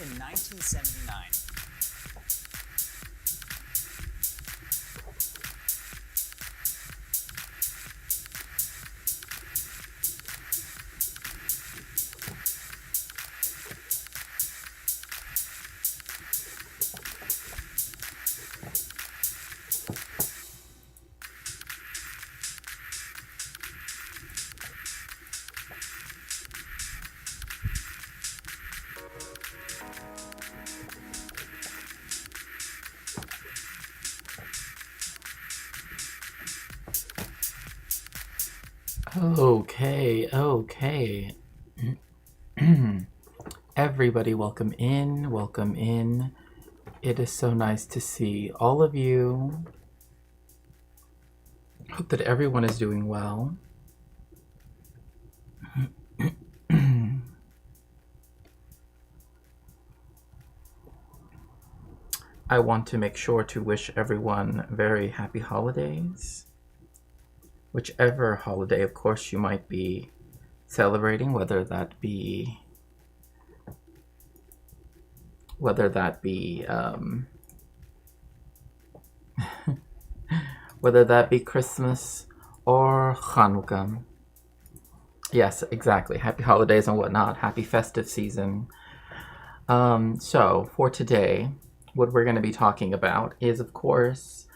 in 1979. Okay. Everybody, welcome in. It is so nice to see all of you. Hope that everyone is doing well. I want to make sure to wish everyone very happy holidays. Whichever holiday, of course, you might be celebrating, whether that be whether that be Christmas or Hanukkah. Yes, exactly. Happy holidays and whatnot. Happy festive season. So for today, what we're going to be talking about is, of course,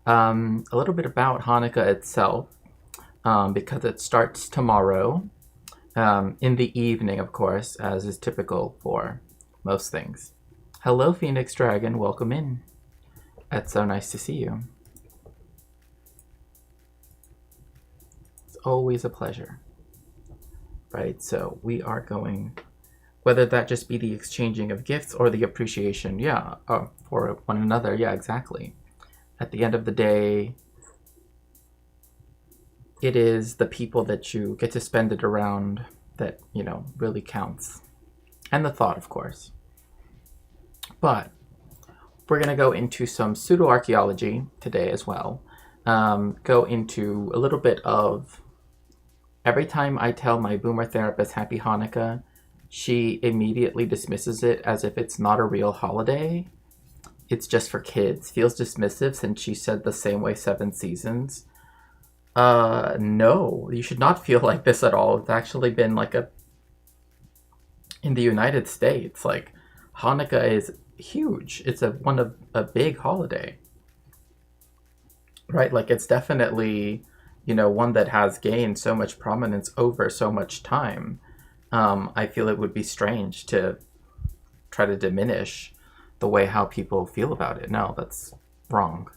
a little bit about Hanukkah itself, because it starts tomorrow, in the evening, of course, as is typical for most things. Hello, Phoenix Dragon. Welcome in. It's so nice to see you. It's always a pleasure. Right, so we are going, whether that just be the exchanging of gifts or the appreciation, for one another, exactly. At the end of the day, it is the people that you get to spend it around that, really counts. And the thought, of course. But we're going to go into some pseudo-archeology today as well. Go into a little bit of, every time I tell my boomer therapist Happy Hanukkah, she immediately dismisses it as if it's not a real holiday. It's just for kids. Feels dismissive since she said the same way 7 seasons. No, you should not feel like this at all. It's actually been in the United States, Hanukkah is huge. It's a big holiday. Right? It's definitely, one that has gained so much prominence over so much time. I feel it would be strange to try to diminish the way how people feel about it. No, that's wrong.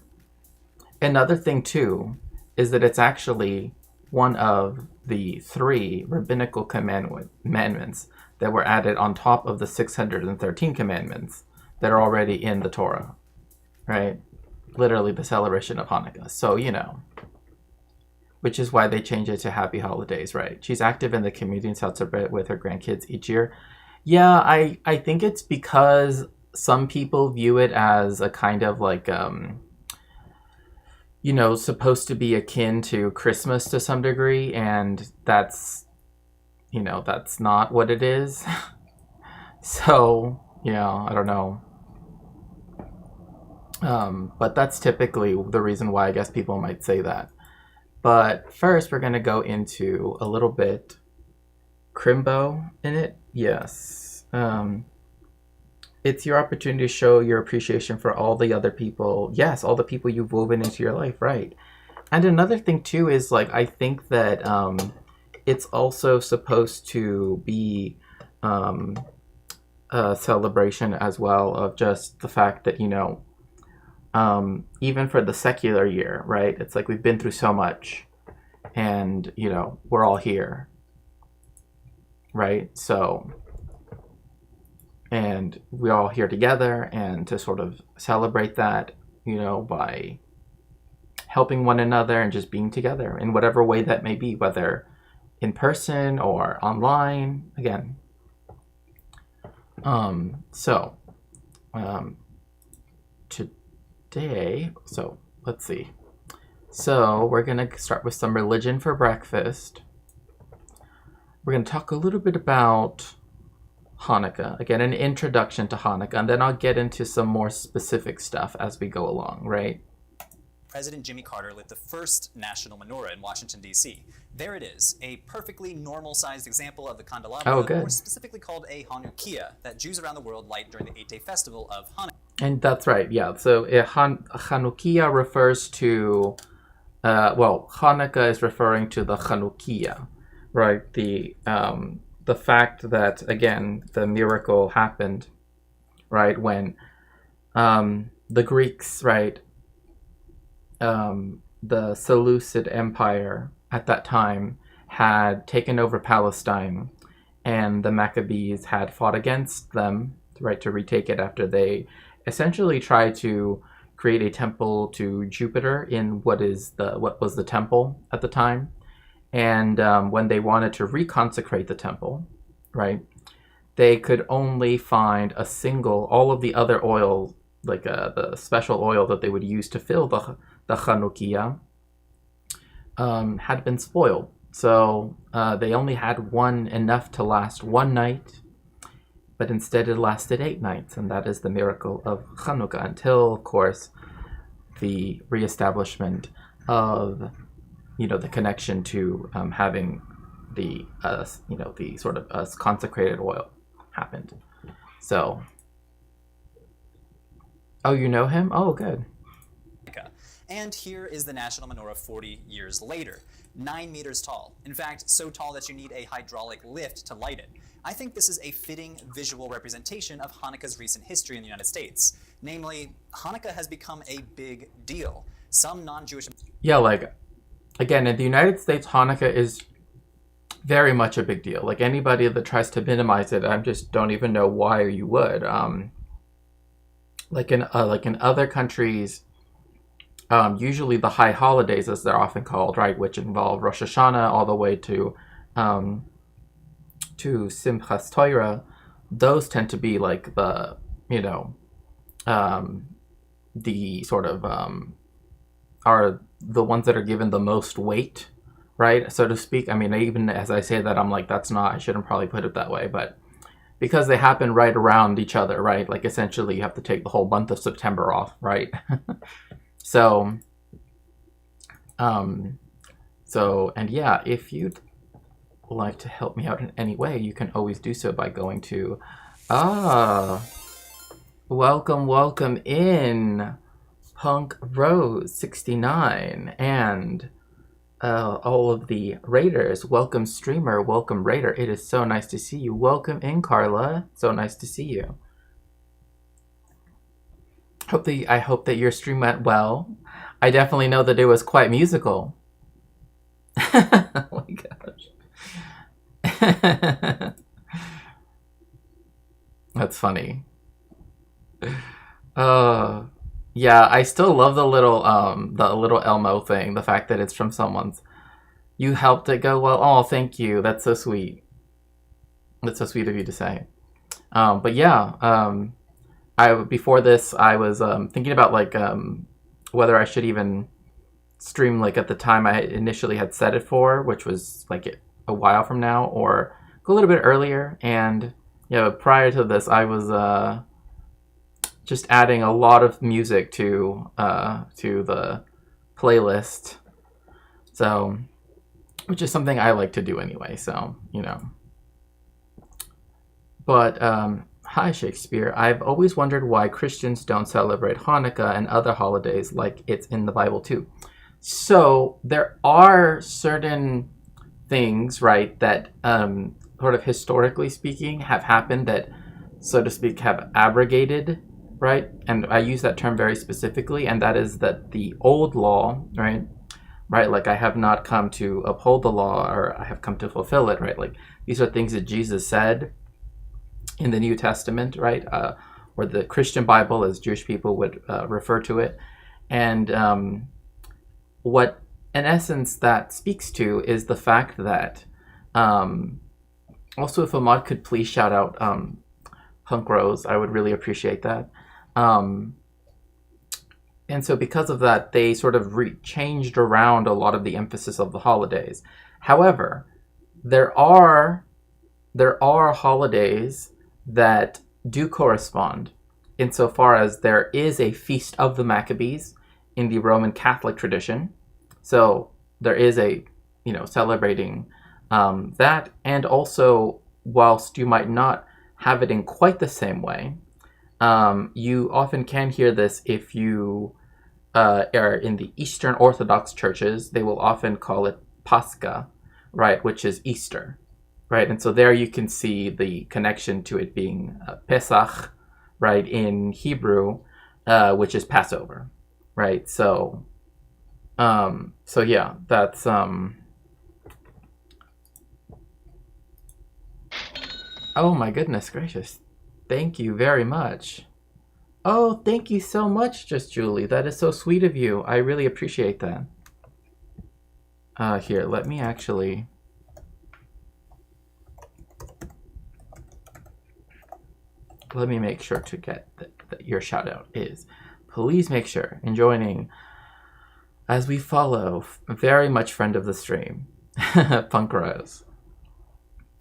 Another thing, too, is that it's actually one of the 3 rabbinical commandments that were added on top of the 613 commandments that are already in the Torah, right? Literally the celebration of Hanukkah. So, which is why they change it to Happy Holidays, right? She's active in the community and celebrates with her grandkids each year. Yeah, I think it's because some people view it as a kind of supposed to be akin to Christmas to some degree, and that's not what it is. So, I don't know. But that's typically the reason why I guess people might say that. But first, we're going to go into a little bit crimbo in it. Yes. It's your opportunity to show your appreciation for all the other people. Yes, all the people you've woven into your life, right? And another thing, too, is, I think that it's also supposed to be a celebration as well of just the fact that, even for the secular year, right? It's we've been through so much and, we're all here, right? So, and we're all here together, and to sort of celebrate that, by helping one another and just being together in whatever way that may be, whether in person or online, again. Today, so let's see. So we're going to start with some religion for breakfast. We're going to talk a little bit about Hanukkah. Again, an introduction to Hanukkah, and then I'll get into some more specific stuff as we go along, right? President Jimmy Carter lit the first national menorah in Washington, D.C. There it is, a perfectly normal-sized example of the candelabra, Oh, good. or specifically called a Hanukkah, that Jews around the world light during the 8-day festival of Hanukkah. And that's right, yeah. So Hanukkah refers to, Hanukkah is referring to the Chanukiah, right? The fact that, again, the miracle happened, right, when the Greeks, right, the Seleucid Empire at that time had taken over Palestine, and the Maccabees had fought against them, right, to retake it after they essentially tried to create a temple to Jupiter in what was the temple at the time. And when they wanted to reconsecrate the temple, right, they could only find all of the other oil, like the special oil that they would use to fill the Chanukiah, had been spoiled. So they only had enough to last one night, but instead it lasted 8 nights, and that is the miracle of Hanukkah, until, of course, the reestablishment of, the connection to having the sort of consecrated oil happened. So, oh, you know him? Oh, good. And here is the national menorah 40 years later, 9 meters tall. In fact, so tall that you need a hydraulic lift to light it. I think this is a fitting visual representation of Hanukkah's recent history in the United States. Namely, Hanukkah has become a big deal. Some non-Jewish... Yeah, like, again, in the United States, Hanukkah is very much a big deal. Like, anybody that tries to minimize it, I just don't even know why you would. Like in other countries, usually the high holidays, as they're often called, right, which involve Rosh Hashanah all the way to Simchas Torah, those tend to be like the, the sort of are the ones that are given the most weight, right, so to speak. I mean, even as I say that, I'm like, I shouldn't probably put it that way, but because they happen right around each other, right, like essentially you have to take the whole month of September off, right? So, and yeah, if you'd like to help me out in any way, you can always do so by going to, welcome in, Punk Rose 69, and all of the raiders. Welcome streamer, welcome raider. It is so nice to see you. Welcome in, Carla. So nice to see you. I hope that your stream went well. I definitely know that it was quite musical. Oh my gosh. That's funny. Yeah, I still love the little Elmo thing, the fact that it's from someone's. You helped it go well. Oh, thank you. That's so sweet. That's so sweet of you to say. But yeah, before this, I was thinking about whether I should even stream at the time I initially had set it for, which was a while from now, or go a little bit earlier. And prior to this, I was just adding a lot of music to the playlist, so which is something I like to do anyway. So but hi, Shakespeare. I've always wondered why Christians don't celebrate Hanukkah and other holidays like it's in the Bible too. So there are certain things, right, that sort of historically speaking have happened that, so to speak, have abrogated, right? And I use that term very specifically, and that is that the old law, right, like I have not come to uphold the law, or I have come to fulfill it, right? Like these are things that Jesus said in the New Testament, right? Or the Christian Bible, as Jewish people would refer to it. And what, in essence, that speaks to is the fact that, also if Ahmad could please shout out Punk Rose, I would really appreciate that. And so because of that, they sort of changed around a lot of the emphasis of the holidays. However, there are holidays that do correspond insofar as there is a Feast of the Maccabees in the Roman Catholic tradition. So there is a, celebrating that. And also, whilst you might not have it in quite the same way, you often can hear this if you are in the Eastern Orthodox churches. They will often call it Pascha, right, which is Easter, right? And so there you can see the connection to it being Pesach, right, in Hebrew, which is Passover, right? So yeah, that's oh my goodness gracious. Thank you very much. Oh, thank you so much, Just Julie. That is so sweet of you. I really appreciate that. Here, let me actually... Let me make sure to get that your shout out is. Please make sure in joining as we follow very much friend of the stream, Punk Rose.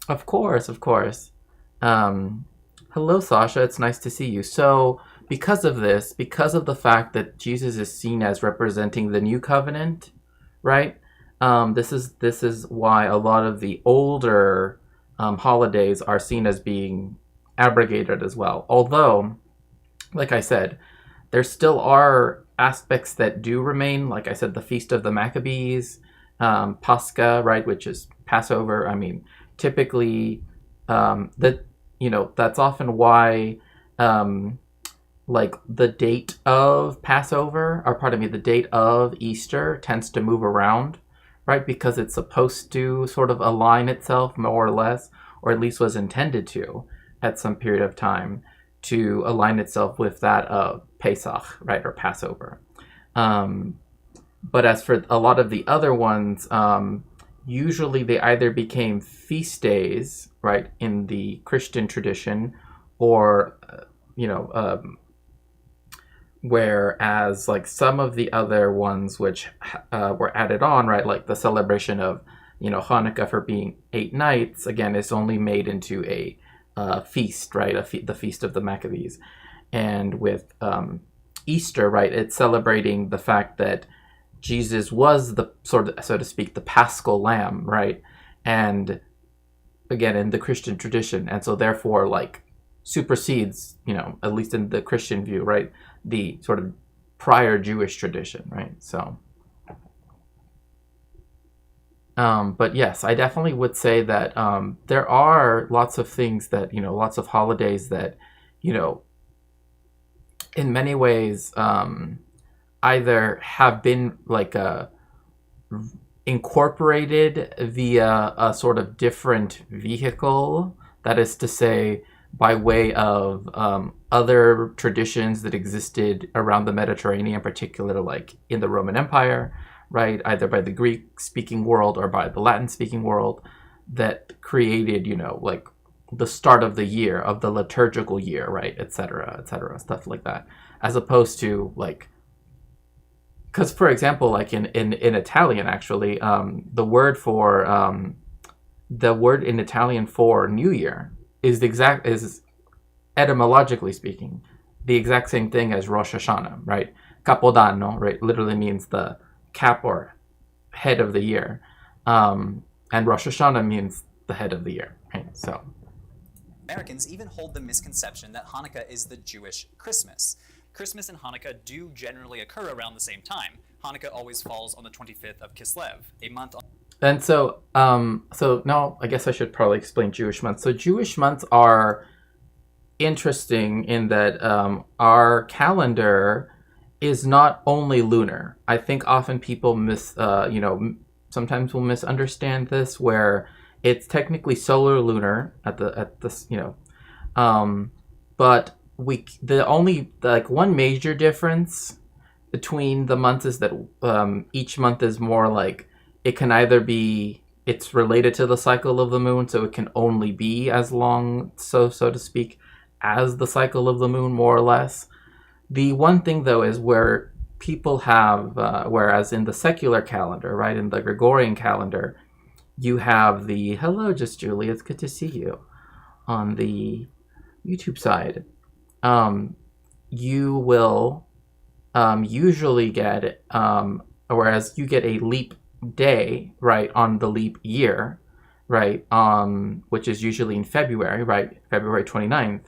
Of course, of course. Hello, Sasha. It's nice to see you. So, because of this, because of the fact that Jesus is seen as representing the new covenant, right? This is why a lot of the older holidays are seen as being abrogated as well. Although, like I said, there still are aspects that do remain. Like I said, the Feast of the Maccabees, Pascha, right, which is Passover. I mean, typically, that's often why, like the date of Passover, or pardon me, the date of Easter tends to move around, right? Because it's supposed to sort of align itself more or less, or at least was intended to, at some period of time, to align itself with that of Pesach, right, or Passover. But as for a lot of the other ones, usually they either became feast days, right, in the Christian tradition, or, whereas like some of the other ones which were added on, right, like the celebration of, Hanukkah for being 8 nights, again, is only made into a feast, right, the Feast of the Maccabees. And with Easter, right, it's celebrating the fact that Jesus was the sort of, so to speak, the Paschal Lamb, right? And again, in the Christian tradition, and so therefore, like, supersedes, at least in the Christian view, right, the sort of prior Jewish tradition, right? So, but yes, I definitely would say that there are lots of things that, lots of holidays that, in many ways, either have been like incorporated via a sort of different vehicle, that is to say, by way of other traditions that existed around the Mediterranean, particularly like in the Roman Empire, right? Either by the Greek-speaking world or by the Latin-speaking world, that created, like the start of the year, of the liturgical year, right? Et cetera, stuff like that. As opposed to like, because for example, like in Italian, actually, the word in Italian for New Year is etymologically speaking, the exact same thing as Rosh Hashanah, right? Capodanno, right, literally means the cap or head of the year. And Rosh Hashanah means the head of the year, right? So Americans even hold the misconception that Hanukkah is the Jewish Christmas. Christmas and Hanukkah do generally occur around the same time. Hanukkah always falls on the 25th of Kislev, a month on... And so now I guess I should probably explain Jewish months. So Jewish months are interesting in that our calendar is not only lunar. I think often people sometimes will misunderstand this, where it's technically solar lunar but the only like one major difference between the months is that each month is more like, it can either be, it's related to the cycle of the moon, so it can only be as long, so to speak, as the cycle of the moon, more or less. The one thing, though, is where people have, whereas in the secular calendar, right, in the Gregorian calendar, you have the, hello, Just Julie, it's good to see you, on the YouTube side, you will usually get, whereas you get a leap day, right, on the leap year, right, which is usually in February, right, February 29th.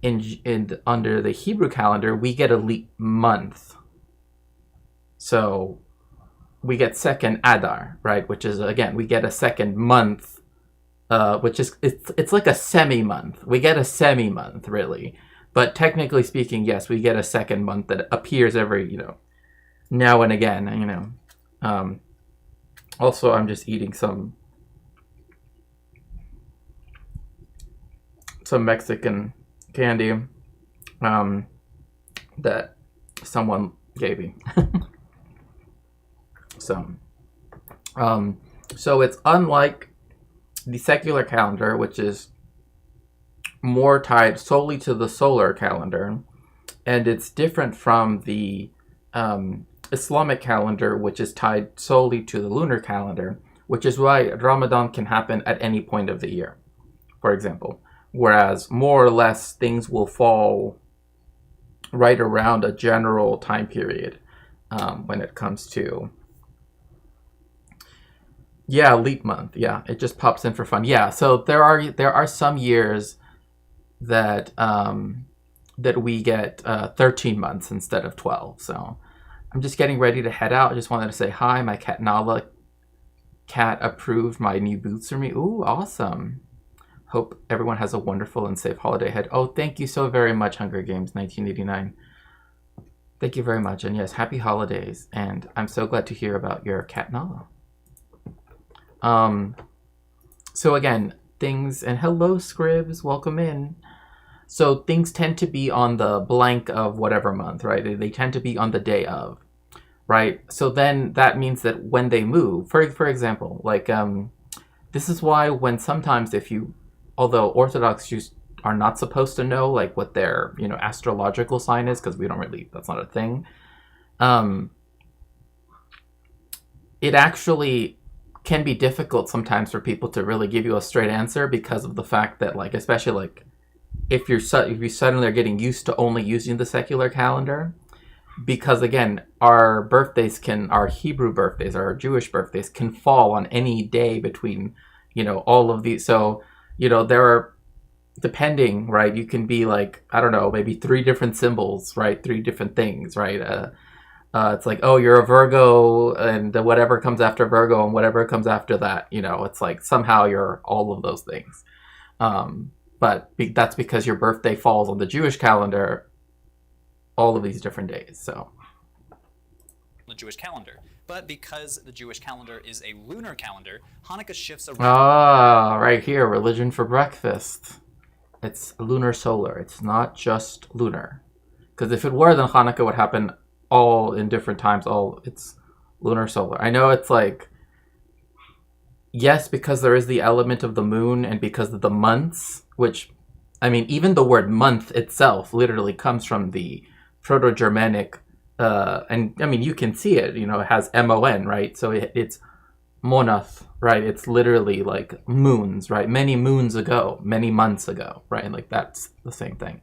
In under the Hebrew calendar, we get a leap month. So we get second Adar, right, which is, again, we get a second month, which is, it's like a semi-month. We get a semi-month, really. But technically speaking, yes, we get a second month that appears every, now and again, Also, I'm just eating some Mexican candy that someone gave me. So it's unlike the secular calendar, which is more tied solely to the solar calendar, and it's different from the Islamic calendar, which is tied solely to the lunar calendar, which is why Ramadan can happen at any point of the year, for example. Whereas more or less things will fall right around a general time period when it comes to, leap month. Yeah, it just pops in for fun. Yeah, so there are some years that that we get 13 months instead of 12. So I'm just getting ready to head out. I just wanted to say hi. My cat Nala cat approved my new boots for me. Ooh, awesome. Hope everyone has a wonderful and safe holiday ahead. Oh, thank you so very much, Hunger Games 1989. Thank you very much. And yes, happy holidays. And I'm so glad to hear about your cat Nala. So again, things, and hello Scribs, welcome in. So things tend to be on the blank of whatever month, right? They tend to be on the day of, right? So then that means that when they move, for example, like this is why when sometimes although Orthodox Jews are not supposed to know like what their astrological sign is, because that's not a thing. It actually can be difficult sometimes for people to really give you a straight answer because of the fact that, like, especially like if you suddenly are getting used to only using the secular calendar, because again, our Hebrew birthdays, our Jewish birthdays can fall on any day between, all of these. So, there are, depending, right, you can be like, I don't know, maybe 3 different symbols, right? 3 different things, right? It's like, oh, you're a Virgo, and whatever comes after Virgo and whatever comes after that, it's like somehow you're all of those things. But that's because your birthday falls on the Jewish calendar all of these different days, so. The Jewish calendar. But because the Jewish calendar is a lunar calendar, Hanukkah shifts around. Ah, right here, religion for breakfast. It's lunar solar. It's not just lunar. Because if it were, then Hanukkah would happen all in different times. It's lunar solar. I know it's like, yes, because there is the element of the moon and because of the months, which, I mean, even the word month itself literally comes from the Proto-Germanic, and I mean, you can see it, it has M-O-N, right? So it's monath, right? It's literally like moons, right? Many moons ago, many months ago, right? Like that's the same thing.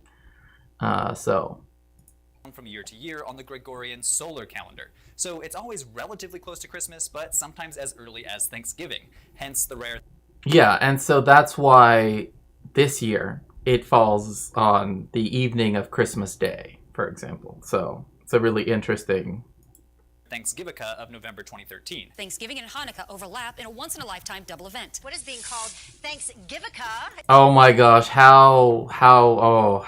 From year to year on the Gregorian solar calendar. So it's always relatively close to Christmas, but sometimes as early as Thanksgiving, hence the rare... Yeah, and so that's why this year it falls on the evening of Christmas Day, for example. So it's a really interesting... Thanksgivika of November 2013. Thanksgiving and Hanukkah overlap in a once-in-a-lifetime double event. What is being called Thanksgivika? Oh my gosh, how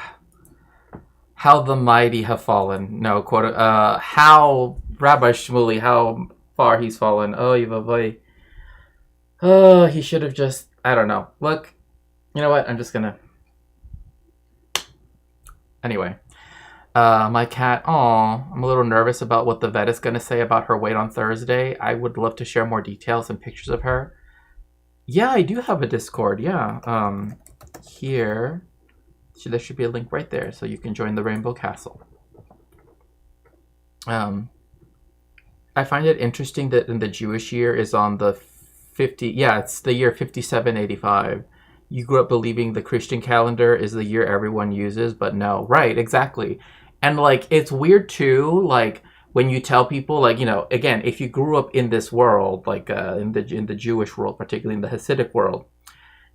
the mighty have fallen. No, quote, how Rabbi Shmuley, how far he's fallen. Oh, boy. Oh, he should have just, I don't know. Look, you know what? I'm just gonna. Anyway, my cat, I'm a little nervous about what the vet is gonna say about her weight on Thursday. I would love to share more details and pictures of her. Yeah, I do have a Discord, yeah. Here. So there should be a link right there, so you can join the Rainbow Castle. I find it interesting that in the Jewish year is on the it's the year 5785. you grew up believing the Christian calendar is the year everyone uses, but no, right, exactly. And like it's weird too, like when you tell people, like, you know, again, if you grew up in this world, like in the Jewish world, particularly in the Hasidic world,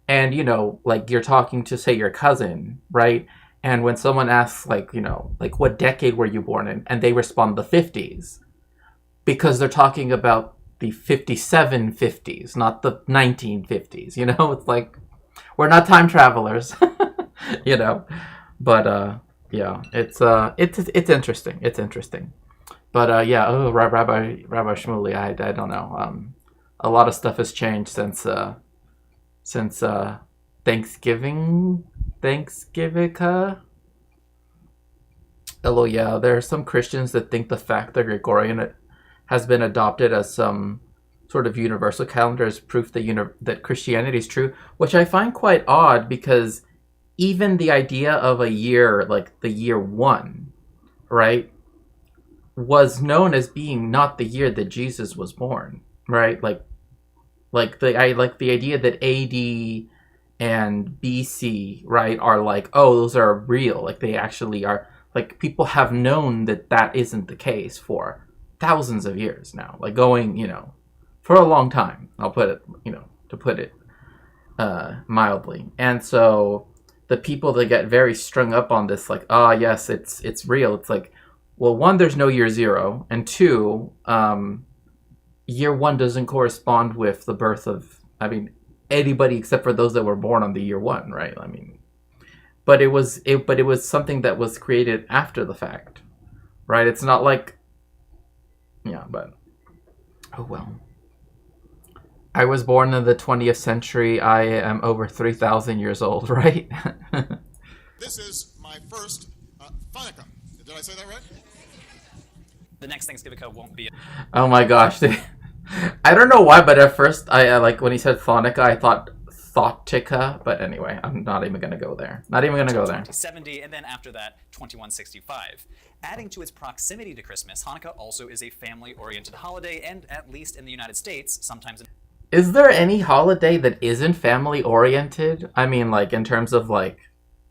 and you know, like you're talking to, say, your cousin, right? And when someone asks, like, you know, like what decade were you born in, and they respond the 50s, because they're talking about the 5750s, not the 1950s. You know, it's like we're not time travelers, you know. But yeah, it's interesting. It's interesting. But yeah, oh, Rabbi Shmuley, I don't know. A lot of stuff has changed since Thanksgiving. Although yeah, there are some Christians that think the fact that Gregorian has been adopted as some sort of universal calendar is proof that that Christianity is true, which I find quite odd, because even the idea of a year like the year one, right, was known as being not the year that Jesus was born, right? The idea that AD and BC, right, are like, oh, those are real, like they actually are, like people have known that isn't the case for thousands of years now, like going, you know, for a long time. I'll put it, you know, to put it mildly. And so the people that get very strung up on this, like, ah, yes, it's real. It's like, well, one, there's no year zero, and two, year one doesn't correspond with the birth of, I mean, anybody except for those that were born on the year one, right? I mean, but it was something that was created after the fact, right? It's not like, yeah, but oh well. I was born in the 20th century. I am over 3,000 years old, right? This is my first Hanukkah. Did I say that right? The next Thanksgiving won't be. Oh my gosh. I don't know why, but at first, I like when he said Hanukkah, I thought Thoughtica, but anyway, I'm not even going to go there. Not even going to go there. 2070, and then after that, 2165. Adding to its proximity to Christmas, Hanukkah also is a family-oriented holiday, and at least in the United States, sometimes... Is there any holiday that isn't family-oriented? I mean, like, in terms of, like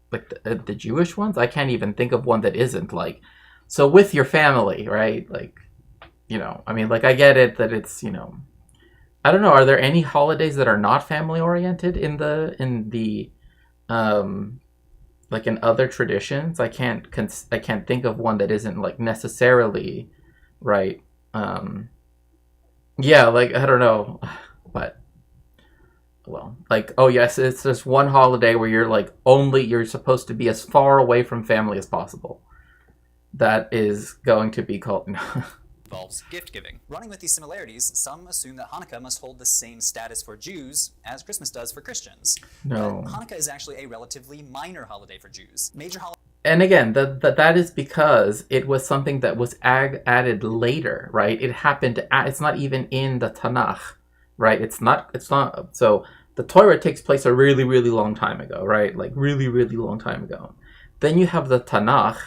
the Jewish ones? I can't even think of one that isn't, like... So with your family, right? Like, you know, I mean, like, I get it that it's, you know... I don't know, are there any holidays that are not family-oriented in the like in other traditions? I can't think of one that isn't, like, necessarily, right? Yeah, like, I don't know, but, well, like, oh yes, it's just one holiday where you're, like, you're supposed to be as far away from family as possible. That is going to be called... involves gift giving. Running with these similarities, some assume that Hanukkah must hold the same status for Jews as Christmas does for Christians. No. But Hanukkah is actually a relatively minor holiday for Jews. Major holiday. And again, that is because it was something that was added later, right? It happened. It's not even in the Tanakh, right? It's not. So the Torah takes place a really, really long time ago, right? Like really, really long time ago. Then you have the Tanakh,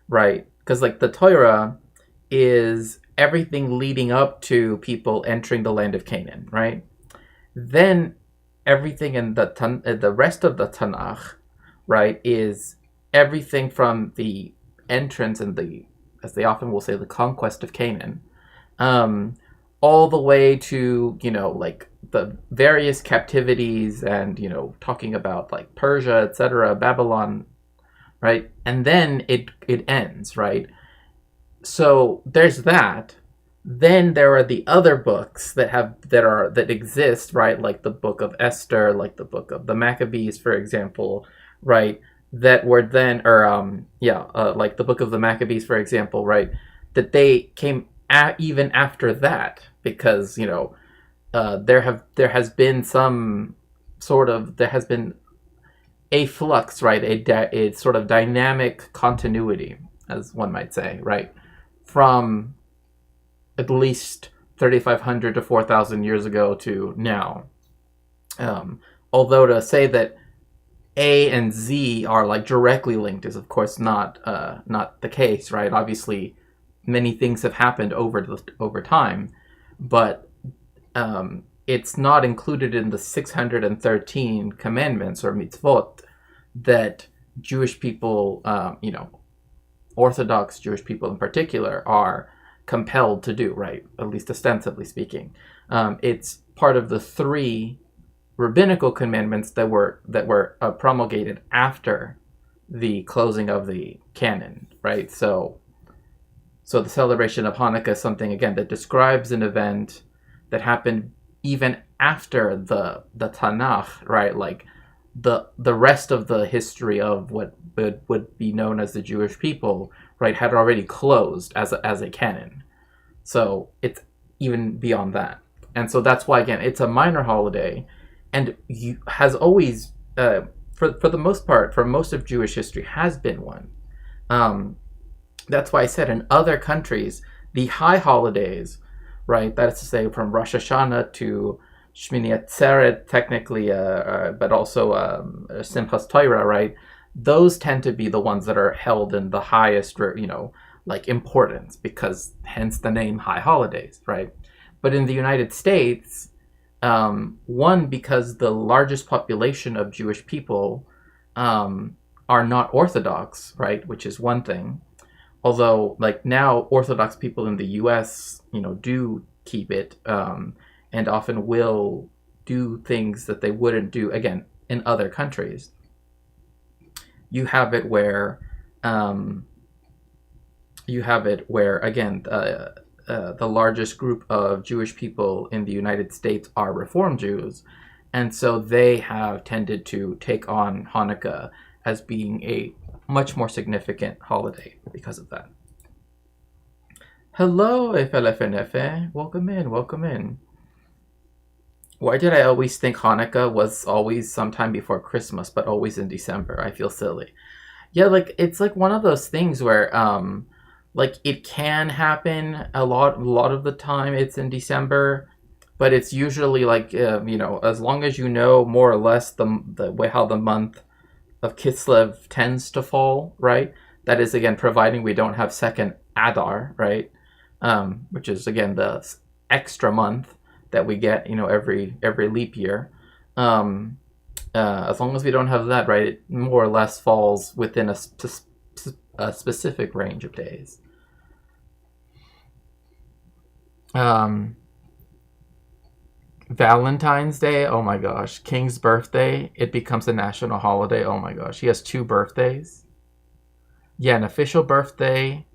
right? Because like the Torah is everything leading up to people entering the land of Canaan, right? Then everything in the rest of the Tanakh, right, is everything from the entrance and the, as they often will say, the conquest of Canaan, all the way to, you know, like the various captivities and, you know, talking about like Persia, etc., Babylon, right? And then it ends, right? So there's that. Then there are the other books that exist, right? Like the book of Esther, like the book of the Maccabees, for example, right? That were then, like the book of the Maccabees, for example, right? That they came even after that, because, you know, there has been a flux, right? A sort of dynamic continuity, as one might say, right? From at least 3,500 to 4,000 years ago to now. Although to say that A and Z are like directly linked is of course not the case, right? Obviously, many things have happened over time, but it's not included in the 613 commandments or mitzvot that Jewish people, Orthodox Jewish people in particular, are compelled to do, right? At least ostensibly speaking. It's part of the 3 rabbinical commandments that were promulgated after the closing of the canon, right? So the celebration of Hanukkah is something, again, that describes an event that happened even after the Tanakh, right? Like the rest of the history of what would be known as the Jewish people, right, had already closed as a canon. So it's even beyond that. And so that's why, again, it's a minor holiday, and has always, for the most part, for most of Jewish history, has been one. That's why I said in other countries, the high holidays, right, that is to say from Rosh Hashanah to Shmini Atzeret, technically, but also Simchas Torah, right, those tend to be the ones that are held in the highest, importance, because hence the name high holidays, right? But in the United States, one, because the largest population of Jewish people are not Orthodox, right, which is one thing. Although, now Orthodox people in the U.S., do keep it, and often will do things that they wouldn't do, again, in other countries. You have it where, again, the largest group of Jewish people in the United States are Reform Jews, and so they have tended to take on Hanukkah as being a much more significant holiday because of that. Hello, Efe. Welcome in. Why did I always think Hanukkah was always sometime before Christmas, but always in December? I feel silly. Yeah, it's one of those things where, it can happen a lot of the time. It's in December, but it's usually as long as you know more or less the way how the month of Kislev tends to fall, right? That is, again, providing we don't have second Adar, right? Which is, again, the extra month that we get, every leap year. As long as we don't have that, right, it more or less falls within a specific range of days. Valentine's Day, oh my gosh. King's birthday, it becomes a national holiday. Oh my gosh, he has 2 birthdays. Yeah, an official birthday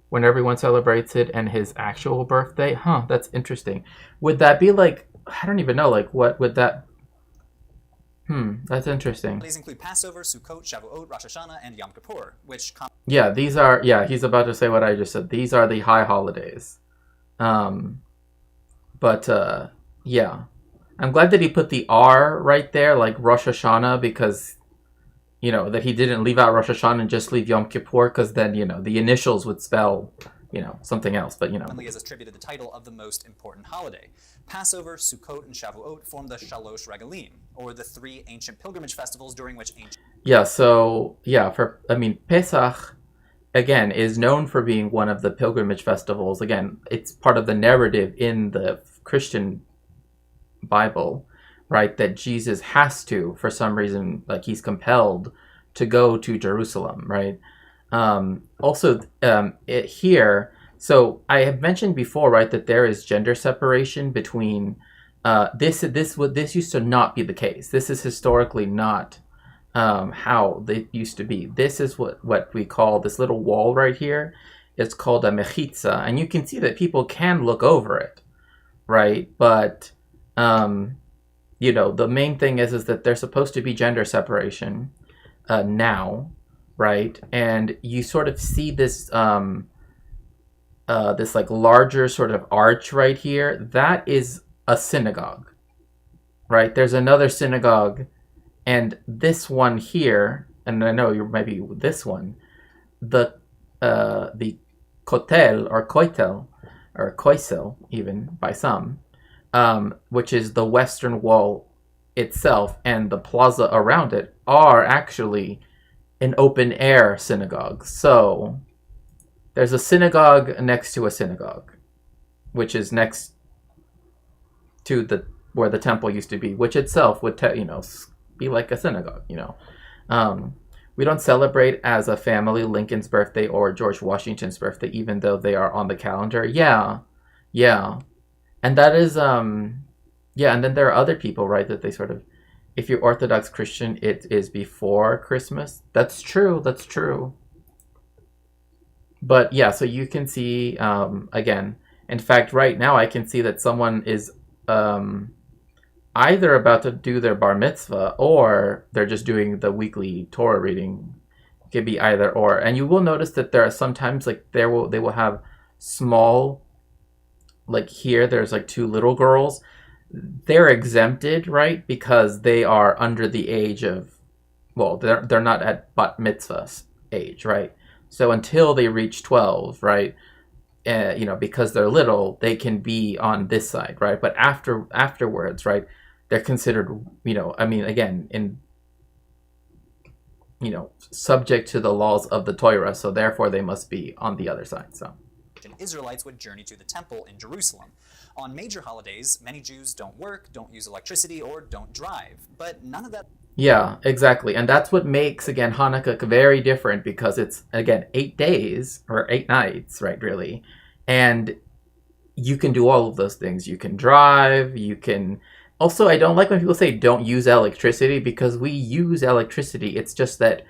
when everyone celebrates it, and his actual birthday. Huh, that's interesting. Would that be I don't even know, what would that... that's interesting. These include Passover, Sukkot, Shavuot, Rosh Hashanah, and Yom Kippur, which... Yeah, these are... Yeah, he's about to say what I just said. These are the high holidays. Yeah. I'm glad that he put the R right there, like Rosh Hashanah, because, that he didn't leave out Rosh Hashanah and just leave Yom Kippur, because then, the initials would spell, something else, but, Commonly is attributed the title of the most important holiday. Passover, Sukkot, and Shavuot form the Shalosh Regalim, or the 3 ancient pilgrimage festivals during which ancient... Yeah, so, yeah, Pesach, again, is known for being one of the pilgrimage festivals. Again, it's part of the narrative in the Christian Bible, right, that Jesus has to, for some reason, he's compelled to go to Jerusalem, right? Here, so I have mentioned before, right, that there is gender separation between this used to not be the case. This is historically not how they used to be. This is what we call this little wall right here. It's called a mechitza, and you can see that people can look over it, right? But the main thing is that there's supposed to be gender separation now, right? And you sort of see this this larger sort of arch right here. That is a synagogue, right? There's another synagogue, and this one here, and I know you maybe this one, the kotel or koitel or koisel even by some. Which is the western wall itself, and the plaza around it are actually an open-air synagogue. So there's a synagogue next to a synagogue, which is next to where the temple used to be, which itself would be like a synagogue. We don't celebrate as a family Lincoln's birthday or George Washington's birthday, even though they are on the calendar. Yeah. And that is, and then there are other people, right, that they sort of, if you're Orthodox Christian, it is before Christmas. That's true. But yeah, so you can see, again, in fact, right now I can see that someone is either about to do their bar mitzvah or they're just doing the weekly Torah reading. It could be either or. And you will notice that there are sometimes like they will have small, like here there's like 2 little girls. They're exempted, right? Because they are under the age of, well, they're not at bat mitzvah age, right? So until they reach 12, right? Because they're little, they can be on this side, right? But afterwards, right? They're considered, again, subject to the laws of the Torah, so therefore they must be on the other side. So Israelites would journey to the temple in Jerusalem. On major holidays, many Jews don't work, don't use electricity, or don't drive. But none of that... Yeah, exactly. And that's what makes, again, Hanukkah very different, because it's, again, 8 days, or 8 nights, right, really. And you can do all of those things. You can drive, you can... Also, I don't like when people say don't use electricity, because we use electricity. It's just that,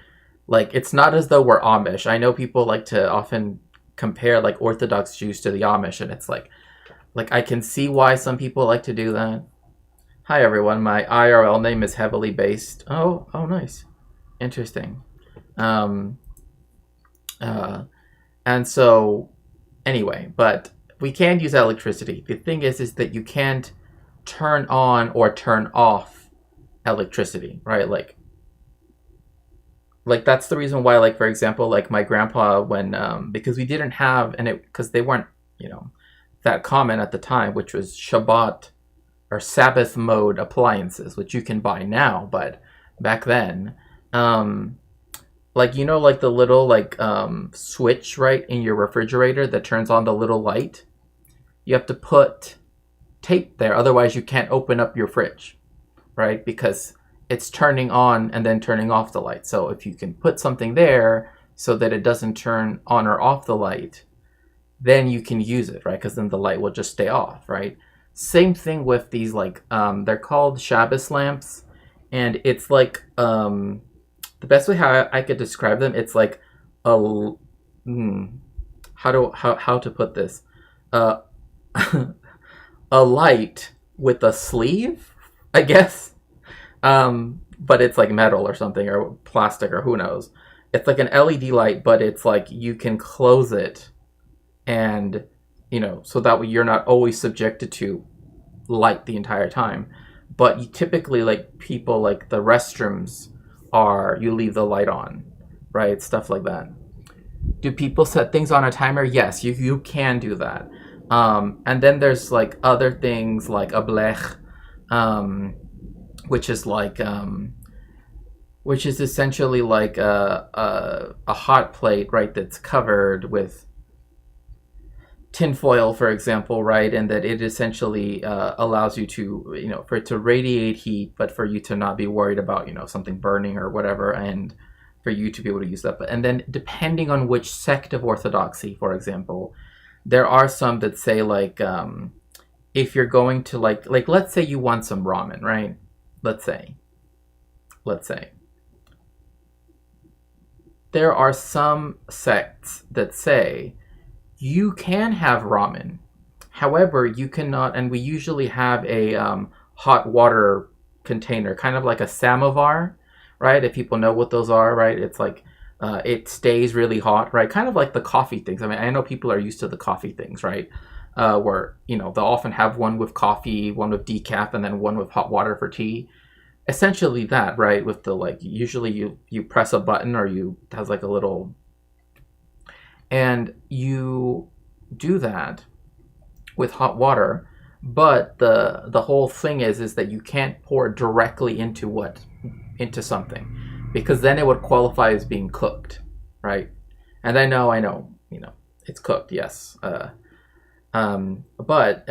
like, it's not as though we're Amish. I know people like to often compare, like, Orthodox Jews to the Amish, and it's like I can see why some people like to do that. Hi, everyone. My IRL name is heavily based. Oh, nice. Interesting. And so, anyway, but we can use electricity. The thing is that you can't turn on or turn off electricity, right? Like that's the reason why, like, for example, like my grandpa, when because we didn't have, because they weren't that common at the time, which was Shabbat or Sabbath mode appliances, which you can buy now, but back then, like the little switch right in your refrigerator that turns on the little light, you have to put tape there, otherwise you can't open up your fridge, right? Because it's turning on and then turning off the light. So if you can put something there so that it doesn't turn on or off the light, then you can use it, right? Because then the light will just stay off, right? Same thing with these, like, they're called Shabbos lamps, and it's like, the best way how I could describe them, it's like how to put this, a light with a sleeve, I guess, but it's like metal or something, or plastic, or who knows. It's like an LED light, but it's like you can close it, and so that way you're not always subjected to light the entire time. But you typically, like, people, like the restrooms you leave the light on, right? Stuff like that. Do people set things on a timer? Yes, you can do that. And then there's like other things like a blech, which is essentially like a hot plate, right? That's covered with tinfoil, for example, right? And that it essentially allows you to, for it to radiate heat, but for you to not be worried about, something burning or whatever, and for you to be able to use that. And then depending on which sect of Orthodoxy, for example, there are some that say, like, if you're going to, like let's say you want some ramen, right? Let's say. There are some sects that say you can have ramen. However, you cannot, and we usually have a hot water container, kind of like a samovar, right? If people know what those are, right? It's like, it stays really hot, right? Kind of like the coffee things. I mean, I know people are used to the coffee things, right? Where, they'll often have one with coffee, one with decaf, and then one with hot water for tea. Essentially that, right? With the, like, usually you press a button, or it has like a little, and you do that with hot water. But the whole thing is that you can't pour directly into something, because then it would qualify as being cooked, right? And I know, it's cooked, yes. But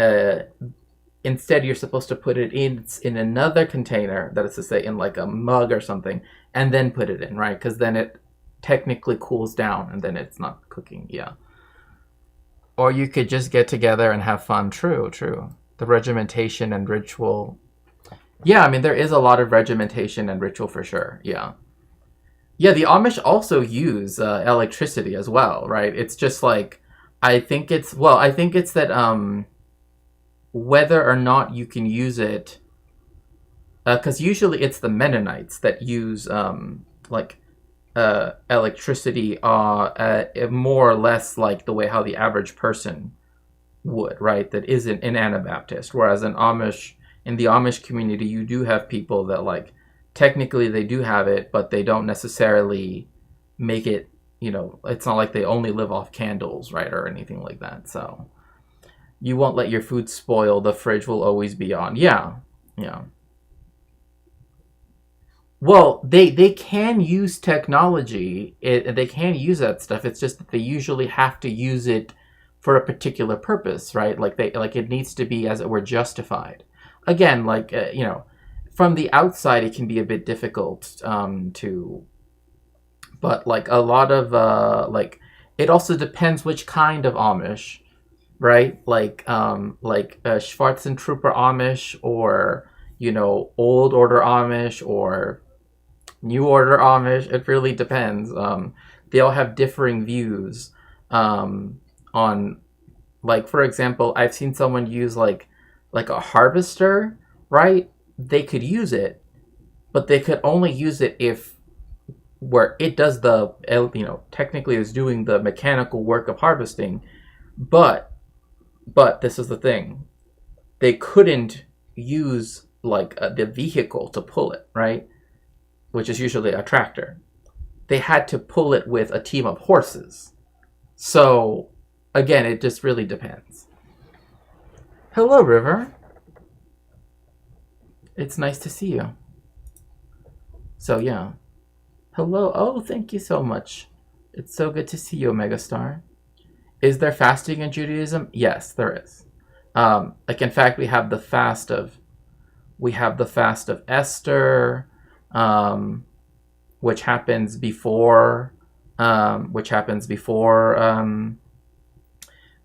instead you're supposed to put it in another container, that is to say in like a mug or something, and then put it in, right? Because then it technically cools down and then it's not cooking. Yeah. Or you could just get together and have fun. True. The regimentation and ritual. Yeah, I mean, there is a lot of regimentation and ritual for sure. Yeah. Yeah, the Amish also use electricity as well, right? It's just like, I think it's that whether or not you can use it, because usually it's the Mennonites that use electricity more or less like the way how the average person would, right? That isn't an Anabaptist. Whereas in the Amish community, you do have people that like technically they do have it, but they don't necessarily make it, it's not like they only live off candles, right? Or anything like that. So you won't let your food spoil. The fridge will always be on. Yeah. Well, they can use technology. They can use that stuff. It's just that they usually have to use it for a particular purpose, right? Like it needs to be, as it were, justified. Again, from the outside, it can be a bit difficult but like a lot of it also depends which kind of Amish, right? Like Schwarzentrooper Amish, or Old Order Amish, or New Order Amish. It really depends. They all have differing views on, like, for example, I've seen someone use like a harvester, right? They could use it, but they could only use it where it does technically is doing the mechanical work of harvesting, but this is the thing, they couldn't use the vehicle to pull it, right? Which is usually a tractor. They had to pull it with a team of horses. So again, it just really depends. Hello, River. It's nice to see you. So yeah. Hello. Oh, thank you so much. It's so good to see you, Megastar. Is there fasting in Judaism? Yes, there is. In fact, we have the fast of Esther, which happens before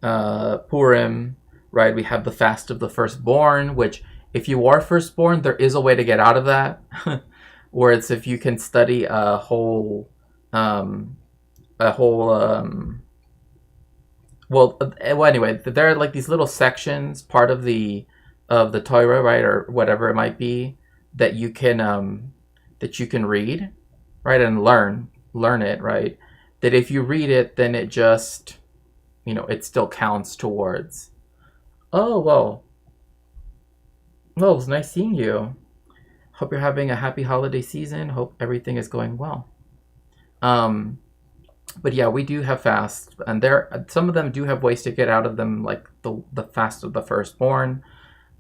Purim, right? We have the fast of the firstborn, which, if you are firstborn, there is a way to get out of that. Where it's if you can study well, anyway, there are like these little sections, part of the Torah, right, or whatever it might be, that you can read, right, and learn it, right. That if you read it, then it just, it still counts towards. Oh, well, it was nice seeing you. Hope you're having a happy holiday season. Hope everything is going well. But yeah, we do have fasts, and some of them do have ways to get out of them, like the fast of the firstborn,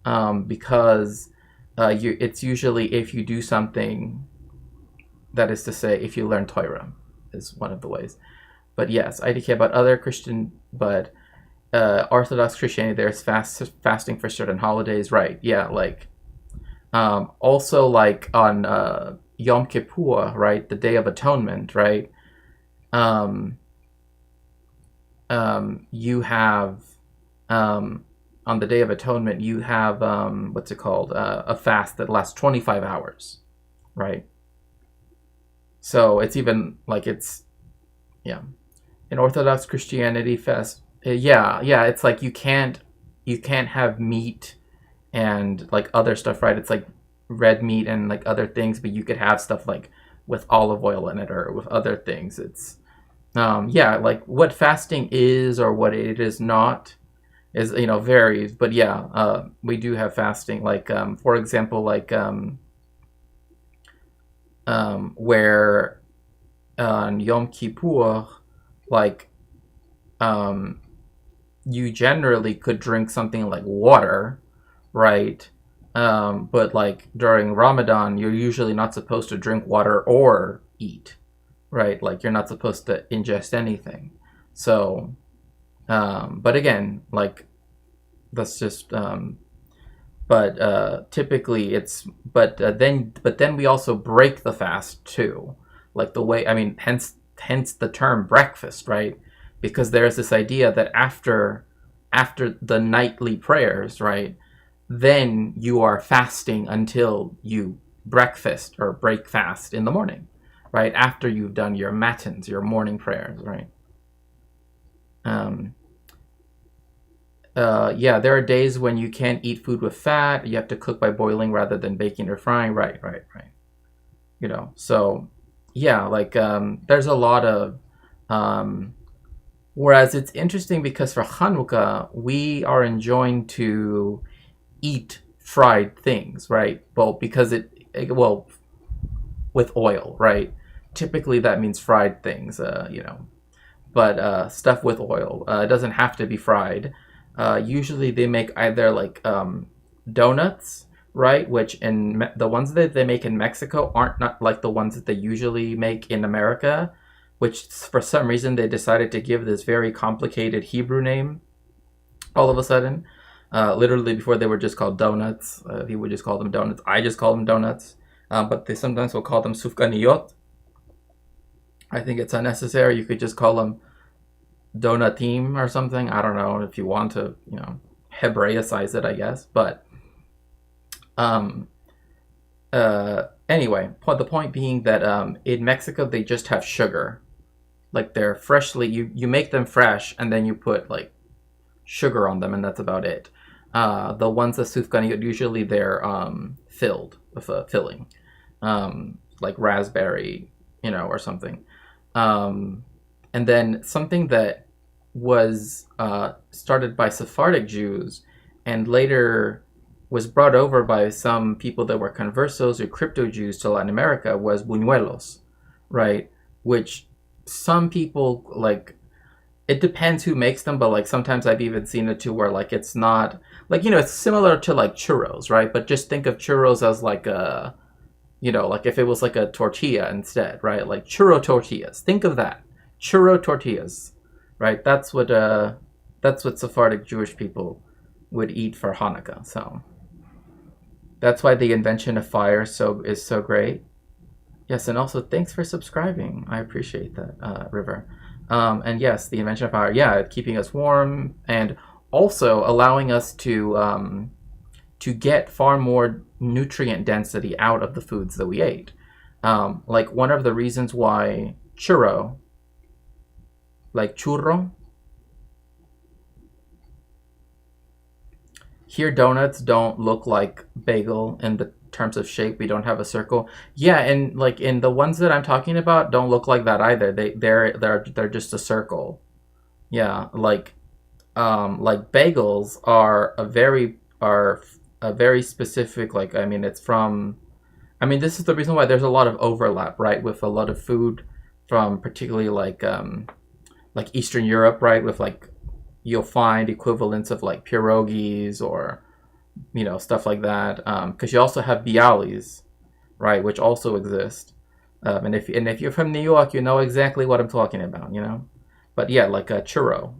because it's usually if you do something, that is to say, if you learn Torah, is one of the ways. But yes, IDK about other Christian, but Orthodox Christianity, there's fasting for certain holidays, right? Yeah, also on Yom Kippur, right, the Day of Atonement, right? You have on the Day of Atonement, you have what's it called? A fast that lasts 25 hours, right? So it's even in Orthodox Christianity fast. It's like you can't have meat and other stuff, right? It's like red meat and other things, but you could have stuff with olive oil in it or with other things. It's what fasting is or what it is not is varies, but we do have fasting, for example, where on Yom Kippur, you generally could drink something like water, right? But during Ramadan, you're usually not supposed to drink water or eat, right? You're not supposed to ingest anything. So, but again, that's just but typically it's then we also break the fast too, like the way, I mean, hence the term breakfast, right? Because there's this idea that after the nightly prayers, right, then you are fasting until you breakfast or break fast in the morning, right, after you've done your matins, your morning prayers, right? Yeah, there are days when you can't eat food with fat. You have to cook by boiling rather than baking or frying. Right. You know, so yeah, like there's a lot of whereas it's interesting because for Hanukkah we are enjoined to eat fried things, right? Well, because well, with oil, right? Typically that means fried things, you know, but stuff with oil. It doesn't have to be fried. Usually they make either like donuts, right? Which the ones that they make in Mexico aren't not like the ones that they usually make in America, which for some reason they decided to give this very complicated Hebrew name all of a sudden. Literally before they were just called donuts. He would just call them donuts. I just call them donuts. But they sometimes will call them sufganiyot. I think it's unnecessary. You could just call them donatim or something. I don't know if you want to, you know, Hebraicize it, I guess. But anyway, the point being that in Mexico they just have sugar. Like they're freshly, you make them fresh and then you put like sugar on them and that's about it. The ones that sufganiyot, usually they're filled with a filling, like raspberry, you know, or something. And then something that was started by Sephardic Jews and later was brought over by some people that were conversos or crypto Jews to Latin America was buñuelos, right? Which some people, like, it depends who makes them, but like sometimes I've even seen it too where like it's not, like, you know, it's similar to like churros, right? But just think of churros as like a, you know, like if it was like a tortilla instead, right? Like churro tortillas. Think of that. Churro tortillas, right? That's what Sephardic Jewish people would eat for Hanukkah. So that's why the invention of fire is so great. Yes, and also thanks for subscribing. I appreciate that, River. And yes, the invention of fire, yeah, keeping us warm and also allowing us to get far more nutrient density out of the foods that we ate. Like one of the reasons why churro, here donuts don't look like bagel in the terms of shape. We don't have a circle. Yeah, and like in the ones that I'm talking about don't look like that either. They're just a circle. Yeah, like bagels are a very specific, like, I mean, this is the reason why there's a lot of overlap, right, with a lot of food from particularly like Eastern Europe, right, with like you'll find equivalents of like pierogies or, you know, stuff like that, because you also have bialys, right, which also exist, and if you're from New York, you know exactly what I'm talking about, you know. But yeah, like a churro.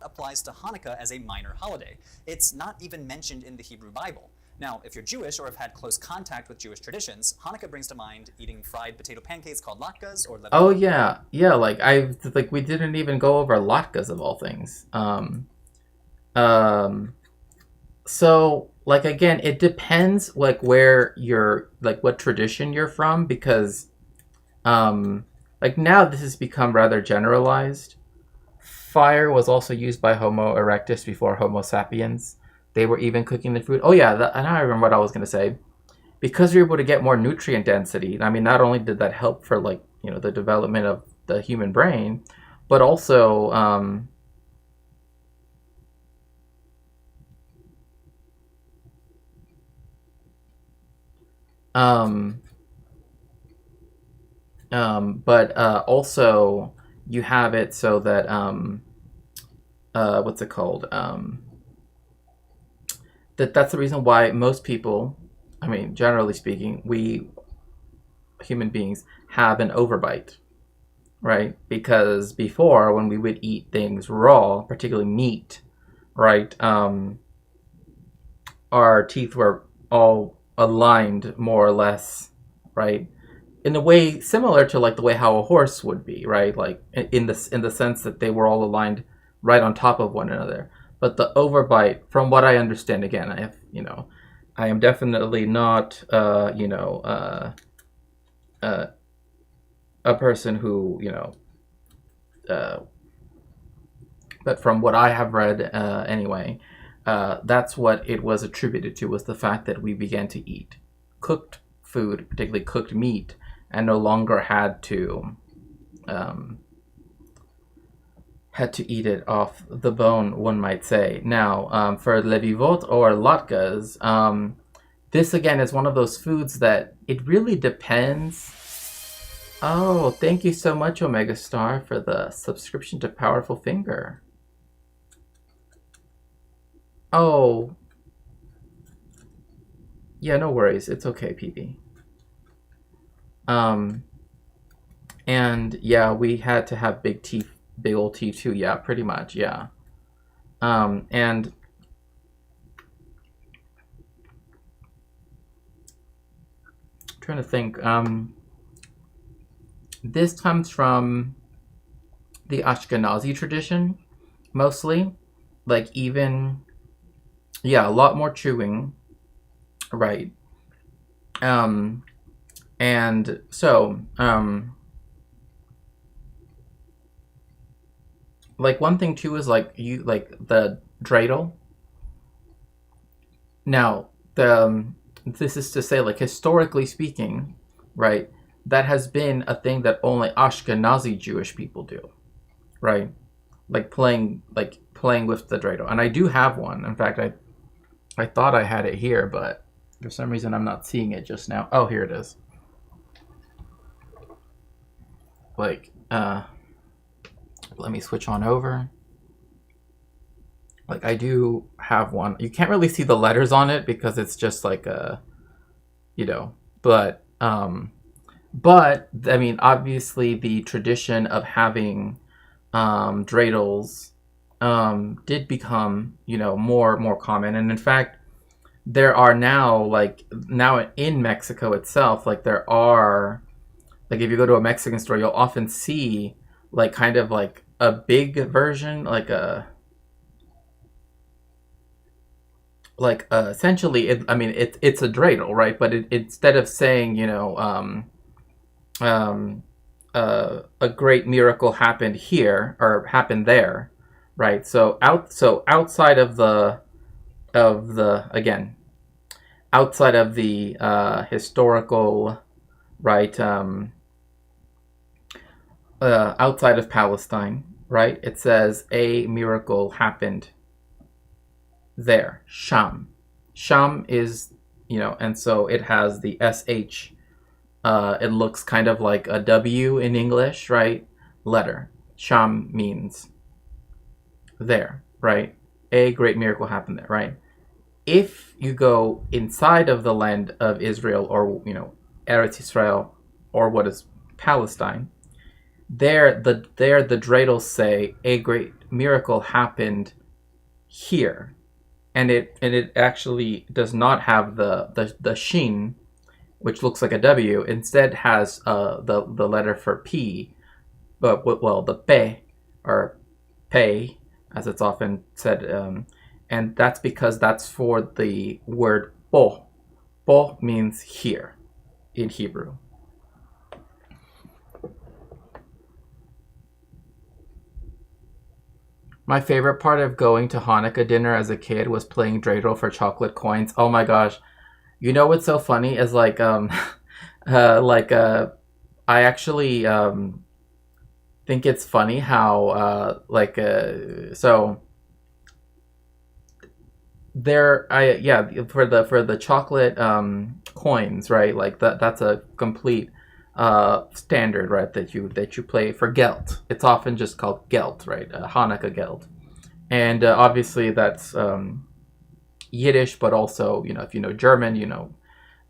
Applies to Hanukkah as a minor holiday. It's not even mentioned in the Hebrew Bible. Now, if you're Jewish or have had close contact with Jewish traditions, Hanukkah brings to mind eating fried potato pancakes called latkes or levanim. Oh yeah, like we didn't even go over latkes of all things. So like again, it depends like where you're, like what tradition you're from, because like now this has become rather generalized. Fire was also used by Homo erectus before Homo sapiens. They were even cooking the food. Oh yeah, and I remember what I was going to say. Because we were able to get more nutrient density, I mean, not only did that help for, like, you know, the development of the human brain, but also also you have it so that what's it called? That's the reason why most people, I mean, generally speaking, we human beings have an overbite, right? Because before, when we would eat things raw, particularly meat, right, our teeth were all aligned more or less, right? In a way similar to like the way how a horse would be, right? Like in the sense that they were all aligned right on top of one another. But the overbite, from what I understand, again, I am definitely not, a person who, but from what I have read, anyway, that's what it was attributed to, was the fact that we began to eat cooked food, particularly cooked meat, and no longer had to eat it off the bone, one might say. Now, for levivot or latkes, this again is one of those foods that it really depends. Oh, thank you so much, Omega Star, for the subscription to Powerful Finger. Oh. Yeah, no worries. It's okay, PB. And yeah, we had to have big old teeth too. Yeah, pretty much. Yeah. And trying to think. This comes from the Ashkenazi tradition, mostly. Like even, yeah, a lot more chewing, right? And so, like one thing too is like the dreidel. Now, this is to say, like historically speaking, right? That has been a thing that only Ashkenazi Jewish people do, right? Like playing with the dreidel. And I do have one. In fact, I thought I had it here, but for some reason I'm not seeing it just now. Oh, here it is. Like, let me switch on over. Like, I do have one. You can't really see the letters on it because it's just like a, but I mean, obviously the tradition of having dreidels did become, more common. And in fact, there are now in Mexico itself, like there are, like if you go to a Mexican store, you'll often see like kind of like a big version, essentially, it's a dreidel, right? But instead of saying, a great miracle happened here or happened there, right? So outside of the again, outside of the historical, right? Outside of Palestine, right? It says a miracle happened there. Sham. Sham is, and so it has the SH. It looks kind of like a W in English, right? Letter. Sham means there, right? A great miracle happened there, right? If you go inside of the land of Israel, or, Eretz Israel, or what is Palestine, there the dreidels say a great miracle happened here. And it actually does not have the shin, which looks like a W. Instead has the letter for P, but the pe, or pay, as it's often said, and that's because that's for the word po. Po means here in Hebrew. My favorite part of going to Hanukkah dinner as a kid was playing dreidel for chocolate coins. Oh my gosh. You know what's so funny is I actually think it's funny how so there for the chocolate coins, right? Like that's a complete standard, right? That you play for gelt. It's often just called gelt, right? Hanukkah gelt, and obviously that's Yiddish, but also if you know German, you know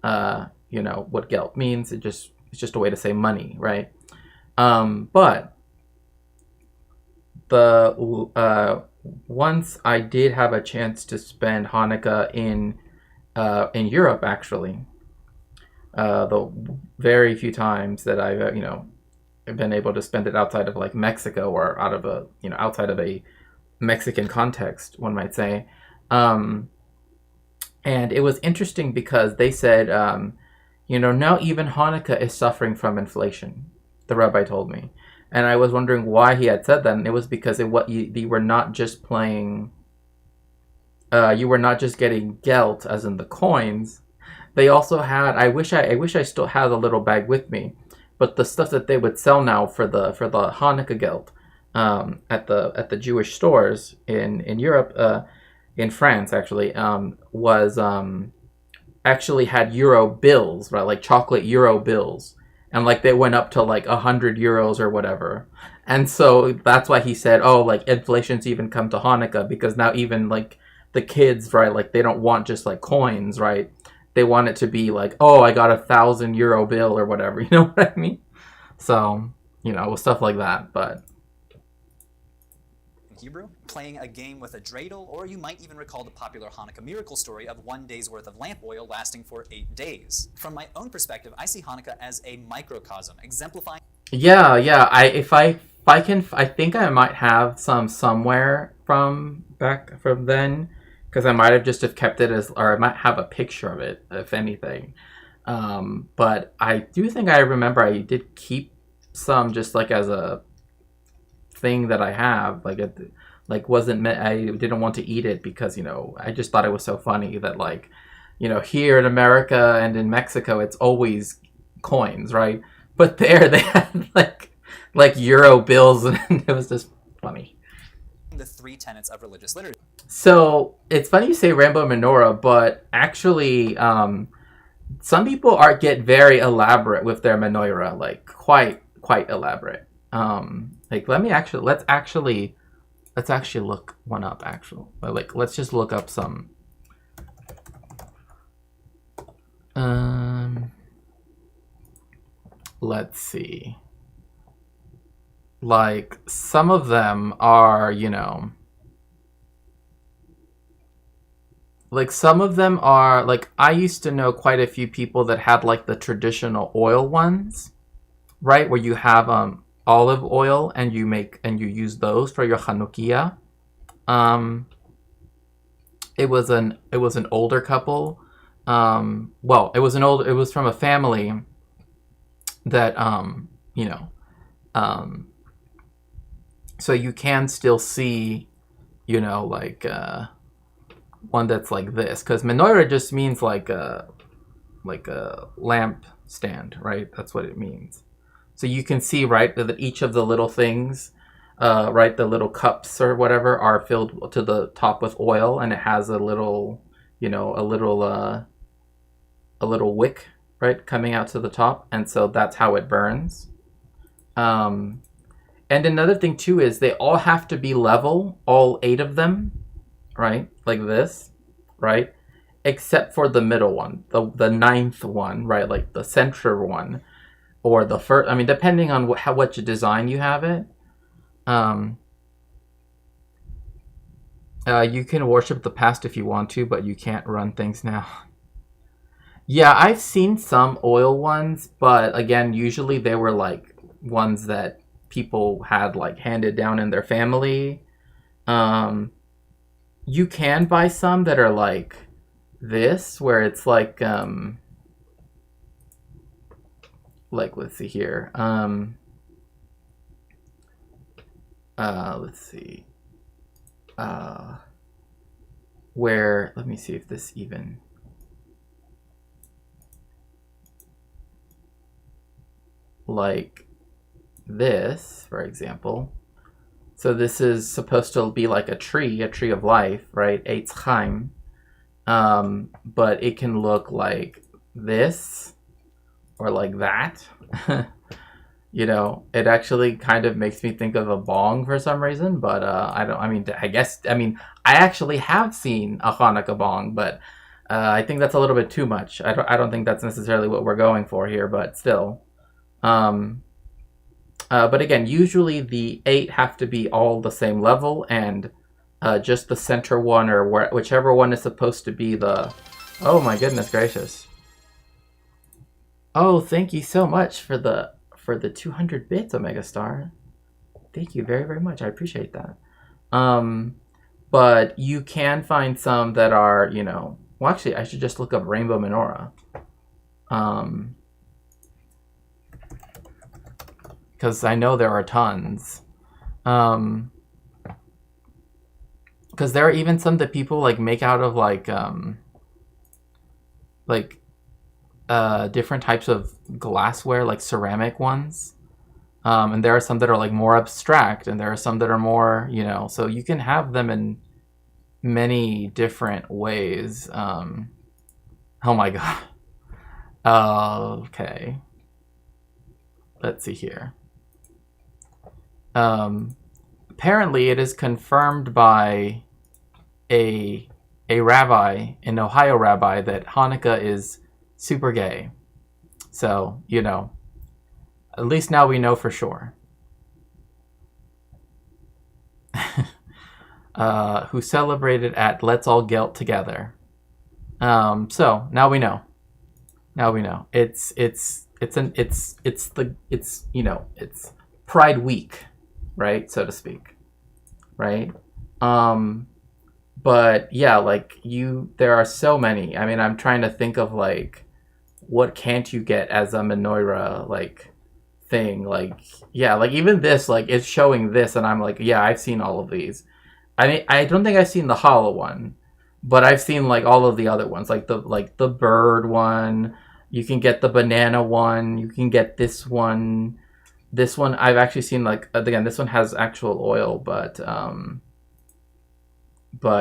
what gelt means. It's just a way to say money, right? But the once I did have a chance to spend Hanukkah in Europe, actually. The very few times that I've been able to spend it outside of like Mexico or out of a outside of a Mexican context, one might say. And it was interesting because they said, now even Hanukkah is suffering from inflation. The rabbi told me, and I was wondering why he had said that, and it was because you were not just playing. You were not just getting gelt, as in the coins. They also had. I wish I still had a little bag with me, but the stuff that they would sell now for the Hanukkah gelt at the Jewish stores in Europe, in France actually, was actually had euro bills, right, like chocolate euro bills, and like they went up to like 100 euros or whatever. And so that's why he said, oh, like inflation's even come to Hanukkah, because now even like the kids, right, like they don't want just like coins, right? They want it to be like, oh, I got a 1,000 euro bill or whatever. You know what I mean? So, stuff like that. But Hebrew, playing a game with a dreidel, or you might even recall the popular Hanukkah miracle story of 1 day's worth of lamp oil lasting for 8 days. From my own perspective, I see Hanukkah as a microcosm, exemplifying. Yeah. I think I might have some somewhere from back from then, because I might have just have kept it as, or I might have a picture of it, if anything. But I do think I remember I did keep some just like as a thing that I have, wasn't meant. I didn't want to eat it because I just thought it was so funny that here in America and in Mexico it's always coins, right? But there they had like euro bills, and it was just funny. The 3 tenets of religious liturgy. So it's funny you say rainbow menorah, but actually, some people get very elaborate with their menorah, like quite elaborate. Let's actually look one up. Let's just look up some. Let's see. Like some of them are, like some of them are like, I used to know quite a few people that had like the traditional oil ones, right, where you have olive oil and you use those for your Hanukkah. It was an older couple. It was from a family that so you can still see, one that's like this, because menorah just means like a lamp stand, right? That's what it means. So you can see, right, that each of the little things, right, the little cups or whatever are filled to the top with oil, and it has a little wick, right, coming out to the top, and so that's how it burns. And another thing too is they all have to be level, all 8 of them, right, like this, right, except for the middle one, the 9th one, right, like the center one, or the first. I mean, depending on what design you have it. You can worship the past if you want to, but you can't run things now. Yeah, I've seen some oil ones, but again, usually they were like ones that people had like handed down in their family. You can buy some that are like this, where it's like let's see here. Let's see. Where, let me see if this even. Like this, for example. So this is supposed to be like a tree of life, right? Eitz Chaim. But it can look like this or like that. It actually kind of makes me think of a bong for some reason, but I actually have seen a Hanukkah bong, but I think that's a little bit too much. I don't think that's necessarily what we're going for here, but still. But again, usually the 8 have to be all the same level, and just the center one, or whichever one is supposed to be the... Oh my goodness gracious. Oh, thank you so much for the 200 bits, Omega Star. Thank you very, very much. I appreciate that. But you can find some that are, you know... Well, actually, I should just look up Rainbow Menorah. Because I know there are tons. Because there are even some that people like make out of different types of glassware, like ceramic ones. And there are some that are like more abstract, and there are some that are more, you know, so you can have them in many different ways. Oh my god. Okay. Let's see here. Apparently it is confirmed by a rabbi, an Ohio rabbi, that Hanukkah is super gay. So, you know, at least now we know for sure. Who celebrated at Let's All Gelt Together. So now we know. Now we know. It's you know, it's Pride Week, right? So to speak. Right? But yeah, like there are so many. I mean, I'm trying to think of like, what can't you get as a menorah like thing? Like, yeah, like even this, like it's showing this, and I'm like, yeah, I've seen all of these. I mean, I don't think I've seen the hollow one, but I've seen like all of the other ones, like the bird one. You can get the banana one. You can get this one. This one I've actually seen, like, again, this one has actual oil, but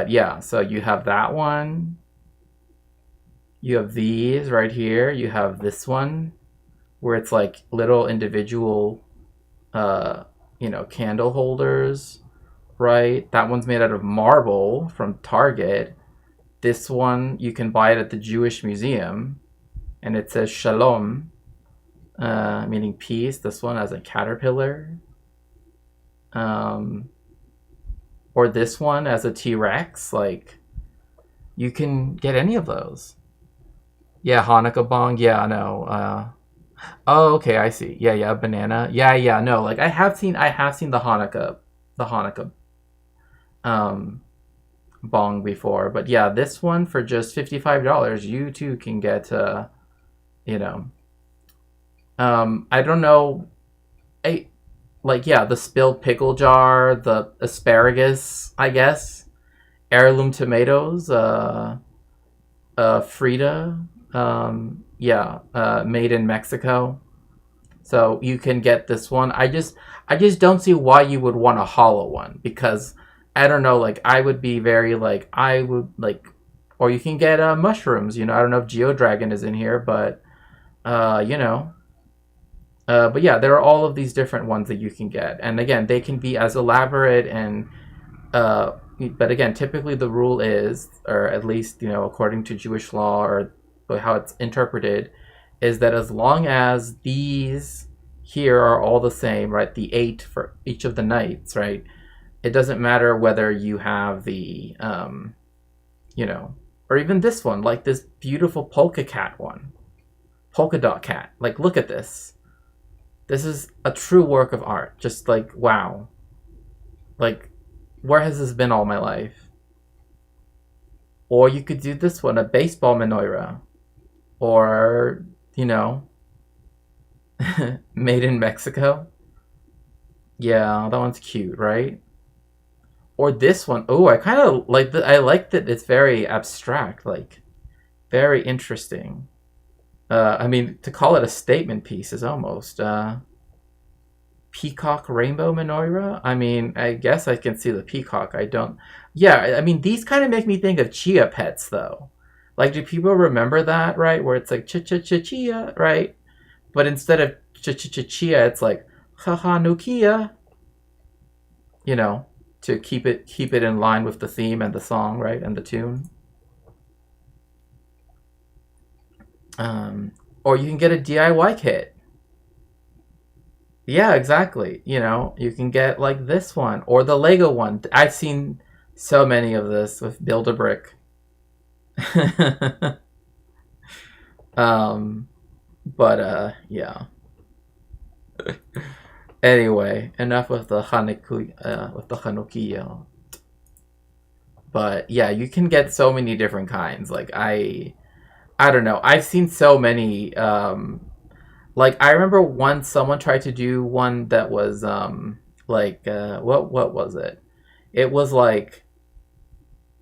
yeah, so you have that one. You have these right here. You have this one where it's like little individual, you know, candle holders, right? That one's made out of marble from Target. This one, you can buy it at the Jewish Museum, and it says Shalom, meaning peace. This one has a caterpillar. Or this one as a T-Rex. Like, you can get any of those. Yeah, Hanukkah bong. Yeah, no. Oh, okay, I see. Yeah, banana. Yeah, no. Like, I have seen the Hanukkah bong before. But yeah, this one for just $55, you too can get, you know. I don't know. The spilled pickle jar, the asparagus, I guess, heirloom tomatoes, Frida, made in Mexico. So you can get this one. I just don't see why you would want a hollow one, because I don't know, like, I would be very like, I would like, or you can get mushrooms, you know. I don't know if Geodragon is in here, but you know. But yeah, there are all of these different ones that you can get. And again, they can be as elaborate and, but again, typically the rule is, or at least, you know, according to Jewish law or how it's interpreted, is that as long as these here are all the same, right, the 8 for each of the nights, right, it doesn't matter whether you have the, you know, or even this one, like this beautiful polka dot cat. Like, look at this. This is a true work of art. Just like, wow. Like, where has this been all my life? Or you could do this one, a baseball menorah. Or, you know, made in Mexico. Yeah, that one's cute, right? Or this one. Oh, I kind of like that. I like that it's very abstract, like, very interesting. I mean, to call it a statement piece is almost peacock rainbow menorah. I mean, I guess I can see the peacock. I don't. Yeah, I mean, these kind of make me think of chia pets, though. Like, do people remember that, right? Where it's like chia, right? But instead of chia, it's like Hanukkah. You know, to keep it in line with the theme and the song, right, and the tune. Or you can get a DIY kit. Yeah, exactly. You know, you can get like this one or the Lego one. I've seen So many of this with Build a Brick. Yeah. Anyway, enough with the Hanukkah. But yeah, you can get so many different kinds. Like I don't know. I've seen so many. Like I remember once someone tried to do one that was what was it? It was like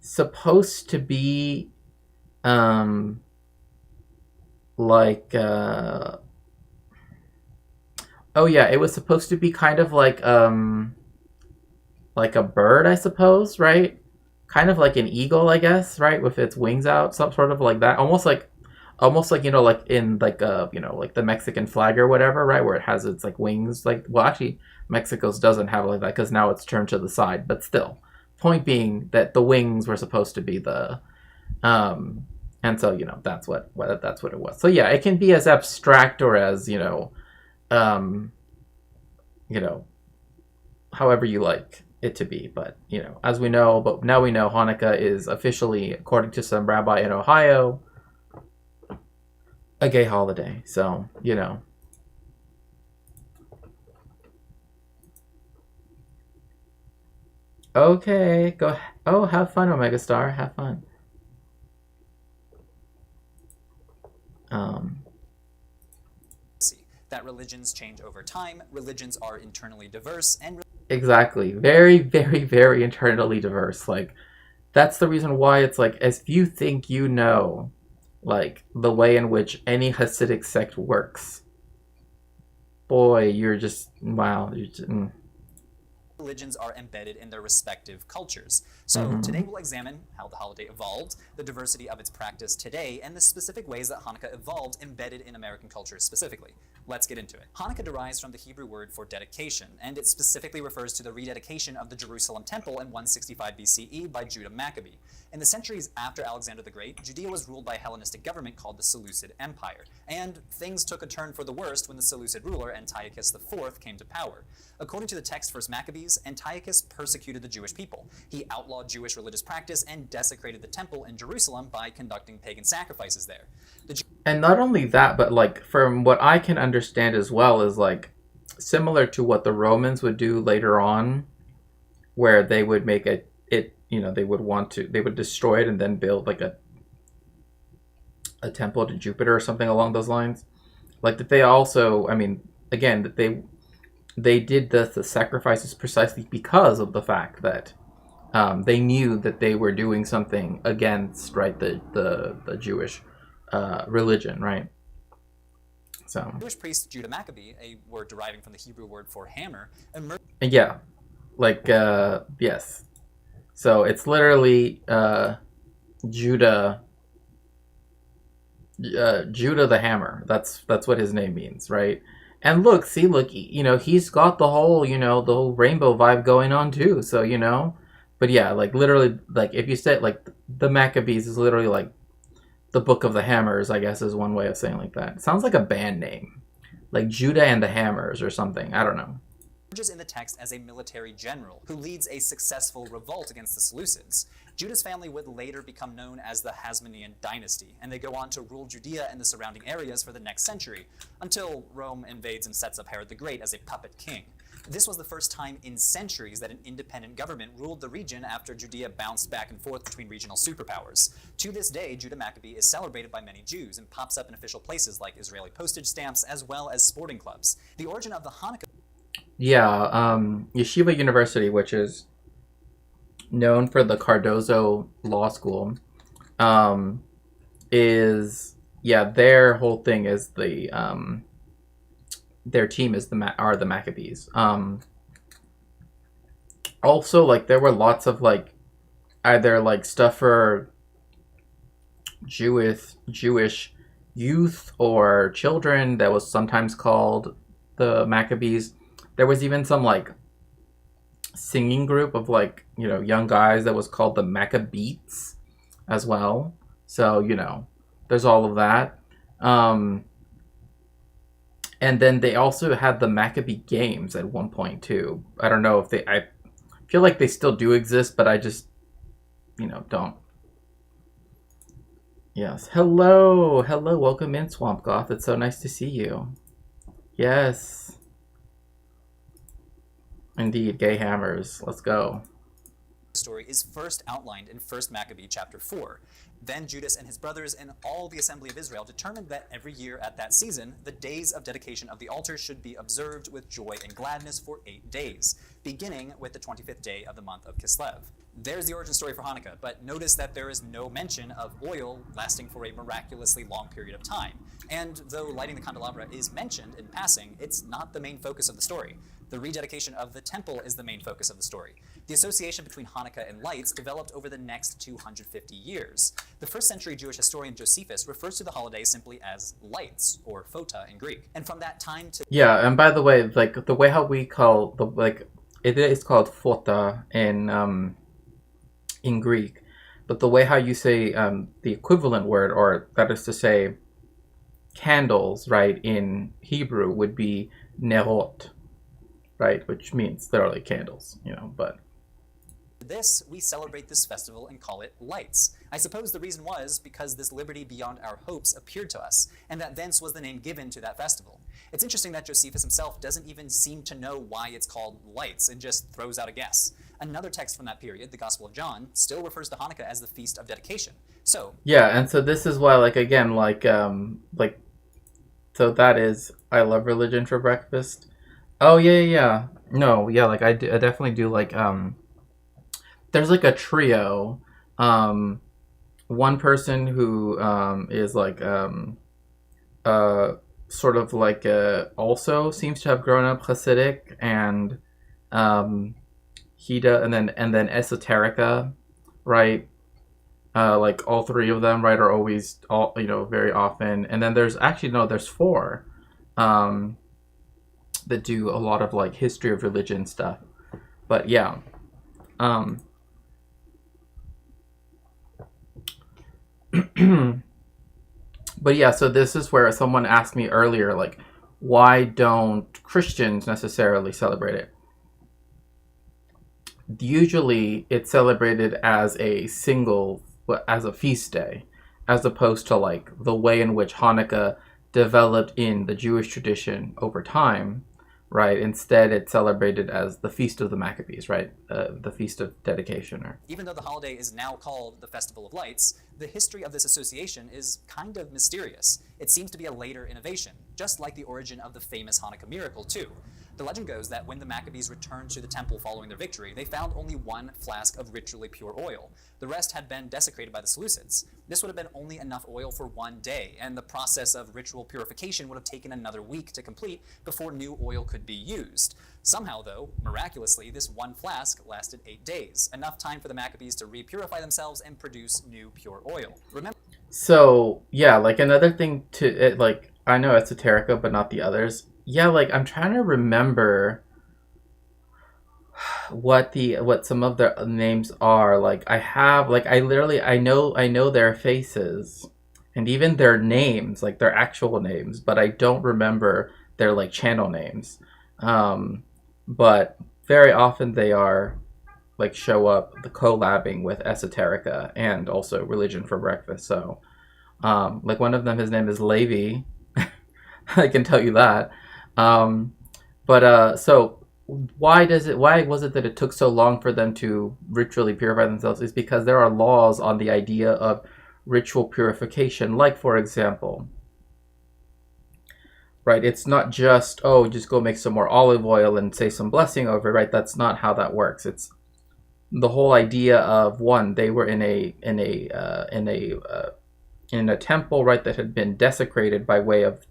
supposed to be like oh yeah, it was supposed to be kind of like a bird, I suppose, right? Kind of like an eagle, I guess, right, with its wings out, some sort of like that, almost like like in like like the Mexican flag or whatever, right, where it has its like wings, like, well, actually Mexico's doesn't have it like that because now it's turned to the side, but still, point being that the wings were supposed to be the and so that's what it was. So yeah, it can be as abstract or as um however you like it to be, but as we know, but now we know Hanukkah is officially, according to some rabbi in Ohio, a gay holiday. So okay, go. Oh, have fun, Omega Star, have fun. That religions change over time, religions are internally diverse, and Exactly. Very, very, very internally diverse. Like, that's the reason why it's like, as you think like, the way in which any Hasidic sect works, boy, you're just, wow. religions are embedded in their respective cultures. So today we'll examine how the holiday evolved, the diversity of its practice today, and the specific ways that Hanukkah evolved embedded in American culture specifically. Let's get into it. Hanukkah derives from the Hebrew word for dedication, and it specifically refers to the rededication of the Jerusalem temple in 165 BCE by Judah Maccabee. In the centuries after Alexander the Great, Judea was ruled by a Hellenistic government called the Seleucid Empire, and things took a turn for the worst when the Seleucid ruler Antiochus IV came to power. According to the text First Maccabees, Antiochus persecuted the Jewish people. He outlawed Jewish religious practice and desecrated the temple in Jerusalem by conducting pagan sacrifices there. And not only that, but like from what I can understand as well is like similar to what the Romans would do later on, where they would make they would destroy it and then build like a temple to Jupiter or something along those lines. Like that they also, I mean, again, that they did the sacrifices precisely because of the fact that they knew that they were doing something against, right, the Jewish religion, right? So Jewish priest Judah Maccabee, a word deriving from the Hebrew word for hammer, yeah, like yes. So it's literally Judah the Hammer. That's what his name means, right? And look, he's got the whole rainbow vibe going on too. So but yeah, like literally, like if you say like the Maccabees is literally like the Book of the Hammers, I guess is one way of saying like that. It sounds like a band name, like Judah and the Hammers or something. I don't know. Emerges in the text as a military general who leads a successful revolt against the Seleucids. Judah's family would later become known as the Hasmonean dynasty, and they go on to rule Judea and the surrounding areas for the next century, until Rome invades and sets up Herod the Great as a puppet king. This was the first time in centuries that an independent government ruled the region after Judea bounced back and forth between regional superpowers. To this day, Judah Maccabee is celebrated by many Jews and pops up in official places like Israeli postage stamps as well as sporting clubs. The origin of the Hanukkah... Yeah, Yeshiva University, which is known for the Cardozo Law School, their whole thing is their team is the Maccabees. Also, like there were lots of like either like stuff for Jewish youth or children that was sometimes called the Maccabees. There was even some like singing group of like young guys that was called the Maccabeats as well. So there's all of that. And then they also had the Maccabee Games at one point too. I don't know if I feel like they still do exist, but I just don't. Yes. Hello. Hello. Welcome in, Swamp Goth. It's so nice to see you. Yes. Indeed. Gay hammers. Let's go. Story is first outlined in 1 Maccabee chapter 4. Then Judas and his brothers and all the assembly of Israel determined that every year at that season, the days of dedication of the altar should be observed with joy and gladness for 8 days, beginning with the 25th day of the month of Kislev. There's the origin story for Hanukkah, but notice that there is no mention of oil lasting for a miraculously long period of time. And though lighting the candelabra is mentioned in passing, it's not the main focus of the story. The rededication of the temple is the main focus of the story. The association between Hanukkah and lights developed over the next 250 years. The first century Jewish historian Josephus refers to the holiday simply as lights, or phota in Greek. And from that time to... Yeah, and by the way, like, the way how we call, it is called phota in Greek, but the way how you say the equivalent word, or that is to say candles, right, in Hebrew would be nerot, right, which means literally candles, but... This, we celebrate this festival and call it lights. I suppose the reason was because this liberty beyond our hopes appeared to us, and that thence was the name given to that festival. It's interesting that Josephus himself doesn't even seem to know why it's called lights and just throws out a guess. Another text from that period, the Gospel of John, still refers to Hanukkah as the Feast of Dedication. So... Yeah, and so this is why, so that is, I love religion for breakfast. Oh, yeah. No, yeah, I definitely do, there's, a trio. One person who is, also seems to have grown up Hasidic, and and then Esoterica, right? All three of them, right, are always very often. And then there's there's 4 that do a lot of history of religion stuff. But yeah. But yeah, so this is where someone asked me earlier, why don't Christians necessarily celebrate it? Usually it's celebrated as a feast day, as opposed to the way in which Hanukkah developed in the Jewish tradition over time, right? Instead, it's celebrated as the Feast of the Maccabees, right? The Feast of Dedication. Even though the holiday is now called the Festival of Lights, the history of this association is kind of mysterious. It seems to be a later innovation, just like the origin of the famous Hanukkah miracle, too. The legend goes that when the Maccabees returned to the temple following their victory, they found only 1 flask of ritually pure oil. The rest had been desecrated by the Seleucids. This would have been only enough oil for 1 day, and the process of ritual purification would have taken another week to complete before new oil could be used. Somehow, though, miraculously, this 1 flask lasted 8 days, enough time for the Maccabees to re-purify themselves and produce new pure oil. Remember? So, yeah, another thing to it, I know Esoterica, but not the others. Yeah, I'm trying to remember what some of their names are. I know their faces and even their names, their actual names, but I don't remember their channel names. But very often they are show up the collabing with Esoterica and also Religion for Breakfast. So one of them, his name is Levi. I can tell you that. So why was it that it took so long for them to ritually purify themselves? Is because there are laws on the idea of ritual purification. For example, right, it's not just, just go make some more olive oil and say some blessing over it, right? That's not how that works. It's the whole idea of, one, they were in a temple, right, that had been desecrated by way of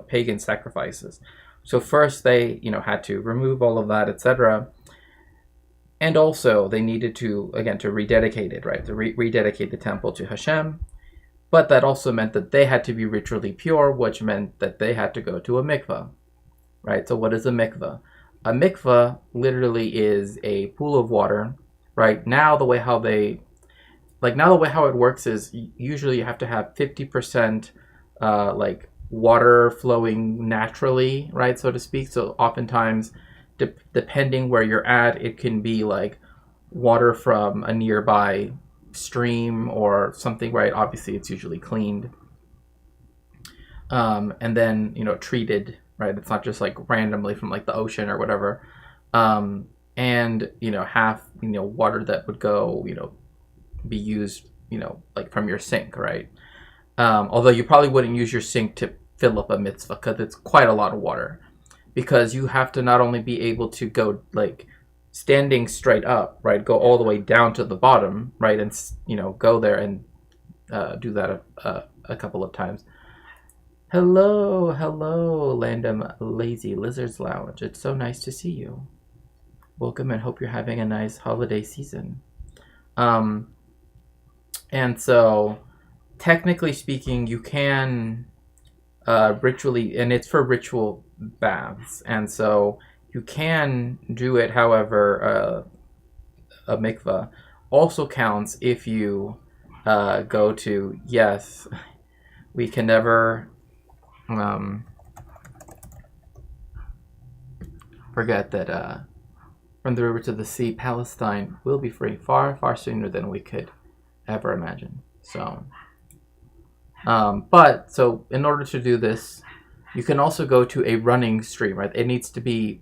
pagan sacrifices. So first they had to remove all of that, etc. And also they needed to rededicate it, right, to rededicate the temple to Hashem. But that also meant that they had to be ritually pure, which meant that they had to go to a mikveh, right? So what is a mikveh? A mikveh literally is a pool of water, right? Now the way how it works is usually you have to have 50% water flowing naturally, right, so to speak. So oftentimes, depending where you're at, it can be water from a nearby stream or something, right? Obviously, it's usually cleaned. And then, treated, right? It's not just like randomly from like the ocean or whatever. And, have, water that would go, be used, like from your sink, right? Although you probably wouldn't use your sink to fill up a mitzvah because it's quite a lot of water. Because you have to not only be able to go like standing straight up, right? Go all the way down to the bottom, right? And, go there and do that a couple of times. Hello, Landom Lazy Lizards Lounge. It's so nice to see you. Welcome and hope you're having a nice holiday season. And so, technically speaking, you can ritually, and it's for ritual baths, and so you can do it. However, a mikvah also counts if you go to, yes, we can never forget that from the river to the sea, Palestine will be free far, far sooner than we could ever imagine. So, but in order to do this, you can also go to a running stream, right? It needs to be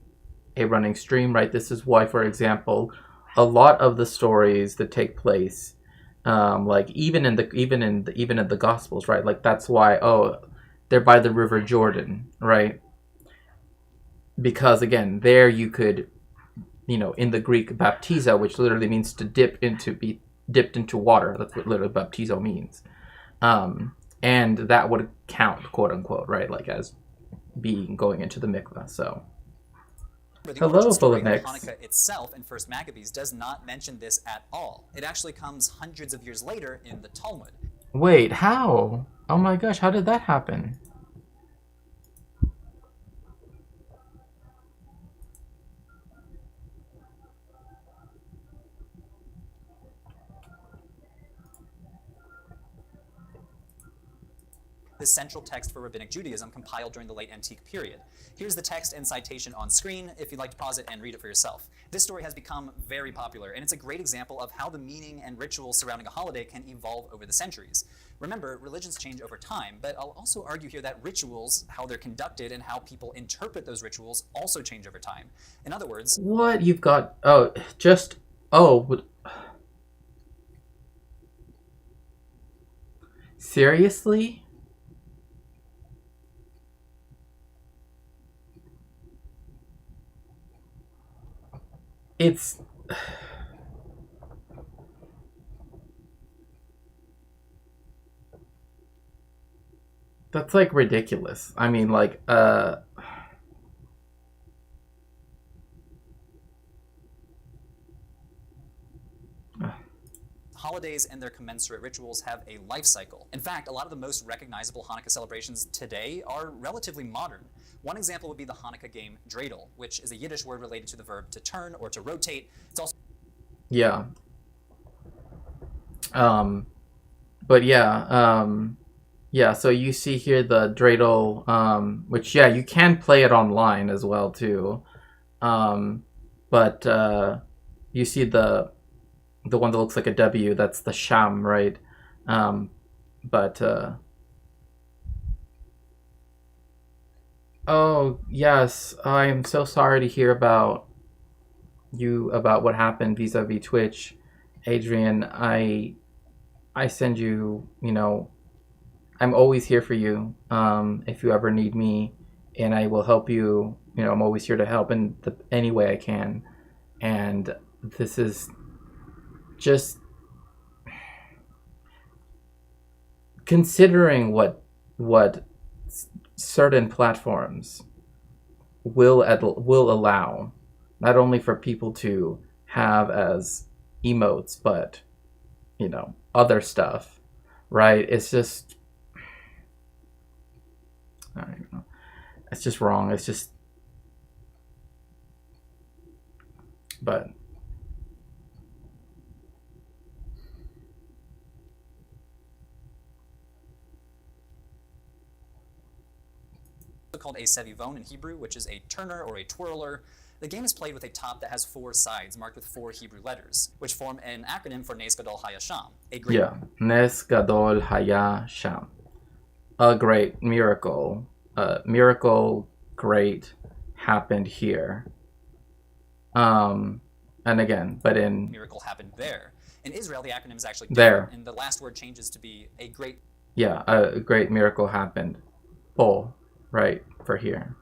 a running stream, right? This is why, for example, a lot of the stories that take place, like even in the Gospels, right? Like that's why they're by the River Jordan, right? Because again, there you could, in the Greek, baptizo, which literally means to be dipped into water. That's what literally baptizo means. And that would count, quote unquote, right? Like as being going into the mikvah. So, hello, full of mix. Hanukkah itself in First Maccabees does not mention this at all. It actually comes hundreds of years later in the Talmud. Wait, how? Oh my gosh, how did that happen? The central text for Rabbinic Judaism compiled during the late antique period. Here's the text and citation on screen if you'd like to pause it and read it for yourself. This story has become very popular, and it's a great example of how the meaning and rituals surrounding a holiday can evolve over the centuries. Remember, religions change over time, but I'll also argue here that rituals, how they're conducted and how people interpret those rituals, also change over time. In other words... What? You've got... Seriously? It's... That's like ridiculous. I mean, like, Holidays and their commensurate rituals have a life cycle. In fact, a lot of the most recognizable Hanukkah celebrations today are relatively modern. One example would be the Hanukkah game dreidel, which is a Yiddish word related to the verb to turn or to rotate. It's also... Yeah. But yeah, yeah, so you see here the dreidel, which, yeah, you can play it online as well, too. But you see the one that looks like a W, that's the sham, right? Oh, yes, I'm so sorry to hear about what happened vis-a-vis Twitch. Adrian, I send you, I'm always here for you, if you ever need me, and I will help you. I'm always here to help in any way I can. And this is just considering what certain platforms will allow, not only for people to have as emotes, but other stuff, right? It's just, I don't know. It's just wrong. It's just, but called a sevivon in Hebrew, which is a turner or a twirler. The game is played with a top that has 4 sides marked with 4 Hebrew letters, which form an acronym for Nes Gadol Hayasham, a great Nes Gadol Haya Sham. A great miracle. Miracle great happened here. And again, but in miracle happened there. In Israel, the acronym is actually there, and the last word changes to be a great. Yeah, a great miracle happened. Full, right, for here.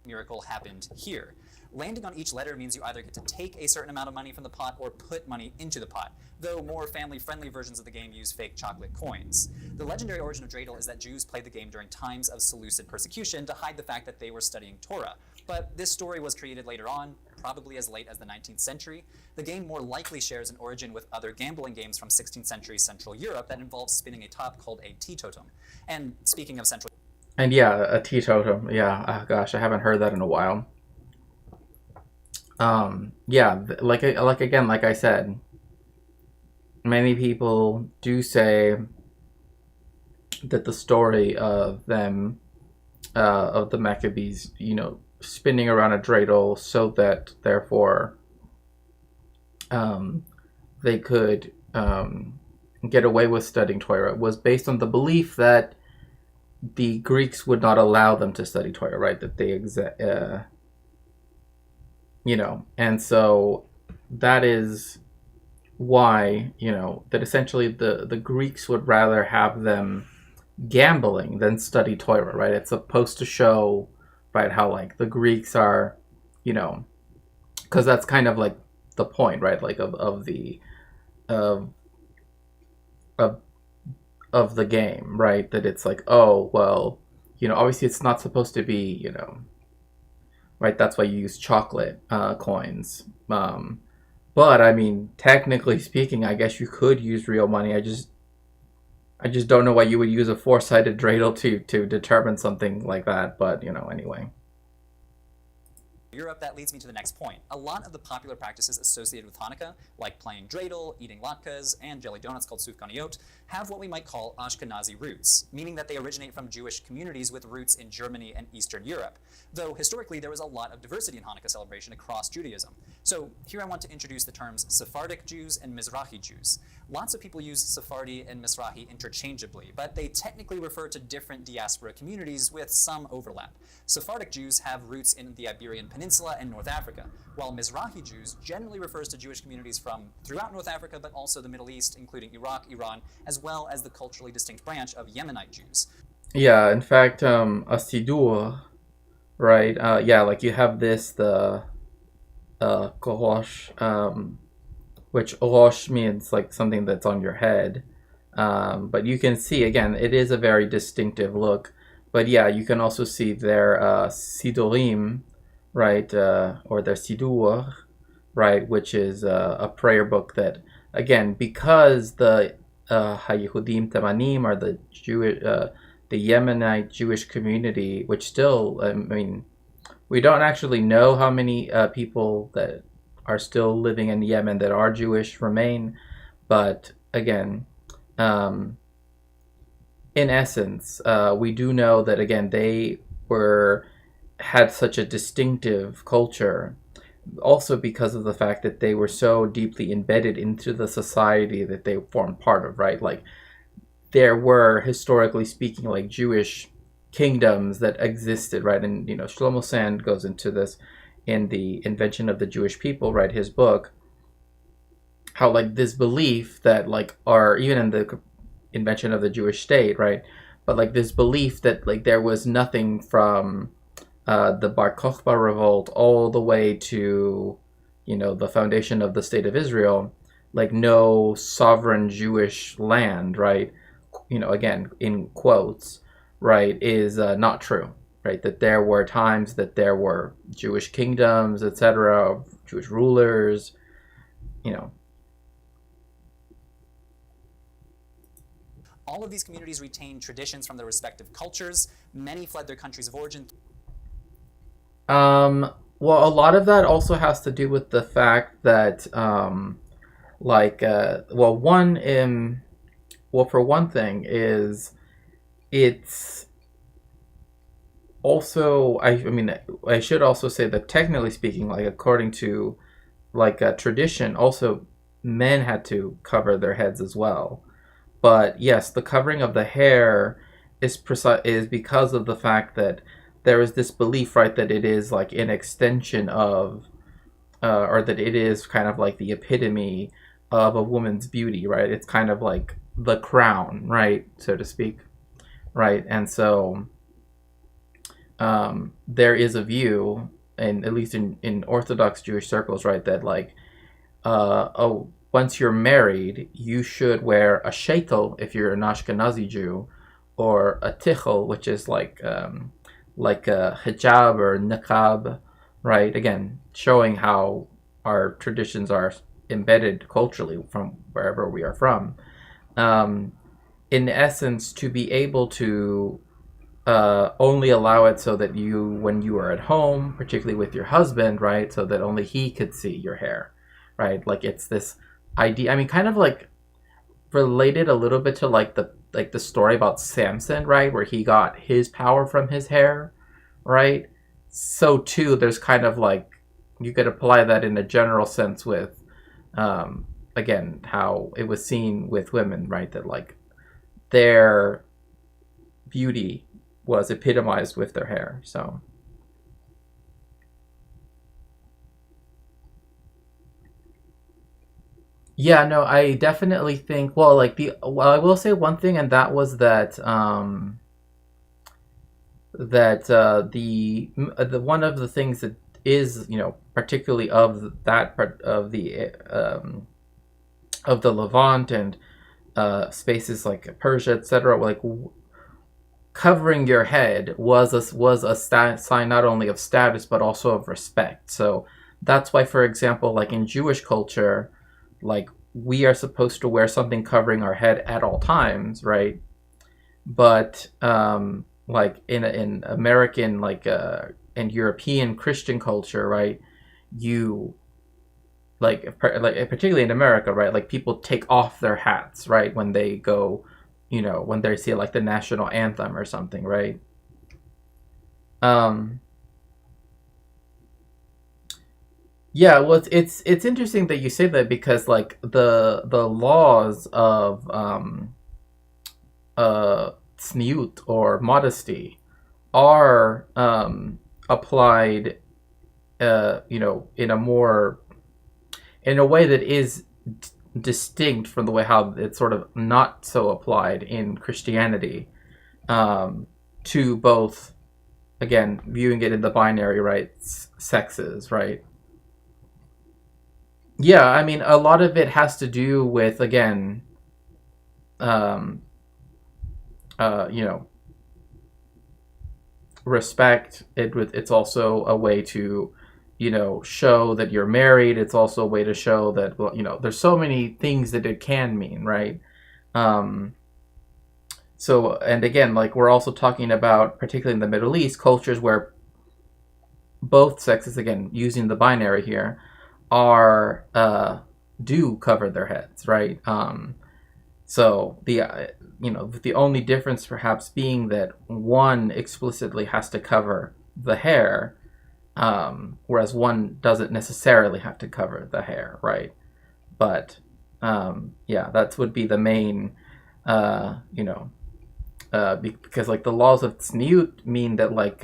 Miracle happened here. Landing on each letter means you either get to take a certain amount of money from the pot or put money into the pot, though more family-friendly versions of the game use fake chocolate coins. The legendary origin of dreidel is that Jews played the game during times of Seleucid persecution to hide the fact that they were studying Torah. But this story was created later on, probably as late as the 19th century. The game more likely shares an origin with other gambling games from 16th century Central Europe that involves spinning a top called a teetotum. And speaking of Central... And yeah, a teetotum. Yeah, oh gosh, I haven't heard that in a while. Yeah, like I said, many people do say that the story of them, of the Maccabees, spinning around a dreidel so that therefore they could get away with studying Torah was based on the belief that the Greeks would not allow them to study Torah, right? That they and so that is why, that essentially the Greeks would rather have them gambling than study Torah, right? It's supposed to show, right, how, like, the Greeks are, because that's kind of, like, the point, right, like, of the game, right? That it's like, oh, well, obviously it's not supposed to be, right? That's why you use chocolate coins. But I mean, technically speaking, I guess you could use real money. I just don't know why you would use a 4-sided dreidel to determine something like that. But anyway. Europe, that leads me to the next point. A lot of the popular practices associated with Hanukkah, like playing dreidel, eating latkes, and jelly donuts called sufganiyot, have what we might call Ashkenazi roots, meaning that they originate from Jewish communities with roots in Germany and Eastern Europe, though historically there was a lot of diversity in Hanukkah celebration across Judaism. So here I want to introduce the terms Sephardic Jews and Mizrahi Jews. Lots of people use Sephardi and Mizrahi interchangeably, but they technically refer to different diaspora communities with some overlap. Sephardic Jews have roots in the Iberian Peninsula and North Africa, while Mizrahi Jews generally refers to Jewish communities from throughout North Africa, but also the Middle East, including Iraq, Iran, as well as the culturally distinct branch of Yemenite Jews. Yeah, in fact, a sidur, right? Like you have this, the korosh, which rosh means like something that's on your head. But you can see, again, it is a very distinctive look. But yeah, you can also see their sidurim, right, or their sidur, right, which is a prayer book that, again, because the Hayehudim Temanim are the Yemenite Jewish community, which still, I mean, we don't actually know how many people that are still living in Yemen that are Jewish remain, but again, in essence, we do know that, again, they had such a distinctive culture, also because of the fact that they were so deeply embedded into the society that they formed part of, right? Like, there were, historically speaking, like Jewish kingdoms that existed, right? And, Shlomo Sand goes into this in The Invention of the Jewish People, right? His book, how, like, this belief that, like, or even in the Invention of the Jewish State, right? But, like, this belief that, like, there was nothing from the Bar Kokhba revolt all the way to, the foundation of the State of Israel, like, no sovereign Jewish land, right? Again, in quotes, right, is not true, right? That there were times that there were Jewish kingdoms, etc., Jewish rulers, All of these communities retain traditions from their respective cultures. Many fled their countries of origin. Well, a lot of that also has to do with the fact that, for one thing is it's also, I mean, I should also say that technically speaking, like according to like a tradition, also men had to cover their heads as well. But yes, the covering of the hair is because of the fact that there is this belief, right, that it is like an extension of, or that it is kind of like the epitome of a woman's beauty, right? It's kind of like the crown, right, so to speak, right? And so there is a view, and at least in Orthodox Jewish circles, right, that like, oh, once you're married, you should wear a shekel if you're an Ashkenazi Jew, or a tichel, which is like a hijab or niqab, right? Again, showing how our traditions are embedded culturally from wherever we are from. In essence, to be able to only allow it so that you, when you are at home, particularly with your husband, right, so that only he could see your hair, right? Like it's this idea. I mean, kind of like related a little bit to like the story about Samson, right, where he got his power from his hair, right? So too, there's kind of like you could apply that in a general sense with, again, how it was seen with women, right? That like their beauty was epitomized with their hair. So yeah, no, I definitely think, well, like I will say one thing, and that was that the one of the things that is, particularly of that part of the Levant and spaces like Persia, etc., like covering your head was a sign not only of status but also of respect. So that's why, for example, like in Jewish culture, like we are supposed to wear something covering our head at all times, right? But like in American, like in European Christian culture, right, you particularly in America, right, like people take off their hats, right, when they go, when they see like the national anthem or something, right? Yeah, well, it's interesting that you say that, because like the laws of tzniut or modesty are applied, in a way that is distinct from the way how it's sort of not so applied in Christianity, to both, again, viewing it in the binary, right, sexes, right? Yeah, I mean, a lot of it has to do with, again, um, you know, respect. It's also a way to, show that you're married. It's also a way to show that, well, there's so many things that it can mean, right? Um, so, and again, like we're also talking about, particularly in the Middle East, cultures where both sexes, again, using the binary here, are do cover their heads, right? So the only difference perhaps being that one explicitly has to cover the hair, whereas one doesn't necessarily have to cover the hair, right? But yeah, that would be the main, because like the laws of tzniut mean that like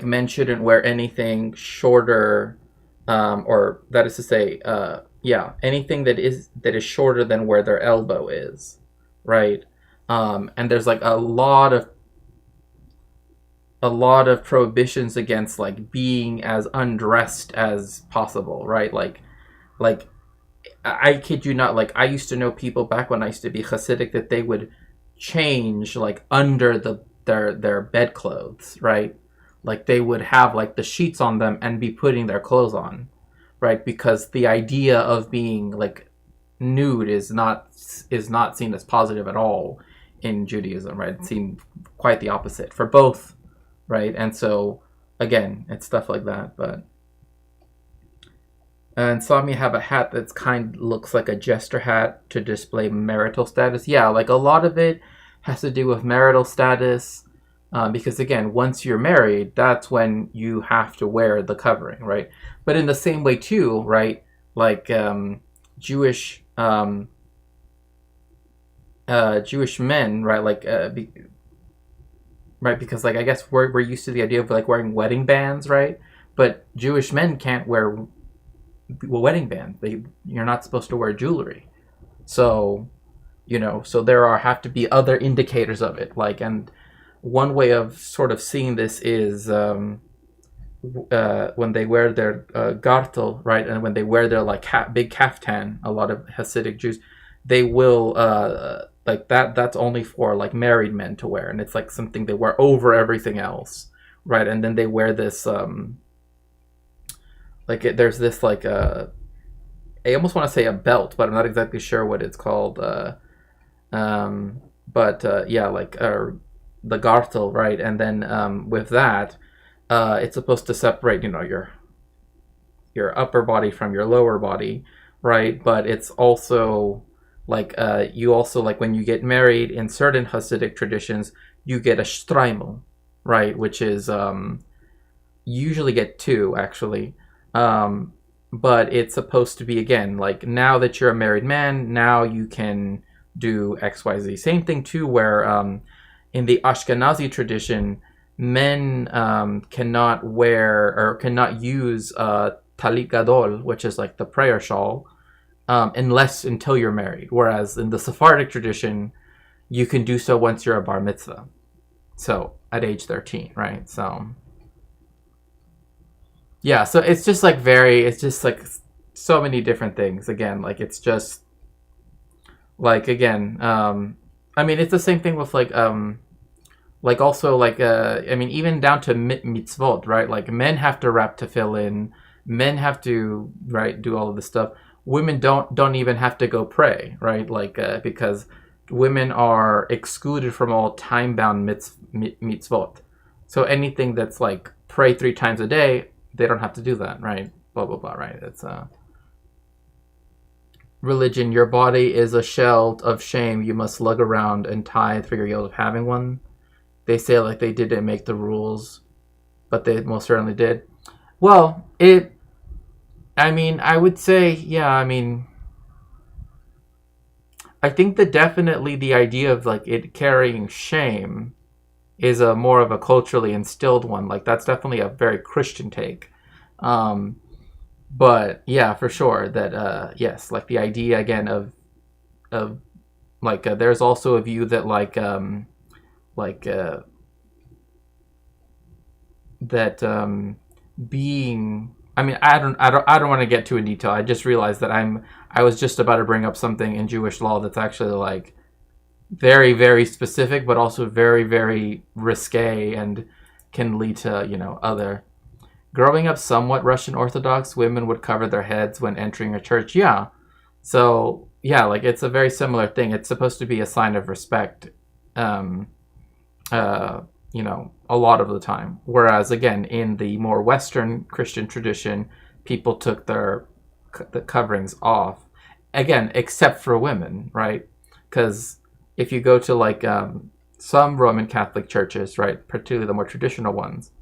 men shouldn't wear anything shorter, or that is to say, anything that is shorter than where their elbow is, right? And there's like a lot of prohibitions against like being as undressed as possible, right? Like I kid you not, like I used to know people back when I used to be Hasidic that they would change like under their bedclothes, right? Like they would have like the sheets on them and be putting their clothes on, right? Because the idea of being like nude is not seen as positive at all in Judaism, right? It's seen quite the opposite for both, right? And so again, it's stuff like that. But and some have a hat that's looks like a jester hat to display marital status. Yeah, like a lot of it has to do with marital status. Because again, once you're married, that's when you have to wear the covering, right? But in the same way too, right? Like Jewish Jewish men, right? Like right, because like I guess we're used to the idea of like wearing wedding bands, right? But Jewish men can't wear wedding bands. You're not supposed to wear jewelry. So, so there have to be other indicators of it, like and. One way of sort of seeing this is when they wear their gartel, right, and when they wear their like big kaftan. A lot of Hasidic Jews, they will like that. That's only for like married men to wear, and it's like something they wear over everything else, right? And then they wear this there's this like I almost want to say a belt, but I'm not exactly sure what it's called. The gartel, right? And then with that, it's supposed to separate, your upper body from your lower body, right? But it's also like you also like when you get married in certain Hasidic traditions, you get a shtreimel, right? Which is you usually get two actually, but it's supposed to be again like now that you're a married man, now you can do XYZ. Same thing too, where in the Ashkenazi tradition, men cannot wear or cannot use talit gadol, which is like the prayer shawl, until you're married. Whereas in the Sephardic tradition, you can do so once you're a bar mitzvah. So at age 13, right? So yeah, so it's just like so many different things. Again, like it's just like again. I mean, it's the same thing with also like I mean, even down to mitzvot, right? Like men have to wrap tefillin, men have to do all of this stuff. Women don't even have to go pray, right? Like because women are excluded from all time-bound mitzvot. So anything that's like pray 3 times a day, they don't have to do that, right? Blah blah blah, right? It's religion, your body is a shell of shame you must lug around and tithe for your yield of having one. They say like they didn't make the rules, but they most certainly did. Well, I would say, yeah, I think that definitely the idea of like it carrying shame is a more of a culturally instilled one. Like that's definitely a very Christian take. But yeah, for sure that yes, like the idea again of like there's also a view that being I don't want to get too in detail. I just realized that I was just about to bring up something in Jewish law that's actually like very, very specific, but also very, very risque and can lead to, other. Growing up somewhat Russian Orthodox, women would cover their heads when entering a church. Yeah. So, yeah, like it's a very similar thing. It's supposed to be a sign of respect, a lot of the time. Whereas, again, in the more Western Christian tradition, people took the coverings off. Again, except for women, right? Because if you go to like some Roman Catholic churches, right, particularly the more traditional ones,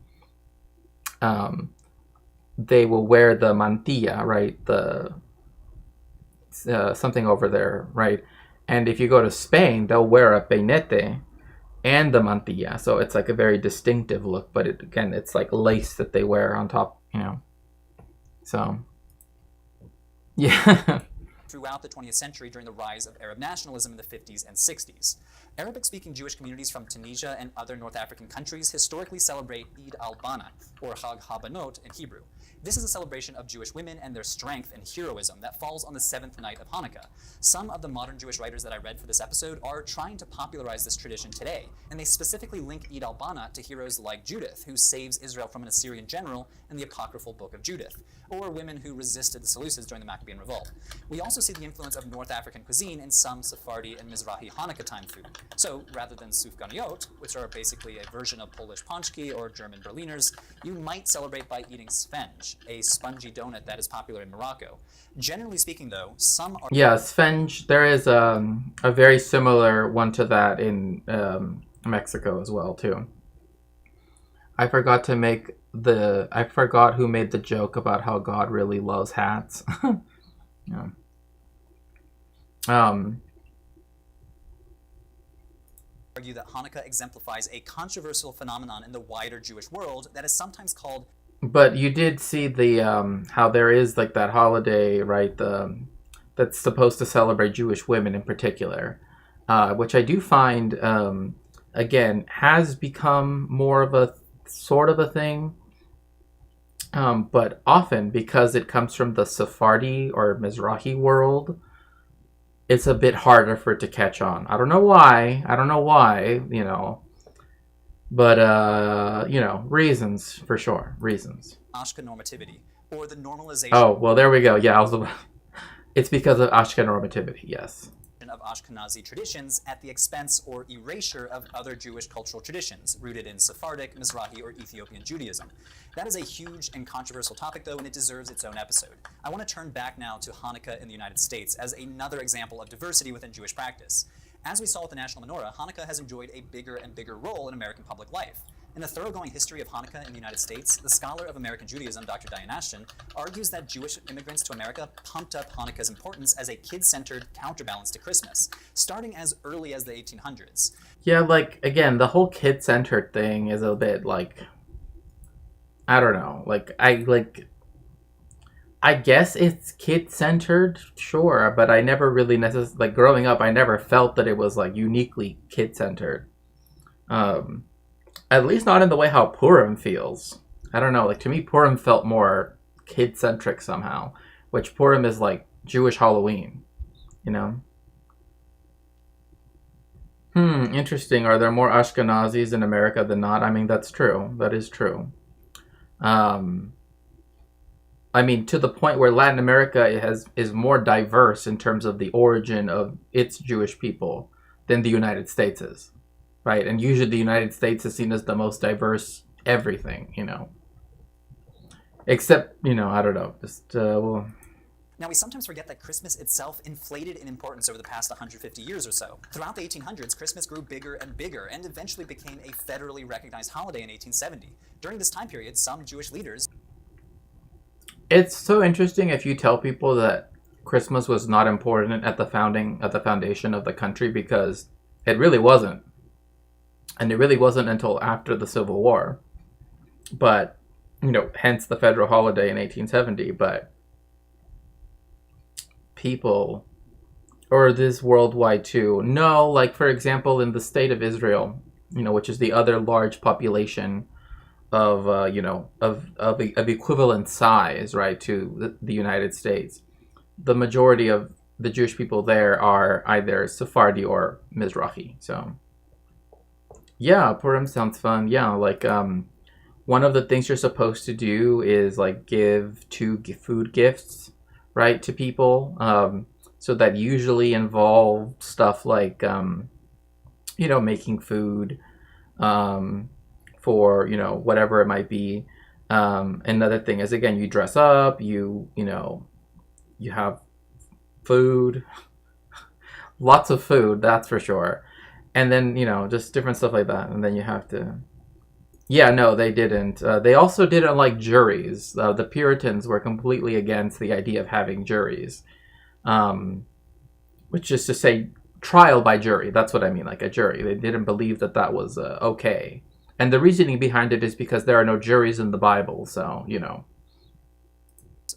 they will wear the mantilla, right, the something over there, right? And if you go to Spain, they'll wear a peinete and the mantilla, so it's like a very distinctive look. But it's like lace that they wear on top, So, yeah. Throughout the 20th century during the rise of Arab nationalism in the 50s and 60s. Arabic-speaking Jewish communities from Tunisia and other North African countries historically celebrate Eid al-Bana, or Chag HaBanot in Hebrew. This is a celebration of Jewish women and their strength and heroism that falls on the 7th night of Hanukkah. Some of the modern Jewish writers that I read for this episode are trying to popularize this tradition today, and they specifically link Eid al-Bana to heroes like Judith, who saves Israel from an Assyrian general in the apocryphal Book of Judith, or women who resisted the Seleucids during the Maccabean Revolt. We also also see the influence of North African cuisine in some Sephardi and Mizrahi Hanukkah time food. So rather than sufganiyot, which are basically a version of Polish pączki or German Berliners, you might celebrate by eating sfenj, a spongy donut that is popular in Morocco. Generally speaking, though, some are... Yeah, sfenj, there is a very similar one to that in Mexico as well, too. I forgot who made the joke about how God really loves hats. Yeah. Argue that Hanukkah exemplifies a controversial phenomenon in the wider Jewish world that is sometimes called... But you did see the how there is like that holiday, right? That's supposed to celebrate Jewish women in particular, which I do find again has become more of a sort of a thing, but often because it comes from the Sephardi or Mizrahi world, it's a bit harder for it to catch on. I don't know why, you know, but you know, reasons for sure, reasons. Ashka normativity, or the normalization... Oh, well, there we go. Yeah, it's because of Ashka normativity, yes. ...of Ashkenazi traditions at the expense or erasure of other Jewish cultural traditions rooted in Sephardic, Mizrahi, or Ethiopian Judaism. That is a huge and controversial topic, though, and it deserves its own episode. I want to turn back now to Hanukkah in the United States as another example of diversity within Jewish practice. As we saw with the National Menorah, Hanukkah has enjoyed a bigger and bigger role in American public life. In the thoroughgoing history of Hanukkah in the United States, the scholar of American Judaism, Dr. Diane Ashton, argues that Jewish immigrants to America pumped up Hanukkah's importance as a kid-centered counterbalance to Christmas, starting as early as the 1800s. Yeah, like, again, the whole kid-centered thing is a bit, like, I don't know, I guess it's kid-centered, sure, but I never really necessarily, like, growing up, I never felt that it was, like, uniquely kid-centered. At least not in the way how Purim feels. I don't know, like, to me, Purim felt more kid-centric somehow, which Purim is, like, Jewish Halloween, you know? Interesting. Are there more Ashkenazis in America than not? I mean, that's true. That is true. I mean, to the point where Latin America is more diverse in terms of the origin of its Jewish people than the United States is. Right, and usually the United States is seen as the most diverse everything, you know. Except, you know, I don't know, just, well... Now, we sometimes forget that Christmas itself inflated in importance over the past 150 years or so. Throughout the 1800s, Christmas grew bigger and bigger and eventually became a federally recognized holiday in 1870. During this time period, some Jewish leaders... It's so interesting if you tell people that Christmas was not important at the foundation of the country, because it really wasn't. And it really wasn't until after the Civil War. But, you know, hence the federal holiday in 1870. But people, or this worldwide too, no, like, for example, in the state of Israel, you know, which is the other large population of, you know, of equivalent size, right, to the United States, the majority of the Jewish people there are either Sephardi or Mizrahi, so... Yeah, Purim sounds fun. Yeah, like, one of the things you're supposed to do is, like, give two food gifts, right, to people. So that usually involve stuff like, you know, making food for, you know, whatever it might be. Another thing is, again, you dress up, you know, you have food. Lots of food, that's for sure. And then, you know, just different stuff like that. And then you have to... Yeah, no, they didn't. They also didn't like juries. The Puritans were completely against the idea of having juries. Which is to say, trial by jury. That's what I mean, like a jury. They didn't believe that that was okay. And the reasoning behind it is because there are no juries in the Bible, so, you know.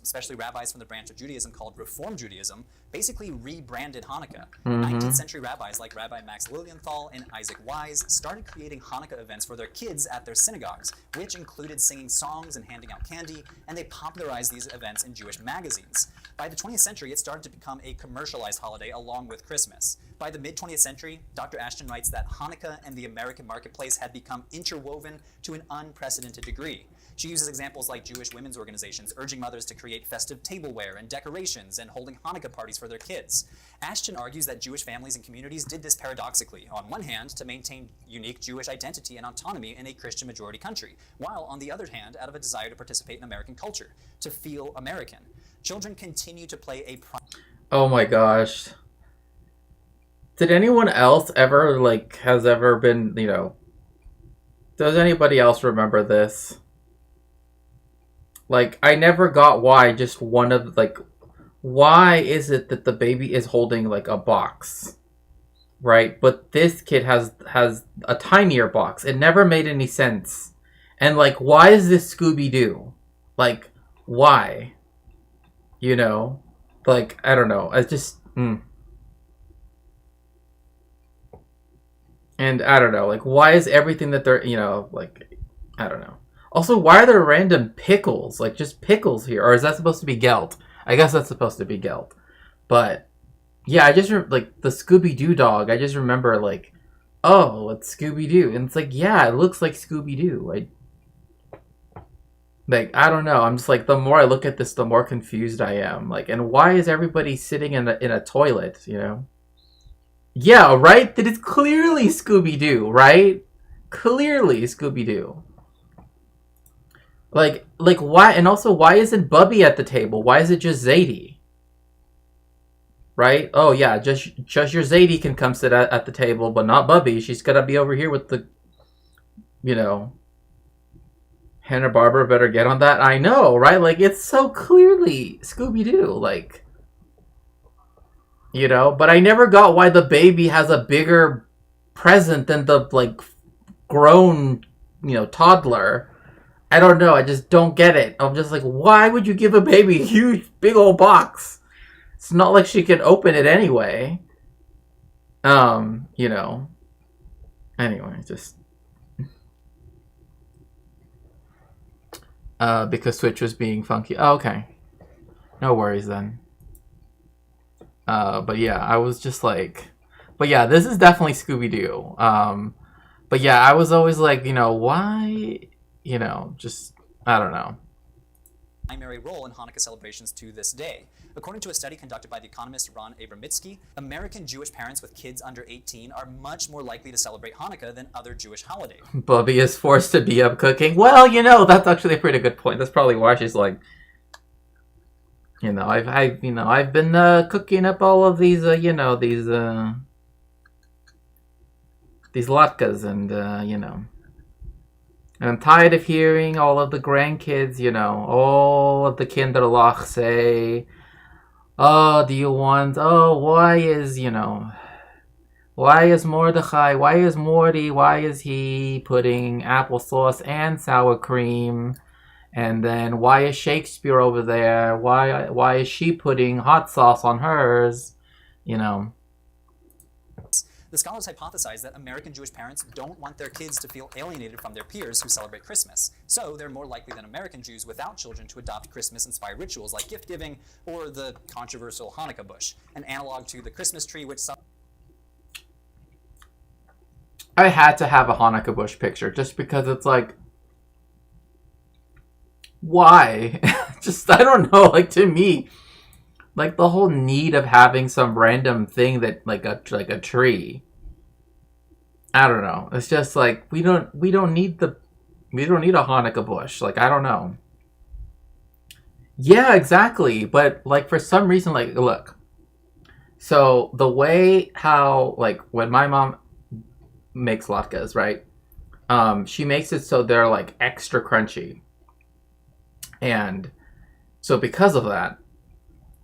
Especially rabbis from the branch of Judaism called Reform Judaism, basically rebranded Hanukkah. 19th century rabbis like Rabbi Max Lilienthal and Isaac Wise started creating Hanukkah events for their kids at their synagogues, which included singing songs and handing out candy, and they popularized these events in Jewish magazines. By the 20th century, it started to become a commercialized holiday along with Christmas. By the mid-20th century, Dr. Ashton writes that Hanukkah and the American marketplace had become interwoven to an unprecedented degree. She uses examples like Jewish women's organizations urging mothers to create create festive tableware and decorations and holding Hanukkah parties for their kids. Ashton argues that Jewish families and communities did this paradoxically, on one hand, to maintain unique Jewish identity and autonomy in a Christian-majority country, while, on the other hand, out of a desire to participate in American culture, to feel American. Children continue to play a Oh my gosh. Did anyone else ever, has ever been, does anybody else remember this? I never got why just one of, why is it that the baby is holding, a box? Right? But this kid has a tinier box. It never made any sense. And, why is this Scooby-Doo? Why? I don't know. I just... And I don't know, why is everything that they're, I don't know. Also, why are there random pickles? Just pickles here. Or is that supposed to be gelt? I guess that's supposed to be gelt. But, yeah, I just, the Scooby-Doo dog, I just remember, oh, it's Scooby-Doo. And it's yeah, it looks like Scooby-Doo. I don't know. I'm just the more I look at this, the more confused I am. And why is everybody sitting in a toilet, Yeah, right? That is clearly Scooby-Doo, right? Clearly Scooby-Doo. Why? And also, why isn't Bubby at the table? Why is it just Zadie? Right? Oh, yeah, just your Zadie can come sit at the table, but not Bubby. She's gotta be over here with the, Hanna-Barbera better get on that. I know, right? It's so clearly Scooby-Doo, but I never got why the baby has a bigger present than the, grown, toddler. I don't know. I just don't get it. I'm just why would you give a baby a huge, big old box? It's not like she can open it anyway. Anyway, just... because Switch was being funky. Oh, okay. No worries then. But yeah, I was just but yeah, this is definitely Scooby-Doo. But yeah, I was always why, just, I don't know. Primary role in Hanukkah celebrations to this day. According to a study conducted by the economist Ron Abramitsky, American Jewish parents with kids under 18 are much more likely to celebrate Hanukkah than other Jewish holidays. Bubby is forced to be up cooking. Well, that's actually a pretty good point. That's probably why she's I've been cooking up all of these, these latkes and, and I'm tired of hearing all of the grandkids, all of the Kinderlach say, oh, do you want, why is Mordechai, why is Morty, why is he putting applesauce and sour cream? And then why is Shakespeare over there? Why is she putting hot sauce on hers? The scholars hypothesize that American Jewish parents don't want their kids to feel alienated from their peers who celebrate Christmas. So they're more likely than American Jews without children to adopt Christmas-inspired rituals like gift giving or the controversial Hanukkah bush, an analog to the Christmas tree, which some... I had to have a Hanukkah bush picture just because it's why? Just, I don't know, to me, the whole need of having some random thing that, a tree. I don't know. It's just, we don't need a Hanukkah bush. I don't know. Yeah, exactly. But, for some reason, look. So, the way how, when my mom makes latkes, right? She makes it so they're, extra crunchy. And so because of that,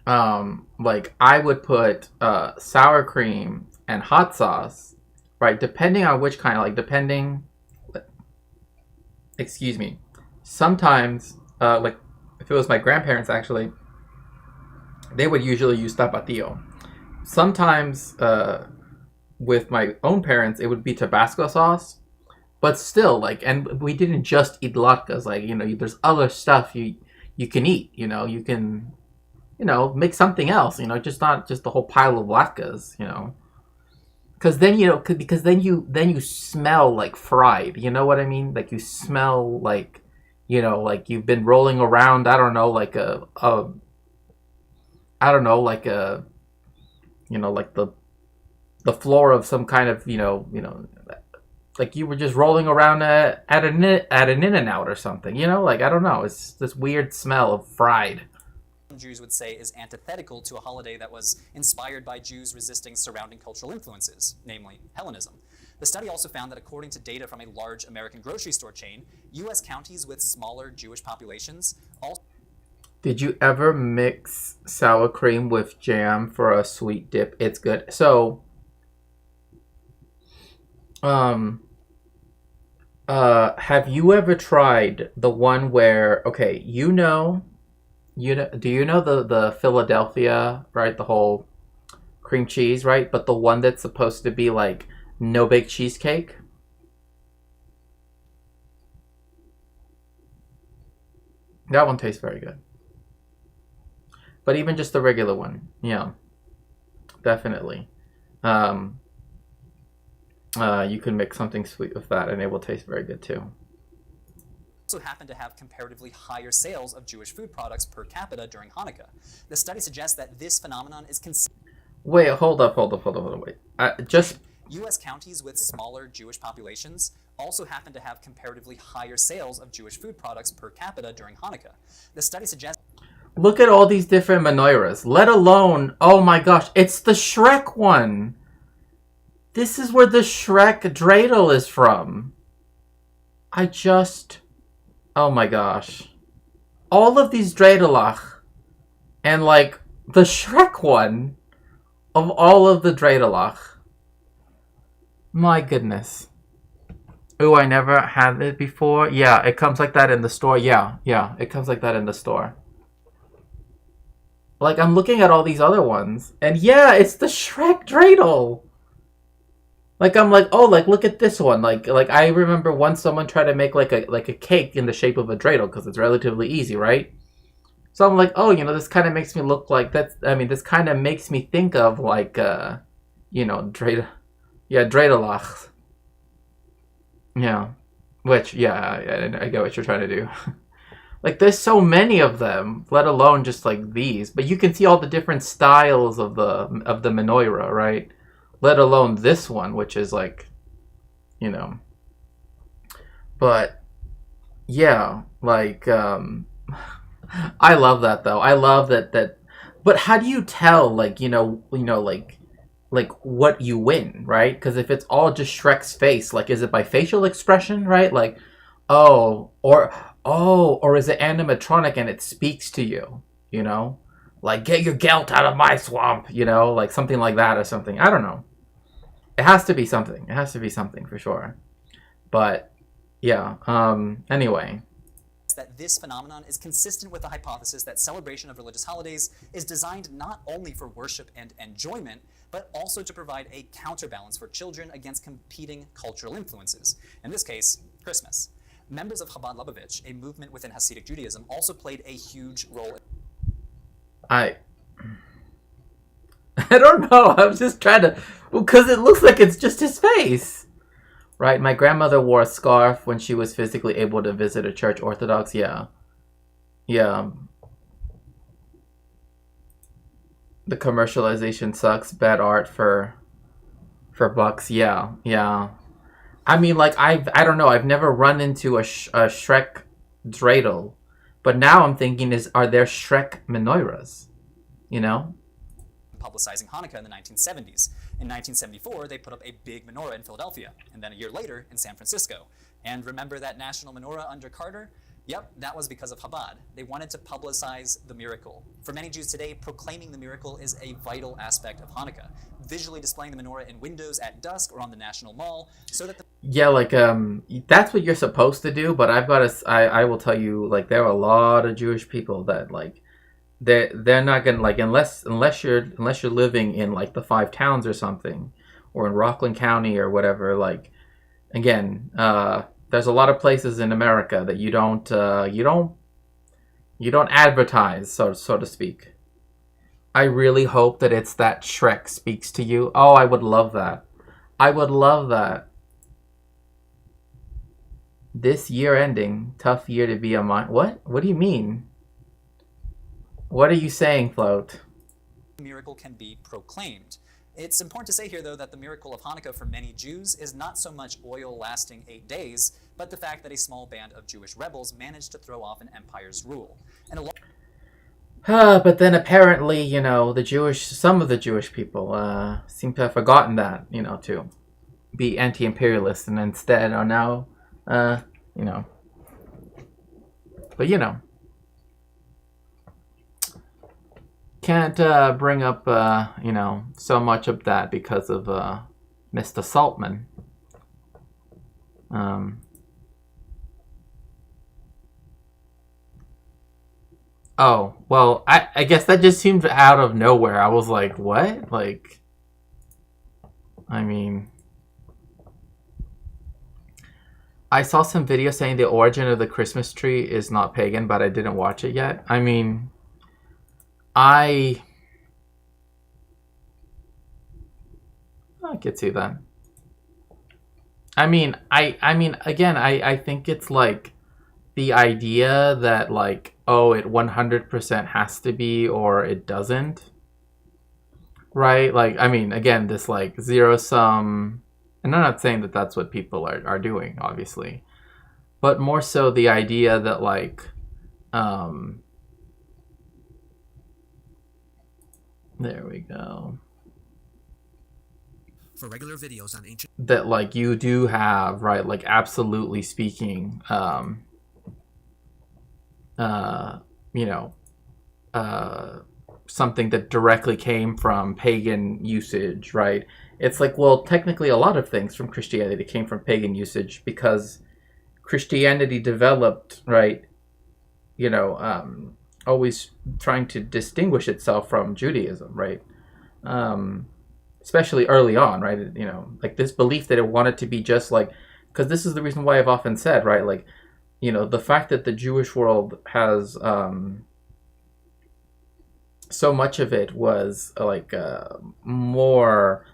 I would put sour cream and hot sauce, right? Depending on which kind, excuse me. Sometimes, if it was my grandparents, actually, they would usually use tapatio. Sometimes, with my own parents, it would be Tabasco sauce. But still, and we didn't just eat latkes. There's other stuff you can eat. You can, make something else. Just not just the whole pile of latkes. Because then then you smell fried. You know what I mean? You smell you know, like you've been rolling around, I don't know, like I don't know, like you know, like the floor of some kind of, like you were just rolling around at an In-N-Out or something, you know, like I don't know, it's this weird smell of fried. Jews would say is antithetical to a holiday that was inspired by Jews resisting surrounding cultural influences, namely Hellenism. The study also found that according to data from a large American grocery store chain, U.S. counties with smaller Jewish populations also... Did you ever mix sour cream with jam for a sweet dip? It's good. So, have you ever tried the one where, okay, do you know the Philadelphia, right? The whole cream cheese, right? But the one that's supposed to be like no bake cheesecake? That one tastes very good. But even just the regular one, yeah, definitely. You can mix something sweet with that and it will taste very good too. Also happen to have comparatively higher sales of Jewish food products per capita during Hanukkah. The study suggests that this phenomenon is consistent. Wait, hold up, wait. U.S. counties with smaller Jewish populations also happen to have comparatively higher sales of Jewish food products per capita during Hanukkah. The study suggests... Look at all these different menorahs, let alone, oh my gosh, it's the Shrek one. This is where the Shrek dreidel is from. Oh my gosh. All of these dreidelach, and like, the Shrek one of all of the dreidelach. My goodness. Ooh, I never had it before. Yeah, it comes like that in the store. Yeah, it comes like that in the store. Like, I'm looking at all these other ones, and yeah, it's the Shrek dreidel. Like, I'm like, oh, like, look at this one. Like I remember once someone tried to make like a cake in the shape of a dreidel because it's relatively easy, right? So I'm like, oh, this kind of makes me look like this kind of makes me think of like, dreidel. Yeah, dreidelach. Yeah. Which, yeah, I get what you're trying to do. Like, there's so many of them, let alone just like these. But you can see all the different styles of the menorah, right? Let alone this one, which is like, But yeah, like I love that though. I love that. But how do you tell, like, like what you win, right? Because if it's all just Shrek's face, like, is it by facial expression, right? Like, or is it animatronic and it speaks to you, Like, get your gelt out of my swamp, like something like that or something. I don't know. It has to be something. It has to be something for sure. But yeah, anyway. That this phenomenon is consistent with the hypothesis that celebration of religious holidays is designed not only for worship and enjoyment, but also to provide a counterbalance for children against competing cultural influences. In this case, Christmas. Members of Chabad Lubavitch, a movement within Hasidic Judaism, also played a huge role. I don't know. I'm just trying to, because it looks like it's just his face. Right, my grandmother wore a scarf when she was physically able to visit a church. Orthodox, yeah. The commercialization sucks. Bad art for bucks. Yeah. I mean, like, I don't know. I've never run into a Shrek dreidel, but now I'm thinking, are there Shrek menorahs? Publicizing Hanukkah in the 1970s. In 1974, they put up a big menorah in Philadelphia, and then a year later in San Francisco. And remember that national menorah under Carter? Yep, that was because of Chabad. They wanted to publicize the miracle. For many Jews today, proclaiming the miracle is a vital aspect of Hanukkah. Visually displaying the menorah in windows at dusk or on the National Mall, so that yeah, like, that's what you're supposed to do, but I will tell you, like, there are a lot of Jewish people that, like, they're not gonna, like, unless you're living in like the 5 towns or something, or in Rockland County or whatever. Like, again, there's a lot of places in America that you don't advertise, so to speak. I really hope that it's that Shrek speaks to you. Oh, I would love that. This year ending, tough year to be a What? What do you mean? What are you saying, Float? Miracle can be proclaimed. It's important to say here, though, that the miracle of Hanukkah for many Jews is not so much oil lasting 8 days, but the fact that a small band of Jewish rebels managed to throw off an empire's rule. And But then apparently, you know, some of the Jewish people seem to have forgotten that, you know, to be anti-imperialist, and instead are now, you know. But, you know. Can't bring up, you know, so much of that because of Mr. Saltman. Oh, well, I guess that just seemed out of nowhere. I was like, what? Like, I mean, I saw some video saying the origin of the Christmas tree is not pagan, but I didn't watch it yet. I mean, I could see that. I mean, again, I think it's like the idea that like, oh, it 100% has to be or it doesn't, right? Like, I mean, again, this like zero sum, and I'm not saying that that's what people are doing, obviously, but more so the idea that like, there we go. For regular videos on ancient, That like you do have, right, like absolutely speaking, you know, something that directly came from pagan usage, right? It's like, well, technically a lot of things from Christianity came from pagan usage because Christianity developed, right, you know, always trying to distinguish itself from Judaism, right? Especially early on, right? You know, like this belief that it wanted to be just like, because this is the reason why I've often said, right, like, you know, the fact that the Jewish world has so much of it was like more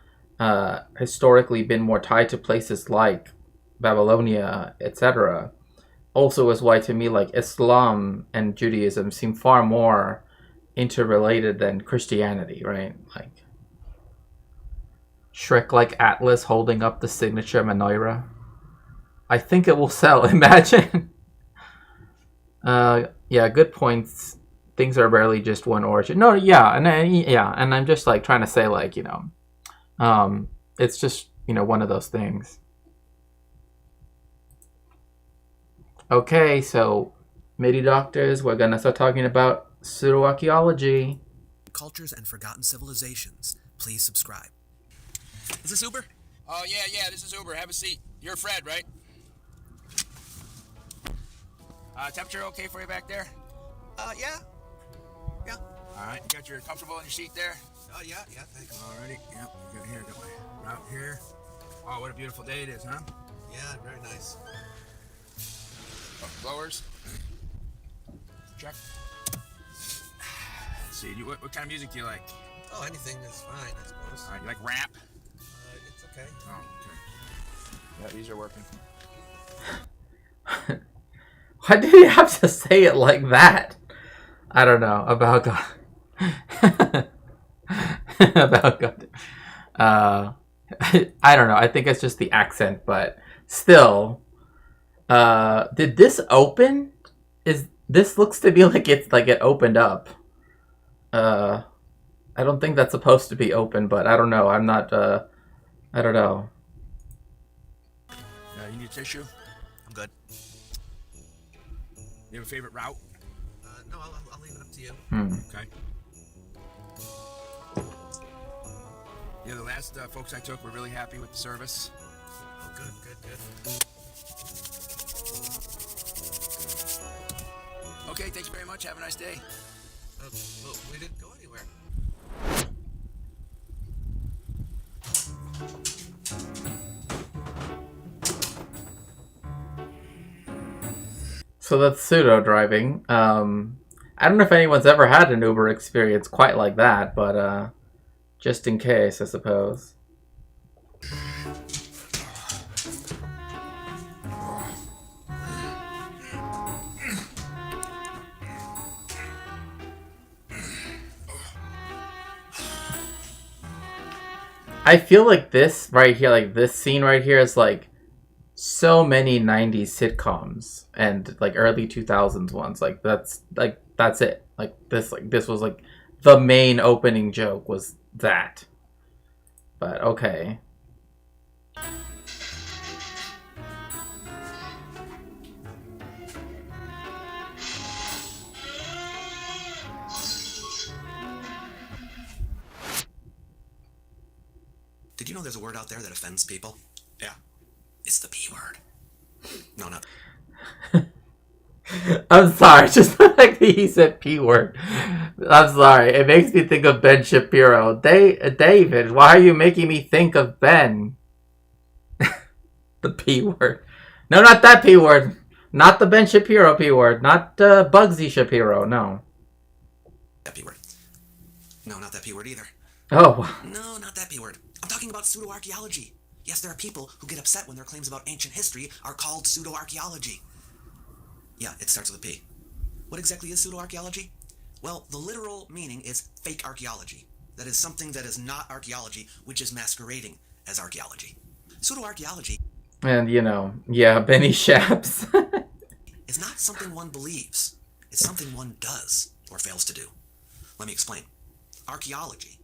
historically been more tied to places like Babylonia, etc. Also is why to me like Islam and Judaism seem far more interrelated than Christianity, right? Like Shrek like Atlas holding up the signature menorah. I think it will sell. Imagine. Yeah, good points. Things are rarely just one origin. No, yeah, and I'm just like trying to say like, you know, it's just, you know, one of those things. Okay, so MIDI doctors, we're gonna start talking about pseudo-archeology. cultures and forgotten civilizations. Please subscribe. Is this Uber? Oh, yeah, this is Uber. Have a seat. You're Fred, right? Temperature okay for you back there? Yeah. Yeah. All right, you got your comfortable in your seat there? Yeah, thanks. Alrighty, yep, you got here, got my route here. Oh, what a beautiful day it is, huh? Yeah, very nice. Oh, blowers. Check. Let's see, what kind of music do you like? Oh, anything is fine, I suppose. All right, you like rap? It's okay. Oh, okay. Yeah, these are working. Why did he have to say it like that? I don't know about God. About God. I don't know. I think it's just the accent, but still. Did this open? This looks to be like it's like it opened up. I don't think that's supposed to be open, but I don't know. I'm not. I don't know. You need a tissue? I'm good. You have a favorite route? No, I'll leave it up to you. Okay. Yeah, the last folks I took were really happy with the service. Oh, good. Okay, thanks very much. Have a nice day. Well, we didn't go anywhere. So that's pseudo driving. I don't know if anyone's ever had an Uber experience quite like that, but just in case, I suppose. I feel like this right here, like this scene right here is like so many 90s sitcoms and like early 2000s ones. Like that's it. Like this was like the main opening joke was that. But okay. Did you know there's a word out there that offends people? Yeah. It's the P word. No, not. I'm sorry, just the fact that he said P word. I'm sorry. It makes me think of Ben Shapiro. David, why are you making me think of Ben? The P word. No, not that P word. Not the Ben Shapiro P word. Not Bugsy Shapiro. No. That P word. No, not that P word either. Oh. No, not that P word. I'm talking about pseudo-archaeology. Yes, there are people who get upset when their claims about ancient history are called pseudo-archaeology. Yeah, it starts with a P. What exactly is pseudo-archaeology? Well, the literal meaning is fake archaeology. That is something that is not archaeology, which is masquerading as archaeology. Pseudo-archaeology, And, yeah, Benny Shaps. is not something one believes. It's something one does, or fails to do. Let me explain. Archaeology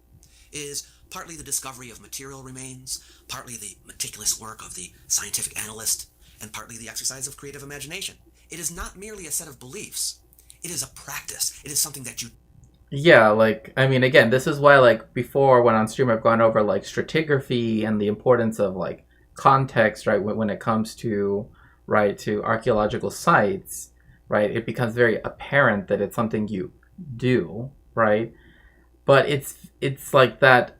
is partly the discovery of material remains, partly the meticulous work of the scientific analyst, and partly the exercise of creative imagination. It is not merely a set of beliefs. It is a practice. It is something that you... Yeah, like, I mean, again, this is why, like, before when on stream I've gone over, like, stratigraphy and the importance of, like, context, right, when it comes to, right, to archaeological sites, right, it becomes very apparent that it's something you do, right? But it's like that,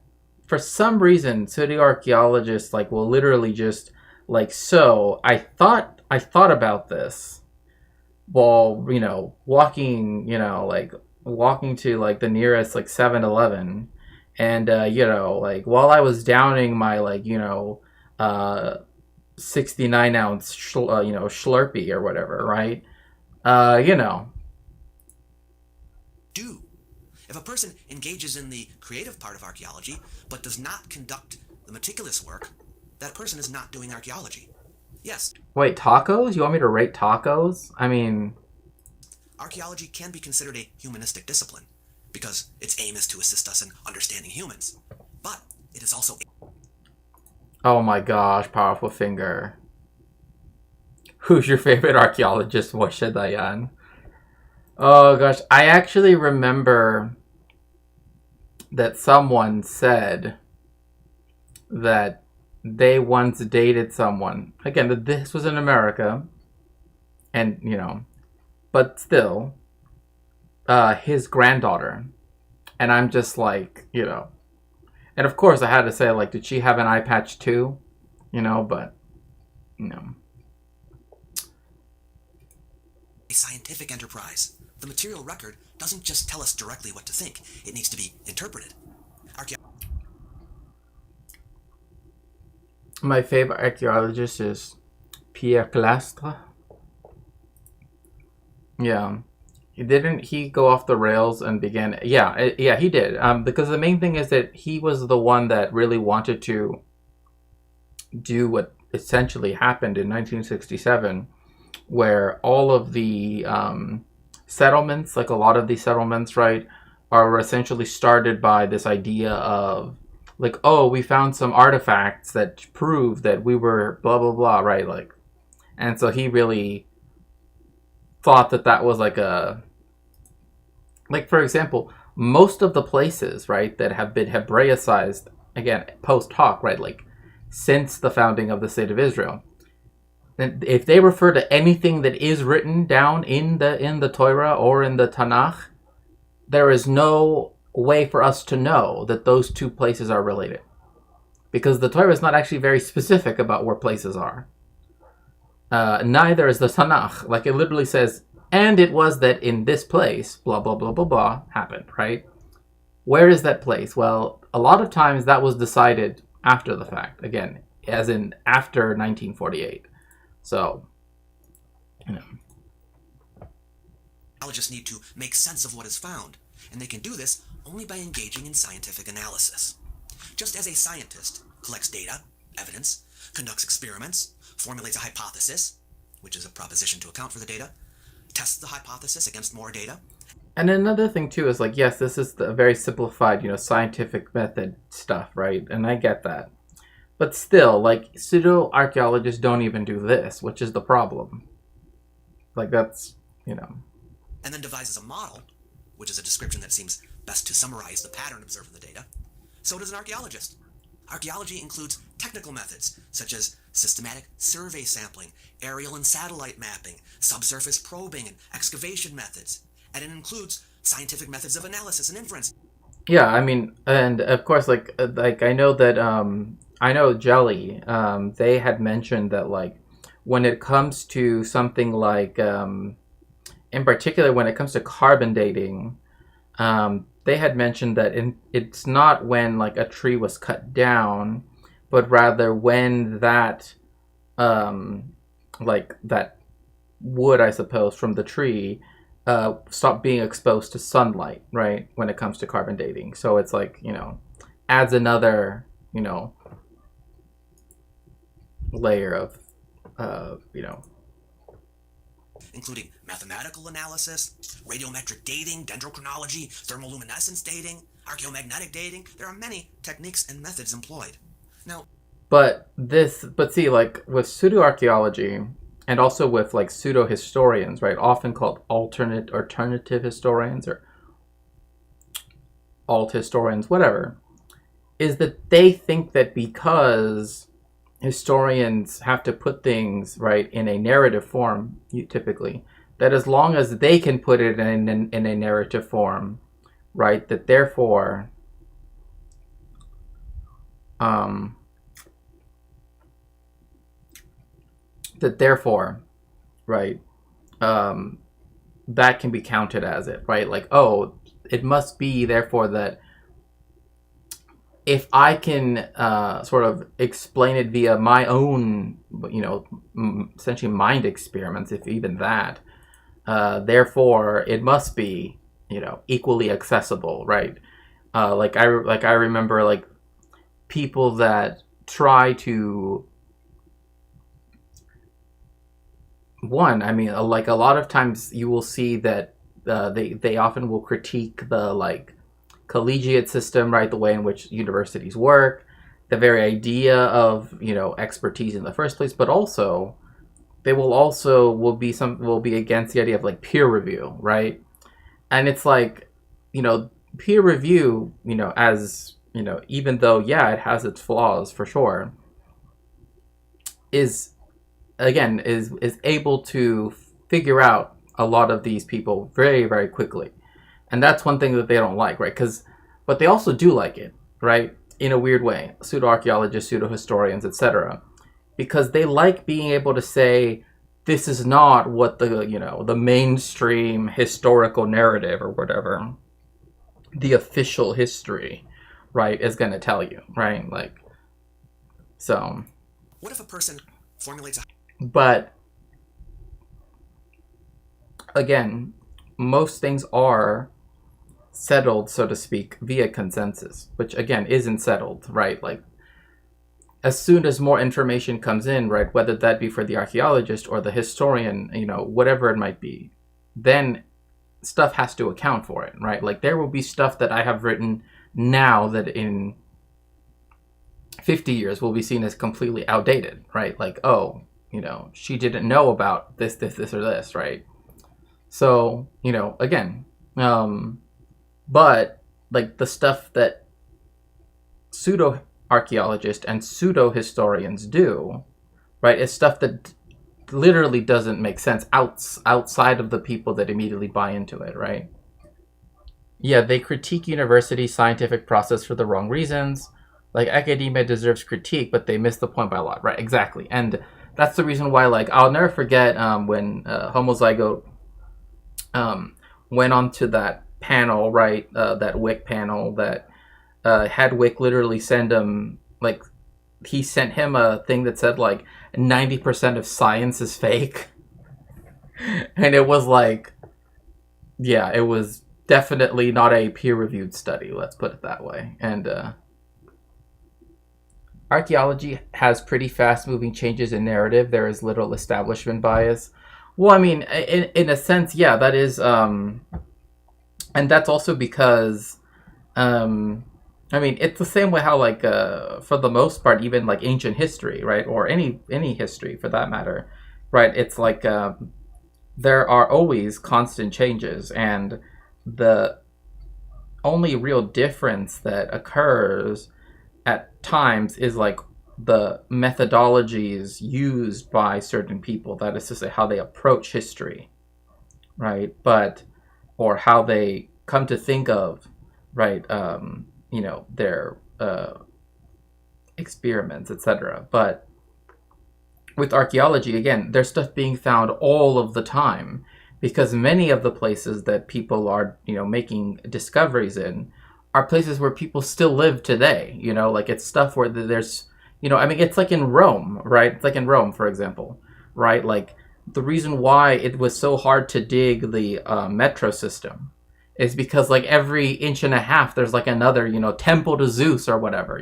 for some reason, pseudo-archaeologists, like, will literally just, like, so, I thought about this while, walking to, like, the nearest, like, 7-Eleven, and, while I was downing my, 69-ounce, Slurpee or whatever, right? do. If a person engages in the creative part of archaeology, but does not conduct the meticulous work, that person is not doing archaeology. Yes. Wait, tacos? You want me to rate tacos? I mean... Archaeology can be considered a humanistic discipline, because its aim is to assist us in understanding humans. But it is also... Oh my gosh, powerful finger. Who's your favorite archaeologist, Moshe Dayan? Oh gosh, I actually remember that someone said that they once dated someone. Again, this was in America. And, but still, his granddaughter. And I'm just like, And of course I had to say, like, did she have an eye patch too? But, a scientific enterprise. The material record doesn't just tell us directly what to think. It needs to be interpreted. My favorite archaeologist is Pierre Clastre. Yeah. Didn't he go off the rails and began... Yeah, he did. Because the main thing is that he was the one that really wanted to do what essentially happened in 1967, where all of the settlements, like a lot of these settlements, right, are essentially started by this idea of, like, oh, we found some artifacts that prove that we were blah, blah, blah, right? Like, and so he really thought that was like a... Like, for example, most of the places, right, that have been Hebraicized, again, post hoc, right, like, since the founding of the State of Israel, and if they refer to anything that is written down in the Torah or in the Tanakh, there is no way for us to know that those two places are related. Because the Torah is not actually very specific about where places are. Neither is the Tanakh. Like, it literally says... And it was that in this place, blah, blah, blah, blah, blah, happened, right? Where is that place? Well, a lot of times that was decided after the fact. Again, as in after 1948. So, Archaeologists need to make sense of what is found, and they can do this only by engaging in scientific analysis. Just as a scientist collects data, evidence, conducts experiments, formulates a hypothesis, which is a proposition to account for the data, tests the hypothesis against more data. And another thing too is like, yes, this is the very simplified, scientific method stuff, right? And I get that. But still, like, pseudo-archaeologists don't even do this, which is the problem. Like, that's, And then devises a model, which is a description that seems best to summarize the pattern observed in the data. So does an archaeologist. Archaeology includes technical methods, such as systematic survey sampling, aerial and satellite mapping, subsurface probing, and excavation methods. And it includes scientific methods of analysis and inference. Yeah, I mean, and of course, like I know that, I know Jelly, they had mentioned that, like, when it comes to something like, in particular, when it comes to carbon dating, they had mentioned that it's not when, like, a tree was cut down, but rather when that, like, that wood, I suppose, from the tree stopped being exposed to sunlight, right, when it comes to carbon dating. So it's like, adds another, layer of, including mathematical analysis, radiometric dating, dendrochronology, thermoluminescence dating, archaeomagnetic dating. There are many techniques and methods employed. Now, but see, like, with pseudo-archaeology, and also with, like, pseudo-historians, right, often called alternative historians, or alt historians, whatever, is that they think that because historians have to put things, right, in a narrative form, typically, that as long as they can put it in a narrative form, right, that therefore, right, that can be counted as it, right? Like, oh, it must be therefore that if I can sort of explain it via my own, essentially mind experiments, if even that, therefore it must be, equally accessible, right? Like I remember, like, people that try to, like, a lot of times you will see that they often will critique the, like, collegiate system, right, the way in which universities work, the very idea of, expertise in the first place, but also they will be against the idea of, like, peer review, right? And it's like, peer review, as, even though, yeah, it has its flaws for sure, is able to figure out a lot of these people very, very quickly. And that's one thing that they don't like, right? But they also do like it, right? In a weird way, pseudo-archaeologists, pseudo-historians, etc. Because they like being able to say, this is not what the mainstream historical narrative or whatever, the official history, right, is going to tell you, right? Like, so. what if a person formulates a... But, again, most things are settled, so to speak, via consensus, which, again, isn't settled, right? Like, as soon as more information comes in, right, whether that be for the archaeologist or the historian, whatever it might be, then stuff has to account for it, right? Like, there will be stuff that I have written now that in 50 years will be seen as completely outdated, right? Like, oh, she didn't know about this, or this, right? So, again, but, like, the stuff that pseudo-archaeologists and pseudo-historians do, right, is stuff that literally doesn't make sense outside of the people that immediately buy into it, right? Yeah, they critique university scientific process for the wrong reasons. Like, academia deserves critique, but they miss the point by a lot, right? Exactly. And that's the reason why, like, I'll never forget when Homozygote went on to that panel, right, that Wick panel that had Wick literally send him, like, he sent him a thing that said, like, 90% of science is fake. And it was like, yeah, it was definitely not a peer-reviewed study, let's put it that way. And archaeology has pretty fast-moving changes in narrative. There is little establishment bias. Well, I mean, in a sense, yeah, that is, and that's also because, I mean, it's the same way how, like, for the most part, even like ancient history, right, or any history for that matter, right? It's like there are always constant changes, and the only real difference that occurs at times is like the methodologies used by certain people. That is to say, how they approach history, right? But or how they come to think of, right? Their experiments, etc. But with archaeology, again, there's stuff being found all of the time, because many of the places that people are, making discoveries in are places where people still live today. Like it's stuff where there's, I mean, it's like in Rome, right? It's like in Rome, for example, right? Like the reason why it was so hard to dig the metro system is because like every inch and a half, there's like another, temple to Zeus or whatever,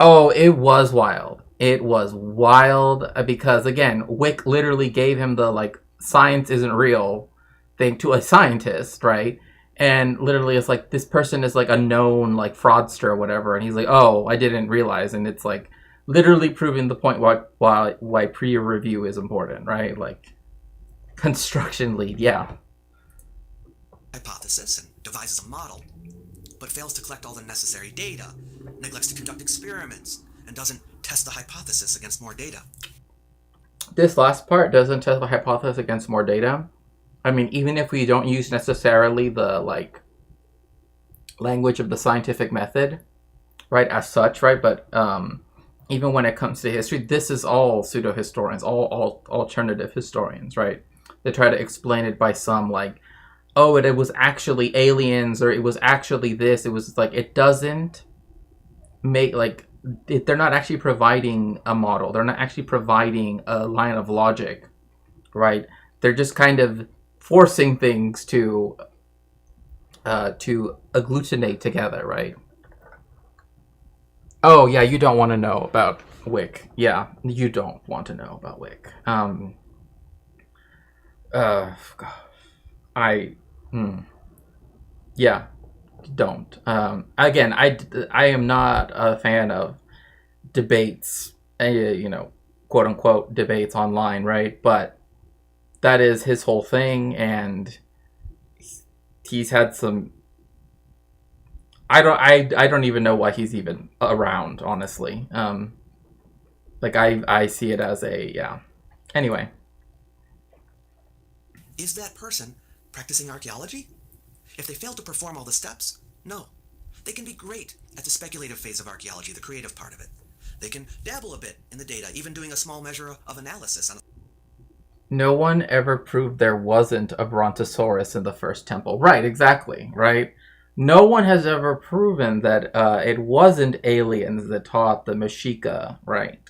Oh, it was wild. It was wild because, again, Wick literally gave him the, like, science isn't real thing to a scientist, right? And literally it's like, this person is, like, a known, like, fraudster or whatever. And he's like, oh, I didn't realize. And it's, like, literally proving the point why peer review is important, right? Like, construction lead, yeah. Hypothesis and devises a model, but fails to collect all the necessary data, neglects to conduct experiments, and doesn't test the hypothesis against more data. This last part doesn't test the hypothesis against more data. I mean, even if we don't use necessarily the, like, language of the scientific method, right, as such, right, but even when it comes to history, this is all pseudo-historians, all alternative historians, right? They try to explain it by some, like, oh, it was actually aliens, or it was actually this. It was like, it doesn't make, like, they're not actually providing a model. They're not actually providing a line of logic, right? They're just kind of forcing things to agglutinate together, right? Oh, yeah, you don't want to know about Wick. Yeah, you don't want to know about Wick. Yeah, don't. Again, I am not a fan of debates, quote unquote debates online, right? But that is his whole thing, and he's had some. I don't even know why he's even around, honestly. Like I see it as a Anyway. Is that person practicing archaeology? If they fail to perform all the steps, no. They can be great at the speculative phase of archaeology, the creative part of it. They can dabble a bit in the data, even doing a small measure of analysis. No one ever proved there wasn't a Brontosaurus in the first temple. Right, exactly, right? No one has ever proven that it wasn't aliens that taught the Mexica, right?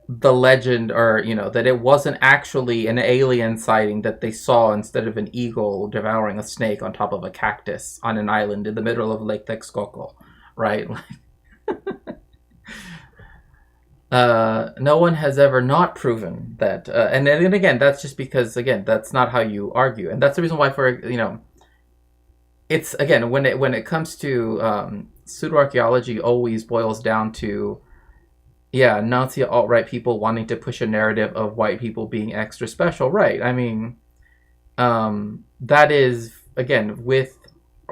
The legend, or, that it wasn't actually an alien sighting that they saw instead of an eagle devouring a snake on top of a cactus on an island in the middle of Lake Texcoco, right? No one has ever not proven that. And then again, that's just because, again, that's not how you argue. And that's the reason why, it's, again, when it comes to pseudo-archaeology, always boils down to, Nazi alt-right people wanting to push a narrative of white people being extra special, right? I mean, that is, again, with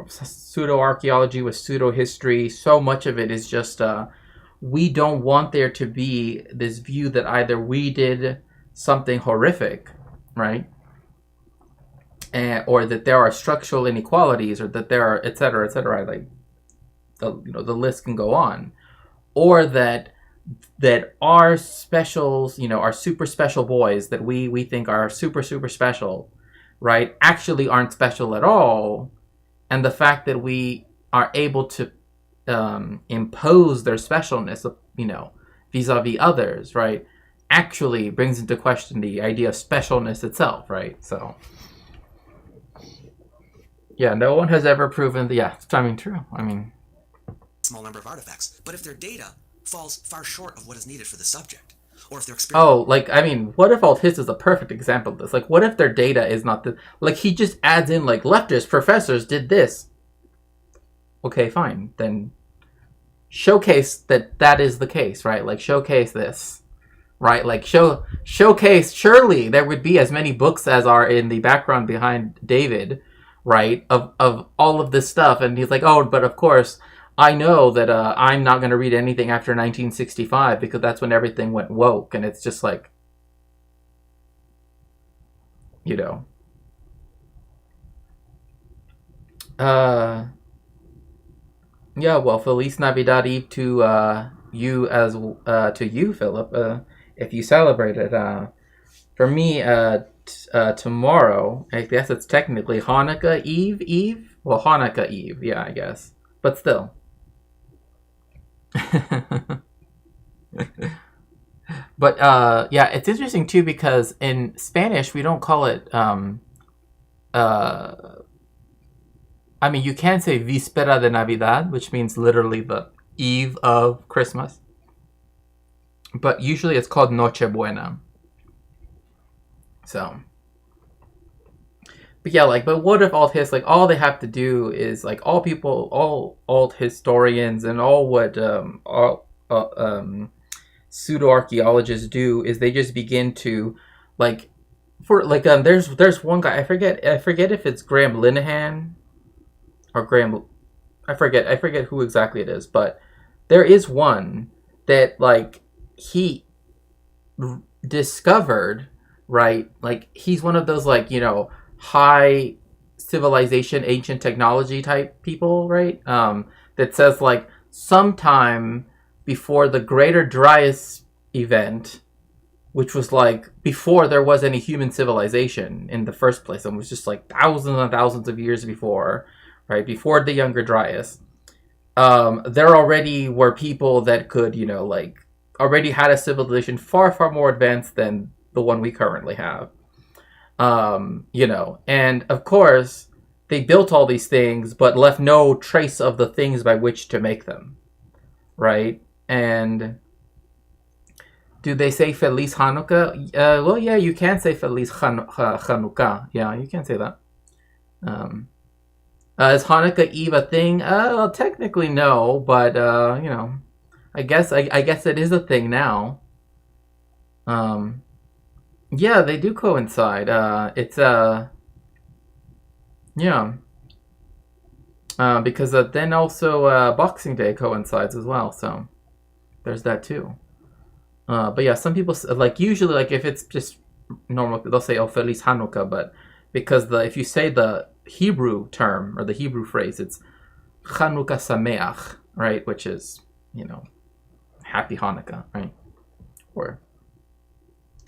pseudo-archaeology, with pseudo-history, so much of it is just, we don't want there to be this view that either we did something horrific, right? Or that there are structural inequalities, or that there are, et cetera, like, the list can go on. Or that our specials, our super special boys that we think are super, super special, right, actually aren't special at all. And the fact that we are able to impose their specialness, vis-a-vis others, right, actually brings into question the idea of specialness itself, right? So, Yeah, no one has ever proven. Yeah, I mean, true. I mean, small number of artifacts. But if their data falls far short of what is needed for the subject, or if their oh, like, I mean, what if alt his is a perfect example of this? Like, what if their data is not the, like, he just adds in, like, leftist professors did this. Okay, fine. Then showcase that is the case, right? Like, showcase this, right? Like, showcase, surely there would be as many books as are in the background behind David, right? Of all of this stuff. And he's like, oh, but of course, I know that I'm not going to read anything after 1965 because that's when everything went woke. And it's just like, you know. Yeah, well, Feliz Navidad Eve to you as to you, Philip. If you celebrate it, for me, tomorrow, I guess it's technically Hanukkah Eve. Well, Hanukkah Eve, yeah, I guess, but still. But yeah, it's interesting too because in Spanish we don't call it. I mean, you can say Víspera de Navidad, which means literally the eve of Christmas. But usually it's called Nochebuena. So. But yeah, like, but what if alt his, like, all they have to do is, like, all people, all alt historians and all what pseudo-archeologists do is they just begin to, like, for, like, there's one guy, I forget if it's Graham Linehan or Graham, I forget who exactly it is, but there is one that, like, he discovered, right, like, he's one of those, like, you know, high civilization, ancient technology type people, right, that says, like, sometime before the Greater Dryas event, which was, like, before there was any human civilization in the first place, and was just, like, thousands and thousands of years before, right, before the Younger Dryas, there already were people that could, you know, like, already had a civilization far, far more advanced than the one we currently have. You know, and of course, they built all these things, but left no trace of the things by which to make them, right? And do they say Feliz Hanukkah? Well, yeah, you can say Feliz Hanukkah. Yeah, you can say that. Is Hanukkah Eve a thing? Well, technically no, but you know, I guess it is a thing now. Yeah, they do coincide. It's yeah, because then also Boxing Day coincides as well. So there's that too. But yeah, some people, like, usually, like, if it's just normal, they'll say, oh, Feliz Hanukkah, but because if you say the Hebrew term or the Hebrew phrase, it's Chanukah Sameach, right? Which is, you know, Happy Hanukkah, right? Or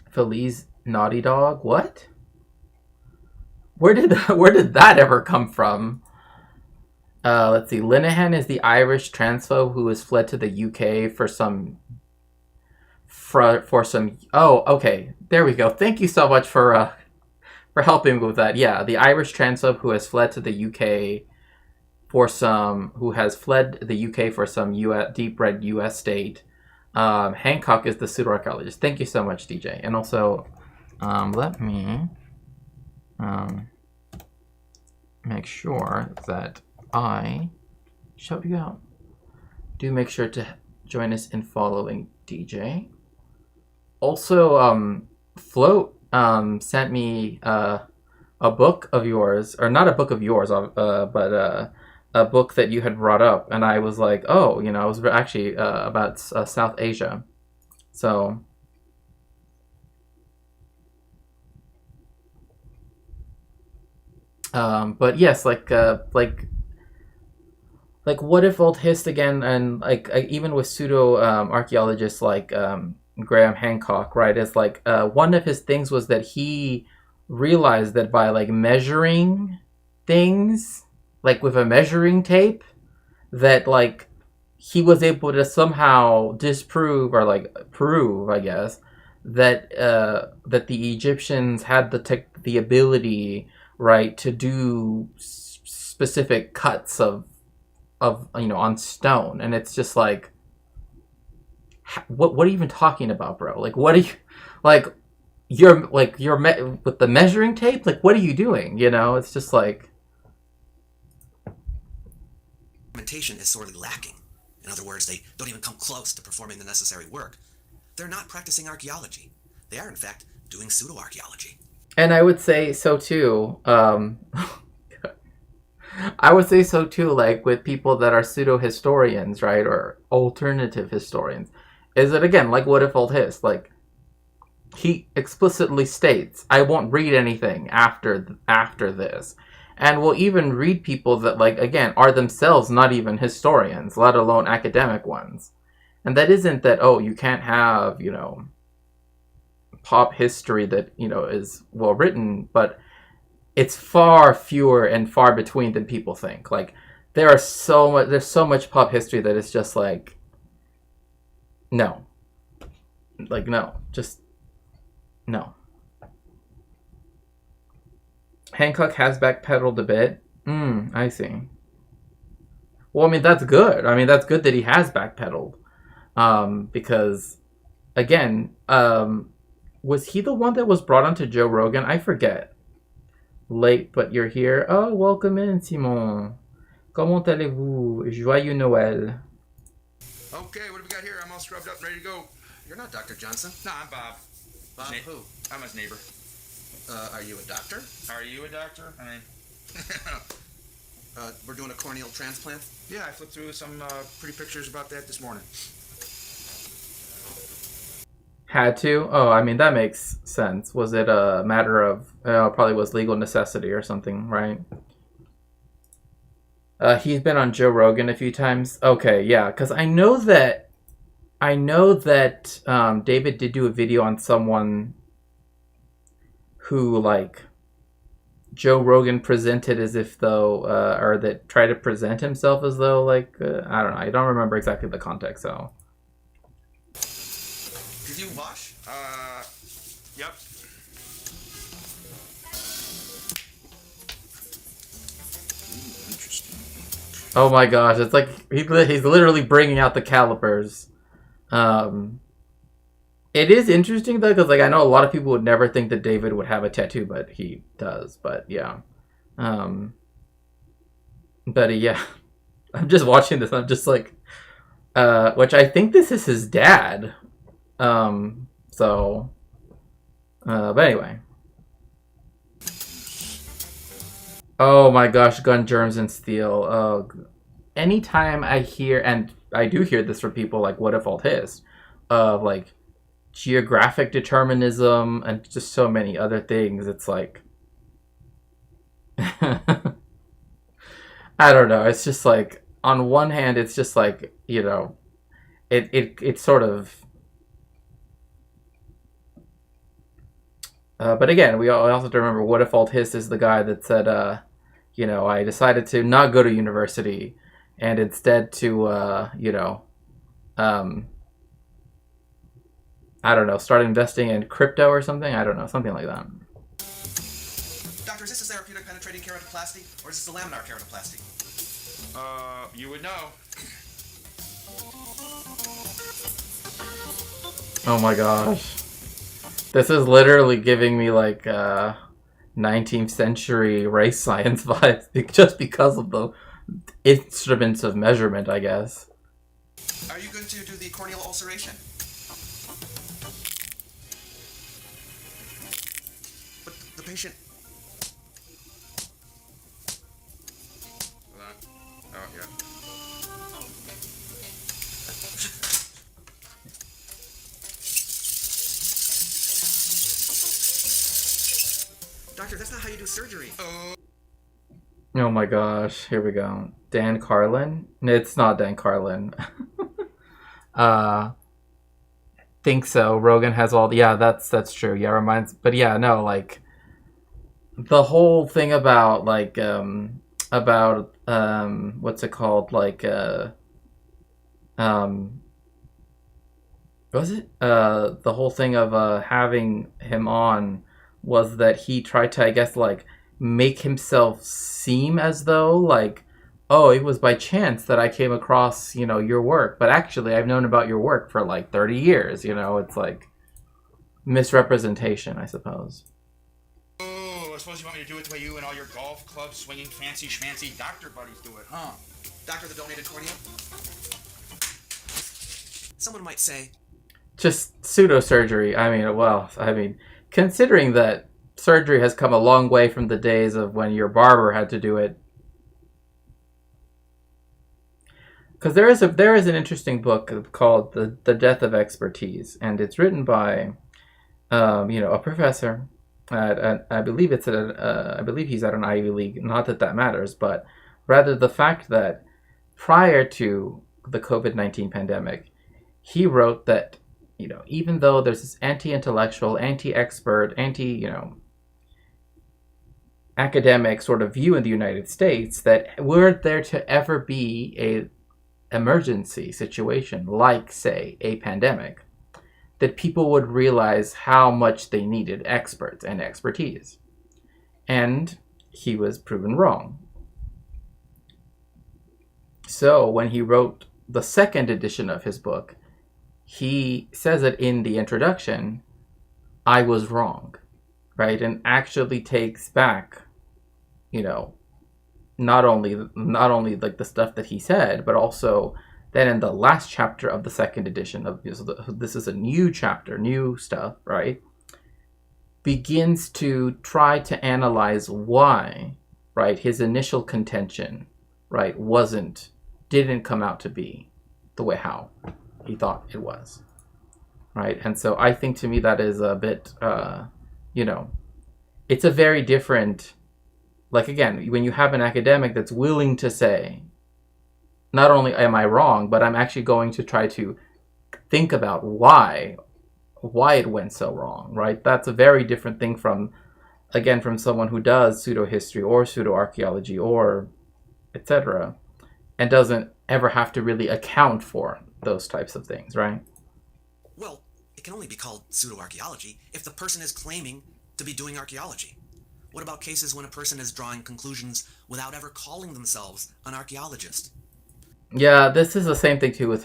Feliz Naughty Dog. What? Where did that ever come from? Let's see. Linehan is the Irish transphobe who has fled to the UK for some. Oh, okay. There we go. Thank you so much for helping with that. Yeah, the Irish transphobe who has fled to the UK for some deep red US state. Hancock is the pseudo-archaeologist. Thank you so much, DJ. And also, let me make sure that I shout you out. Do make sure to join us in following DJ. Also, Float sent me a book of yours, or not a book of yours, but a book that you had brought up, and I was like, oh, you know, it was actually about South Asia. So, but yes, like what if old hist again, and like even with pseudo archaeologists like Graham Hancock, right? Is like one of his things was that he realized that by like measuring things, like with a measuring tape, that like he was able to somehow disprove or like prove, I guess, that that the Egyptians had the ability, right, to do specific cuts of on stone, and it's just like, what are you even talking about, bro? Like, what are you like? You're with the measuring tape. Like, what are you doing? It's just like Documentation is sorely lacking. In other words, they don't even come close to performing the necessary work. They're not practicing archaeology. They are, in fact, doing pseudo-archeology. And I would say so too. I would say so too, like with people that are pseudo-historians, right, or alternative historians. Is it, again, like what if old his? Like, he explicitly states, I won't read anything after this. And will even read people that, like, again, are themselves not even historians, let alone academic ones. And that isn't that, oh, you can't have, pop history that, is well written, but it's far fewer and far between than people think. Like, there's so much pop history that it's just like, no. Like, no. Just, no. Hancock has backpedaled a bit. I see. Well, I mean, that's good. I mean, that's good that he has backpedaled. Because, again, was he the one that was brought onto Joe Rogan? I forget. Late, but you're here. Oh, welcome in, Simon. Comment allez-vous? Joyeux Noël. Okay, what do we got here? I'm all scrubbed up and ready to go. You're not Dr. Johnson. No, I'm Bob. Bob who? I'm his neighbor. Are you a doctor? Are you a doctor? I mean, We're doing a corneal transplant? yeah, I flipped through some pretty pictures about that this morning. Had to? Oh, I mean, that makes sense. Was it a matter of, probably was legal necessity or something, right? He's been on Joe Rogan a few times. Okay, yeah, because I know that David did do a video on someone who, like, Joe Rogan presented as if though, or that tried to present himself as though, like, I don't know. I don't remember exactly the context, so. Did you wash? Yep. Oh my gosh, it's like he's literally bringing out the calipers. It is interesting though, because like I know a lot of people would never think that David would have a tattoo, but he does. But yeah, yeah, I'm just watching this. I'm just like, which I think this is his dad. But anyway. Oh my gosh, gun germs and steel. Oh, anytime I hear, and I do hear this from people like what if old his, of like geographic determinism and just so many other things, it's like, I don't know. It's just like, on one hand, it's just like, it's sort of, but again, we also have to remember what if old his is the guy that said, I decided to not go to university and instead to, I don't know, start investing in crypto or something? I don't know, something like that. Doctor, is this a therapeutic penetrating keratoplasty, or is this a laminar keratoplasty? You would know. Oh my gosh. This is literally giving me like 19th century race science vibes just because of the instruments of measurement, I guess. Are you going to do the corneal ulceration? But the patient... Hold on. Oh, yeah. Doctor, that's not how you do surgery. Oh my gosh, here we go. Dan Carlin? It's not Dan Carlin. Think so. Rogan has all, yeah, that's true. Yeah, reminds, but yeah, no, like, the whole thing about, like, what's it called? Like, was it? The whole thing of, having him on was that he tried to, I guess, like, make himself seem as though like, oh, it was by chance that I came across, your work. But actually, I've known about your work for like 30 years, It's like misrepresentation, I suppose. Oh, I suppose you want me to do it the way you and all your golf club swinging fancy schmancy doctor buddies do it, huh? Doctor that donated cornea? Someone might say, just pseudo-surgery. Considering that surgery has come a long way from the days of when your barber had to do it. Because there is an interesting book called The Death of Expertise, and it's written by, a professor at, I believe he's at an Ivy League. Not that that matters, but rather the fact that prior to the COVID-19 pandemic, he wrote that, even though there's this anti-intellectual, anti-expert, academic sort of view in the United States, that were there to ever be a emergency situation, like, say, a pandemic, that people would realize how much they needed experts and expertise. And he was proven wrong. So when he wrote the second edition of his book, he says it in the introduction, I was wrong, right? And actually takes back, not only like the stuff that he said, but also then in the last chapter of the second edition of this is a new chapter, new stuff, right? Begins to try to analyze why, right, his initial contention, right, didn't come out to be the way how he thought it was, right? And so I think to me that is a bit, it's a very different, like, again, when you have an academic that's willing to say, not only am I wrong, but I'm actually going to try to think about why it went so wrong, right? That's a very different thing from someone who does pseudo-history or pseudo-archeology or etc. and doesn't ever have to really account for those types of things, right? well, it can only be called pseudo-archeology if the person is claiming to be doing archaeology. What about cases when a person is drawing conclusions without ever calling themselves an archaeologist? Yeah, this is the same thing too with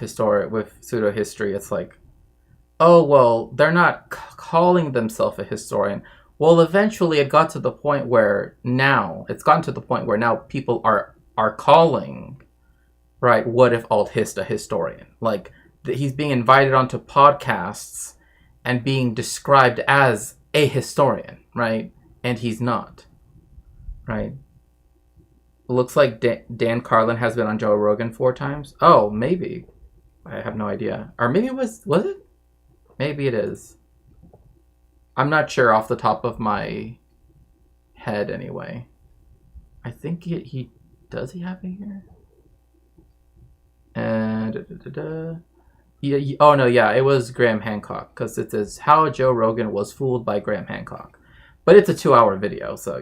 pseudo-history. It's like, oh, well, they're not calling themselves a historian. Well, eventually it's gotten to the point where now people are calling, right, What If Alt-Hist a historian. Like, he's being invited onto podcasts and being described as a historian, right? And he's not, right? Looks like Dan Carlin has been on Joe Rogan 4 times. Oh, maybe. I have no idea. Or maybe it was it? Maybe it is. I'm not sure off the top of my head anyway. I think he does he have it here? Oh no, yeah, it was Graham Hancock, because it says how Joe Rogan was fooled by Graham Hancock. But it's a 2-hour video, so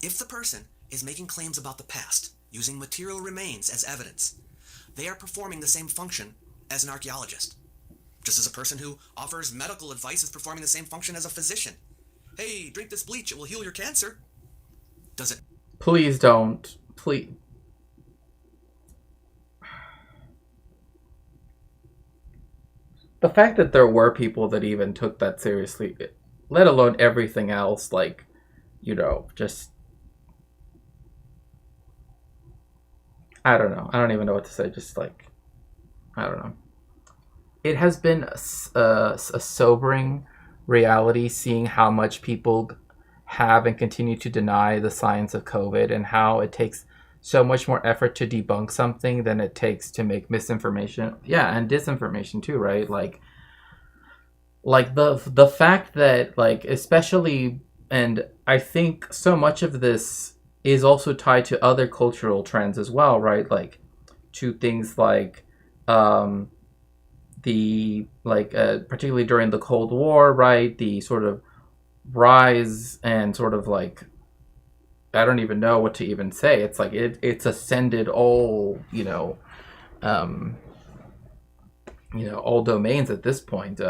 If the person is making claims about the past using material remains as evidence, they are performing the same function as an archaeologist. Just as a person who offers medical advice is performing the same function as a physician. Hey, drink this bleach, it will heal your cancer. Does it? Please don't. Please. The fact that there were people that even took that seriously, let alone everything else, like, just... I don't know. I don't even know what to say. Just, like, I don't know. It has been a sobering reality seeing how much people have and continue to deny the science of COVID, and how it takes so much more effort to debunk something than it takes to make misinformation. Yeah, and disinformation too, right? Like the fact that, like, especially, and I think so much of this is also tied to other cultural trends as well, right? Like to things like particularly during the Cold War, right? The sort of rise and sort of like, I don't even know what to even say. It's like it's ascended all, all domains at this point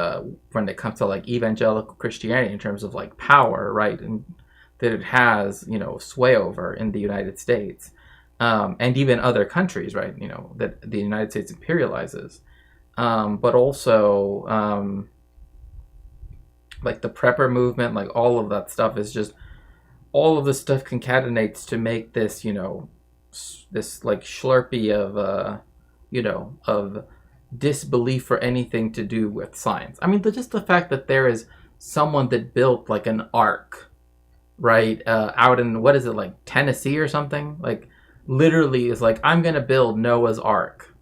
when it comes to like evangelical Christianity in terms of like power, right? And that it has, you know, sway over in the United States, and even other countries, right? You know, that the United States imperializes, but also like the prepper movement, like all of that stuff is just, all of this stuff concatenates to make this, you know, this like Slurpee of, you know, of disbelief for anything to do with science. I mean, just the fact that there is someone that built like an ark, right, out in, what is it, like Tennessee or something, like literally is like, I'm gonna build Noah's Ark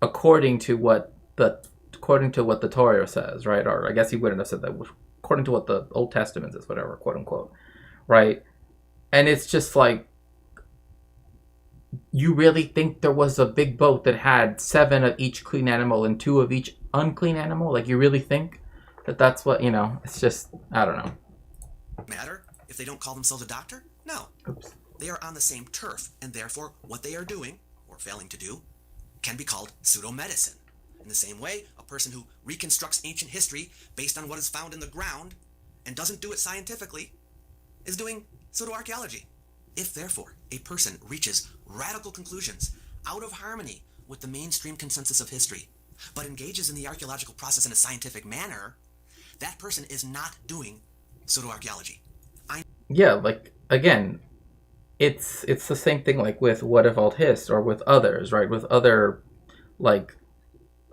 according to what the Torah says, right? Or I guess he wouldn't have said that, according to what the Old Testament says, whatever, quote unquote, right? And it's just like, you really think there was a big boat that had 7 of each clean animal and 2 of each unclean animal? Like, you really think that that's what, you know, it's just, I don't know. Matter if they don't call themselves a doctor? No. Oops. They are on the same turf, and therefore what they are doing, or failing to do, can be called pseudo-medicine. In the same way, a person who reconstructs ancient history based on what is found in the ground and doesn't do it scientifically is doing pseudo-archeology. If, therefore, a person reaches radical conclusions out of harmony with the mainstream consensus of history, but engages in the archaeological process in a scientific manner, that person is not doing pseudo-archaeology. Yeah, like, again, it's the same thing, like, with What If Alt Hist, or with others, right? With other, like,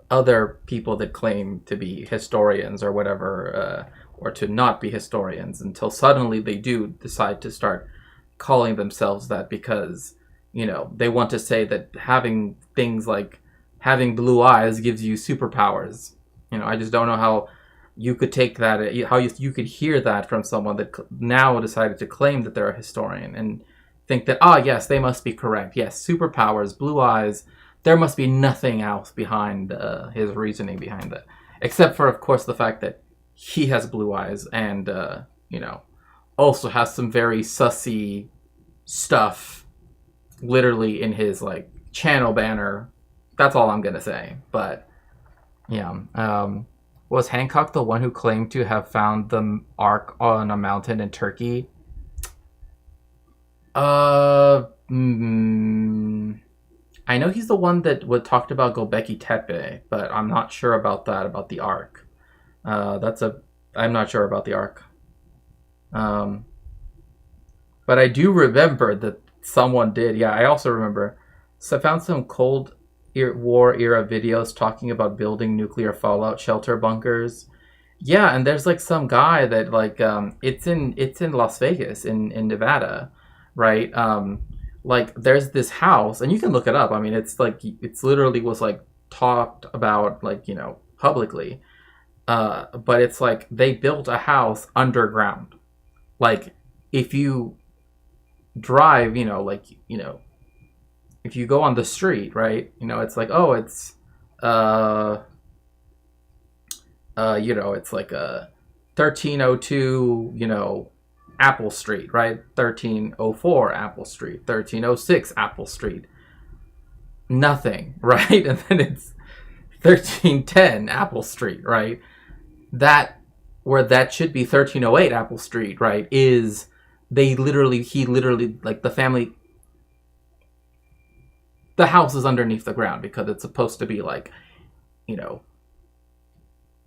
other people that claim to be historians or whatever, or to not be historians, until suddenly they do decide to start calling themselves that because, you know, they want to say that having things like having blue eyes gives you superpowers. You know, I just don't know how you could take that, how you could hear that from someone that now decided to claim that they're a historian and think that, yes, they must be correct. Yes, superpowers, blue eyes, there must be nothing else behind his reasoning behind that. Except for, of course, the fact that he has blue eyes and, you know, also has some very sussy stuff literally in his, like, channel banner. That's all I'm gonna say. But, yeah. Was Hancock the one who claimed to have found the Ark on a mountain in Turkey? I know he's the one that talked about Göbekli Tepe, but I'm not sure about that, about the Ark. I'm not sure about the Ark. But I do remember that someone did. Yeah, I also remember. So I found some Cold War era videos talking about building nuclear fallout shelter bunkers. Yeah, and there's like some guy that like it's in Las Vegas in Nevada, right? Like there's this house, and you can look it up. I mean, it's like it's literally was like talked about, like, you know, publicly. But it's like they built a house underground. Like if you drive, you know, like, you know, if you go on the street, right, you know, it's like, oh, it's you know, it's like a 1302, you know, Apple Street, right? 1304 Apple Street, 1306 Apple Street. Nothing, right? And then it's 1310 Apple Street, right? That, where that should be 1308 Apple Street, right, is he literally, like, the family, the house is underneath the ground because it's supposed to be like, you know,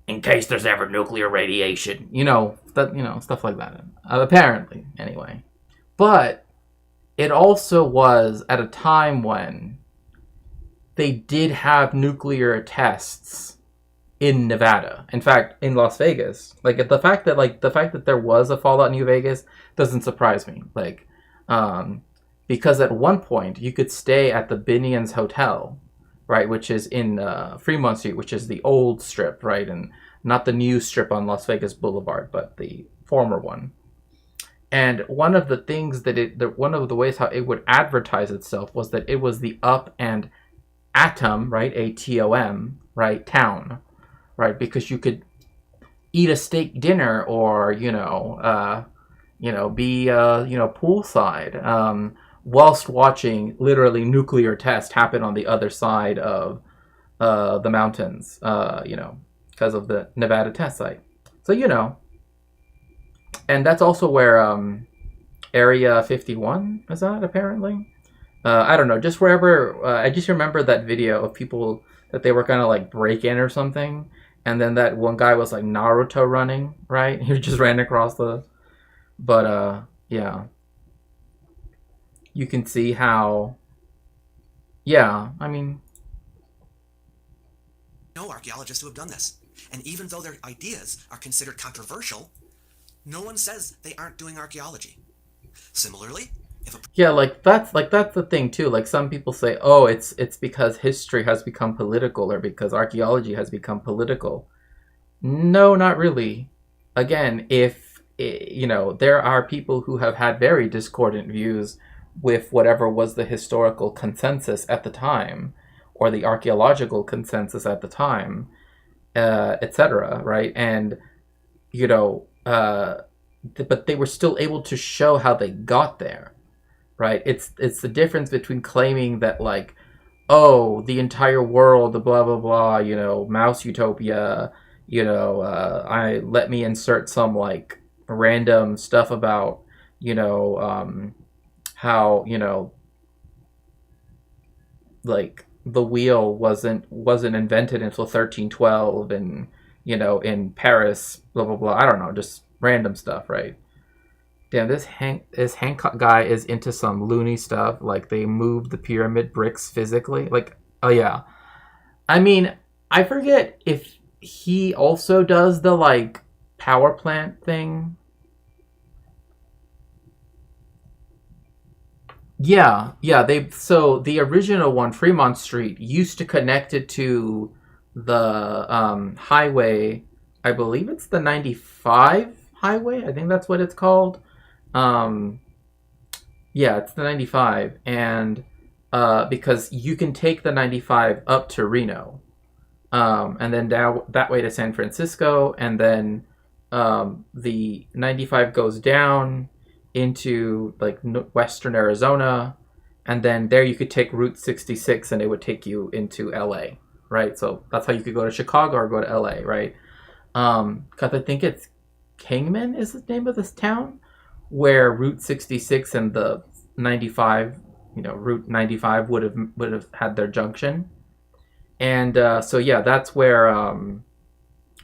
in case there's ever nuclear radiation, you know, that, you know, stuff like that. Apparently, anyway. But it also was at a time when they did have nuclear tests in Nevada. In fact, in Las Vegas. Like, the fact that there was a fallout in New Vegas doesn't surprise me. Like, because at one point you could stay at the Binions Hotel, right, which is in Fremont Street, which is the old strip, right, and not the new strip on Las Vegas Boulevard, but the former one. And one of the things that one of the ways how it would advertise itself was that it was the up and atom, right, ATOM, right, town, right, because you could eat a steak dinner or, you know, be, you know, poolside, whilst watching literally nuclear test happen on the other side of the mountains, you know, because of the Nevada test site. So, you know, and that's also where Area 51 is at, apparently. I don't know, just wherever. I just remember that video of people that they were gonna like break in or something, and then that one guy was like Naruto running, right? He just ran across the. But yeah, you can see how. Yeah, I mean. No archaeologists who have done this, and even though their ideas are considered controversial, no one says they aren't doing archaeology. Similarly, if a Yeah, like that's the thing too. Like some people say, "Oh, it's because history has become political or because archaeology has become political." No, not really. Again, if there are people who have had very discordant views with whatever was the historical consensus at the time or the archaeological consensus at the time, etc., right? And but they were still able to show how they got there, right? It's the difference between claiming that like, oh, the entire world, the blah blah blah, mouse utopia, I let me insert some like random stuff about how like the wheel wasn't invented until 1312 and in Paris, blah blah blah. I don't know, just random stuff, right? Damn, this Hancock guy is into some loony stuff. Like they moved the pyramid bricks physically. Like, oh yeah. I mean, I forget if he also does the like power plant thing. Yeah. So the original one, Fremont Street, used to connect it to the highway. I believe it's the 95 highway. I think that's what it's called. Yeah, it's the 95, and because you can take the 95 up to Reno, and then that way to San Francisco, and then the 95 goes down into like western Arizona, and then there you could take Route 66, and it would take you into LA, right? So that's how you could go to Chicago or go to LA, right? Because I think it's Kingman is the name of this town, where Route 66 and the 95, Route 95 would have had their junction. And so yeah, that's where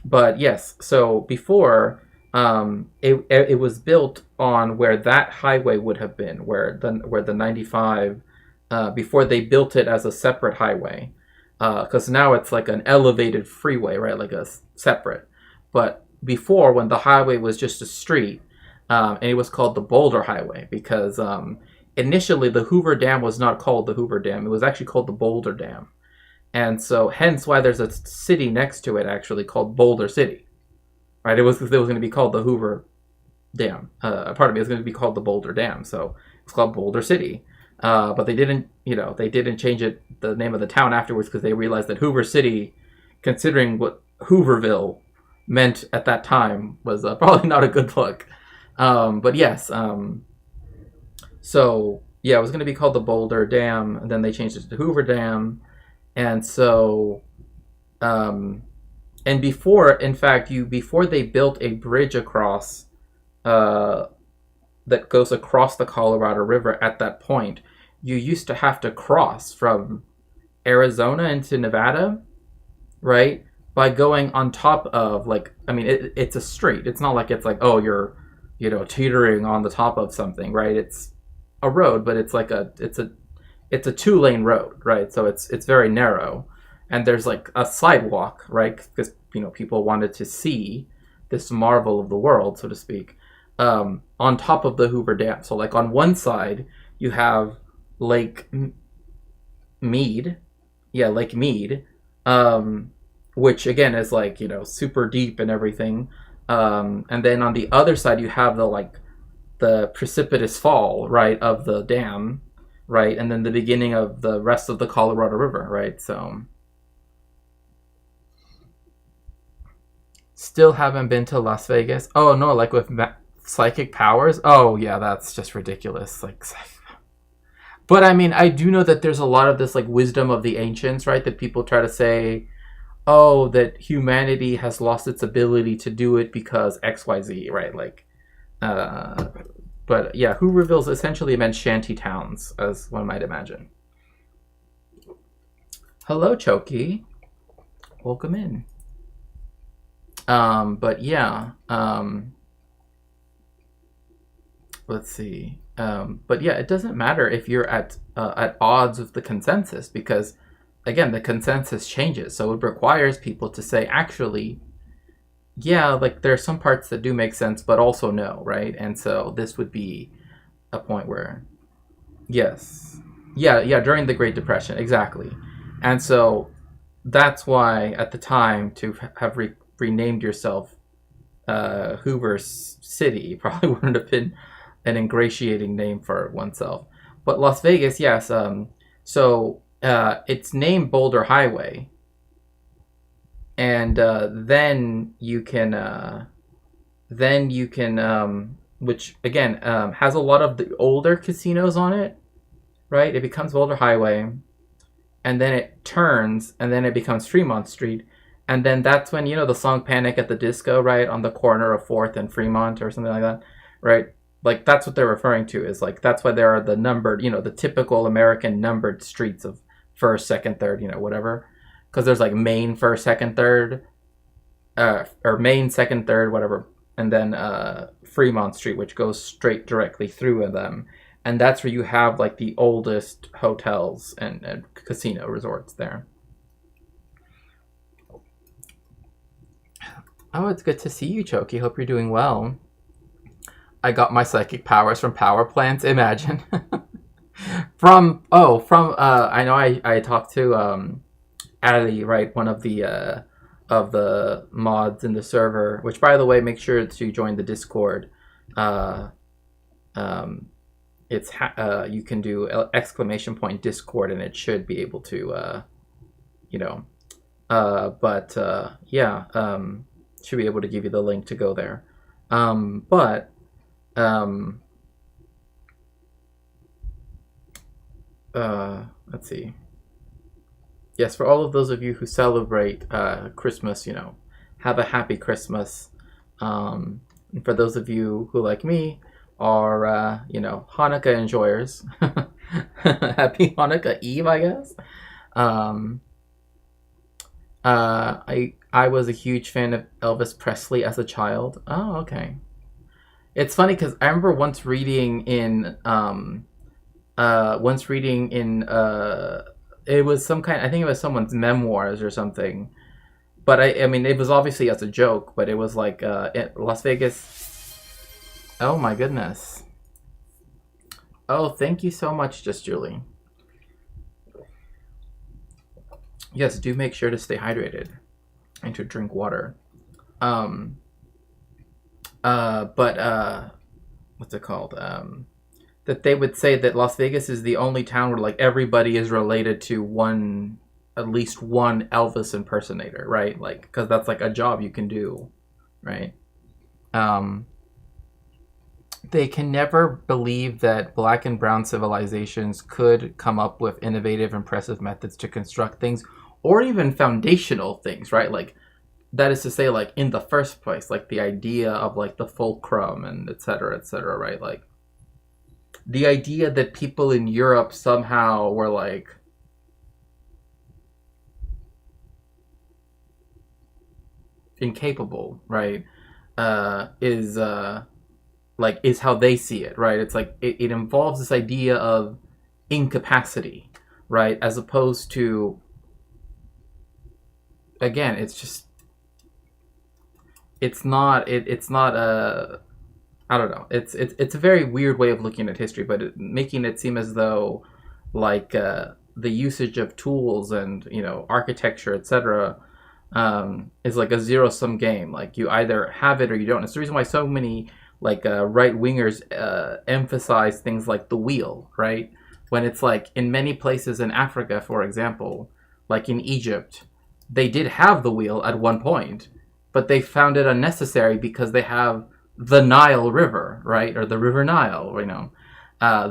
but yes, so before it was built on where that highway would have been, where the 95 before they built it as a separate highway, because now it's like an elevated freeway, right? Like a separate. But before, when the highway was just a street, and it was called the Boulder Highway because initially the Hoover Dam was not called the Hoover Dam. It was actually called the Boulder Dam. And so hence why there's a city next to it actually called Boulder City. Right? It was going to be called the Hoover Dam. It was going to be called the Boulder Dam. So it's called Boulder City. But they didn't change the name of the town afterwards because they realized that Hoover City, considering what Hooverville meant at that time, was probably not a good look. But yes, so yeah, it was going to be called the Boulder Dam, and then they changed it to Hoover Dam, and so, and before they built a bridge across, that goes across the Colorado River at that point, you used to have to cross from Arizona into Nevada, right? By going on top of it's a street. It's not like it's like, oh, you're teetering on the top of something, right? It's a road, but it's like it's a 2-lane road, right? So it's very narrow, and there's like a sidewalk, right? Because people wanted to see this marvel of the world, so to speak, on top of the Hoover Dam. So like on one side you have Lake Mead, which again is like super deep and everything. And then on the other side, you have the precipitous fall, right, of the dam, right, and then the beginning of the rest of the Colorado River, right. So, still haven't been to Las Vegas. Oh no, like with psychic powers. Oh yeah, that's just ridiculous. But I mean, I do know that there's a lot of this like wisdom of the ancients, right, that people try to say, oh, that humanity has lost its ability to do it because XYZ, right? Like, But yeah, Hoovervilles essentially meant shanty towns, as one might imagine. Hello, Choki. Welcome in. But yeah, let's see. But yeah, it doesn't matter if you're at odds with the consensus, because again, the consensus changes. So it requires people to say, actually, yeah, like there are some parts that do make sense, but also no, right? And so this would be a point where, yes, yeah, during the Great Depression, exactly. And so that's why at the time to have renamed yourself Hoover City probably wouldn't have been an ingratiating name for oneself. But Las Vegas, yes. So it's named Boulder Highway, and then you can which again has a lot of the older casinos on it, right? It becomes Boulder Highway, and then it turns, and then it becomes Fremont Street, and then that's when, you know, the song Panic at the Disco, right, on the corner of 4th and Fremont or something like that, right? Like, that's what they're referring to, is like, that's why there are the numbered, you know, the typical American numbered streets of 1st, 2nd, 3rd, you know, whatever. Because there's like Main 1st, 2nd, 3rd, or Main 2nd, 3rd, whatever, and then Fremont Street, which goes straight directly through them. And that's where you have like the oldest hotels and casino resorts there. Oh, it's good to see you, Choki. Hope you're doing well. I got my psychic powers from power plants. Imagine. I know I talked to Ali, right, one of the mods in the server, which, by the way, make sure to join the Discord. It's you can do !Discord, and it should be able to should be able to give you the link to go there. Let's see. Yes, for all of those of you who celebrate Christmas, you know, have a happy Christmas. And for those of you who, like me, are Hanukkah enjoyers, happy Hanukkah Eve, I guess. I was a huge fan of Elvis Presley as a child. Oh, okay. It's funny because I remember once reading in it was some kind, I think it was someone's memoirs or something, but I mean it was obviously as a joke, but it was like Las Vegas. Oh my goodness. Oh, thank you so much, Just Julie. Yes, do make sure to stay hydrated and to drink water. What's it called? That they would say that Las Vegas is the only town where like everybody is related to at least one Elvis impersonator, right? Like, because that's like a job you can do, right? They can never believe that black and brown civilizations could come up with innovative, impressive methods to construct things, or even foundational things, right? Like, that is to say, like, in the first place, like the idea of like the fulcrum and et cetera, right? Like, the idea that people in Europe somehow were like incapable, right? Is how they see it, right? It's like it involves this idea of incapacity, right? As opposed to, again, it's not I don't know. It's a very weird way of looking at history, but making it seem as though like the usage of tools and, you know, architecture, etc., is like a zero-sum game. Like, you either have it or you don't. It's the reason why so many like right-wingers emphasize things like the wheel, right? When it's like in many places in Africa, for example, like in Egypt, they did have the wheel at one point, but they found it unnecessary because they have the Nile River, right? Or the River Nile, you know,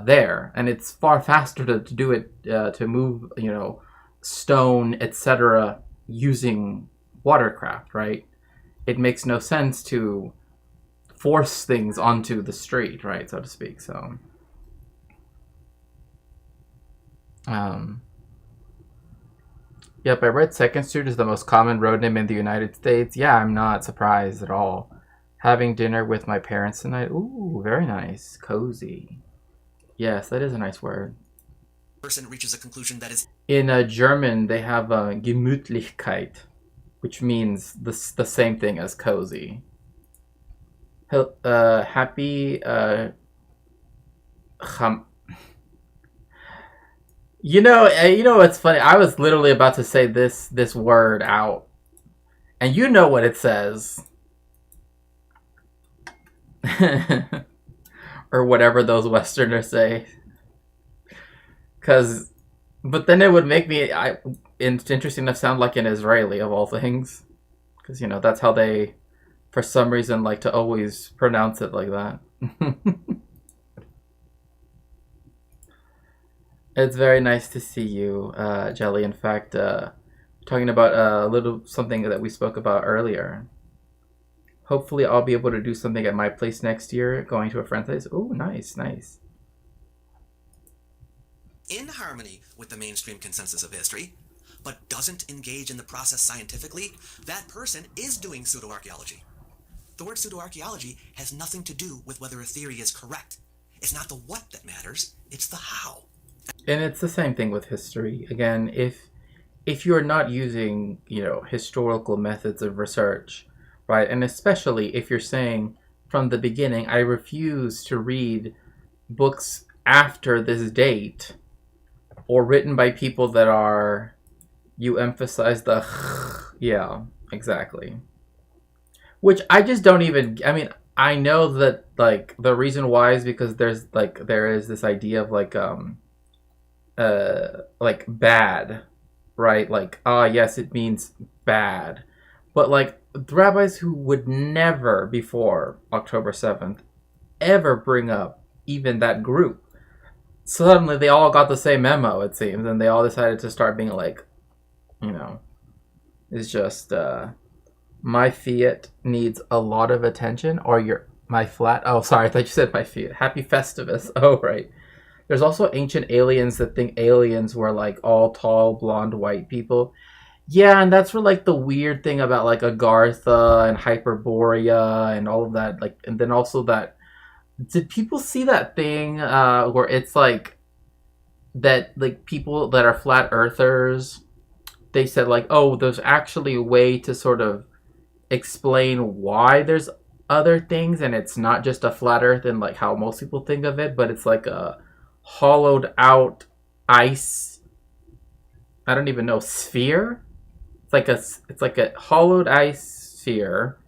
there. And it's far faster to do it, to move, you know, stone, etc., using watercraft, right? It makes no sense force things onto the street, right, so to speak. So, yep, I read Second Street is the most common road name in the United States. Yeah, I'm not surprised at all. Having dinner with my parents tonight. Ooh, very nice. Cozy. Yes, that is a nice word. Person reaches a conclusion that is... In German, they have Gemütlichkeit, which means the same thing as cozy. Happy... You know what's funny? I was literally about to say this word out. And you know what it says. Or whatever those Westerners say. But then it would make me, it's interesting enough, sound like an Israeli of all things. Because, that's how they, for some reason, like to always pronounce it like that. It's very nice to see you, Jelly. In fact, talking about a little something that we spoke about earlier. Hopefully I'll be able to do something at my place next year, going to a friend's place. Oh, nice, nice. in harmony with the mainstream consensus of history, but doesn't engage in the process scientifically, that person is doing pseudo-archaeology. The word pseudo-archaeology has nothing to do with whether a theory is correct. It's not the what that matters, it's the how. And it's the same thing with history. Again, if you're not using, historical methods of research, right? And especially if you're saying from the beginning, I refuse to read books after this date or written by people that are, you emphasize the, yeah, exactly. Which I just don't even, I know that, the reason why is because there is this idea of, bad, right? Yes, it means bad. But, the rabbis who would never, before October 7th, ever bring up even that group, suddenly they all got the same memo, it seems, and they all decided to start being it's just, my Fiat needs a lot of attention, or my flat, oh, sorry, I thought you said my Fiat. Happy Festivus. Oh, right. There's also ancient aliens that think aliens were, all tall, blonde, white people. Yeah, and that's where, the weird thing about, Agartha and Hyperborea and all of that, and then also that, did people see that thing, where it's, that, people that are flat earthers, they said, there's actually a way to sort of explain why there's other things, and it's not just a flat earth and, how most people think of it, but it's, a hollowed out ice, I don't even know, sphere? It's like a hollowed ice sphere,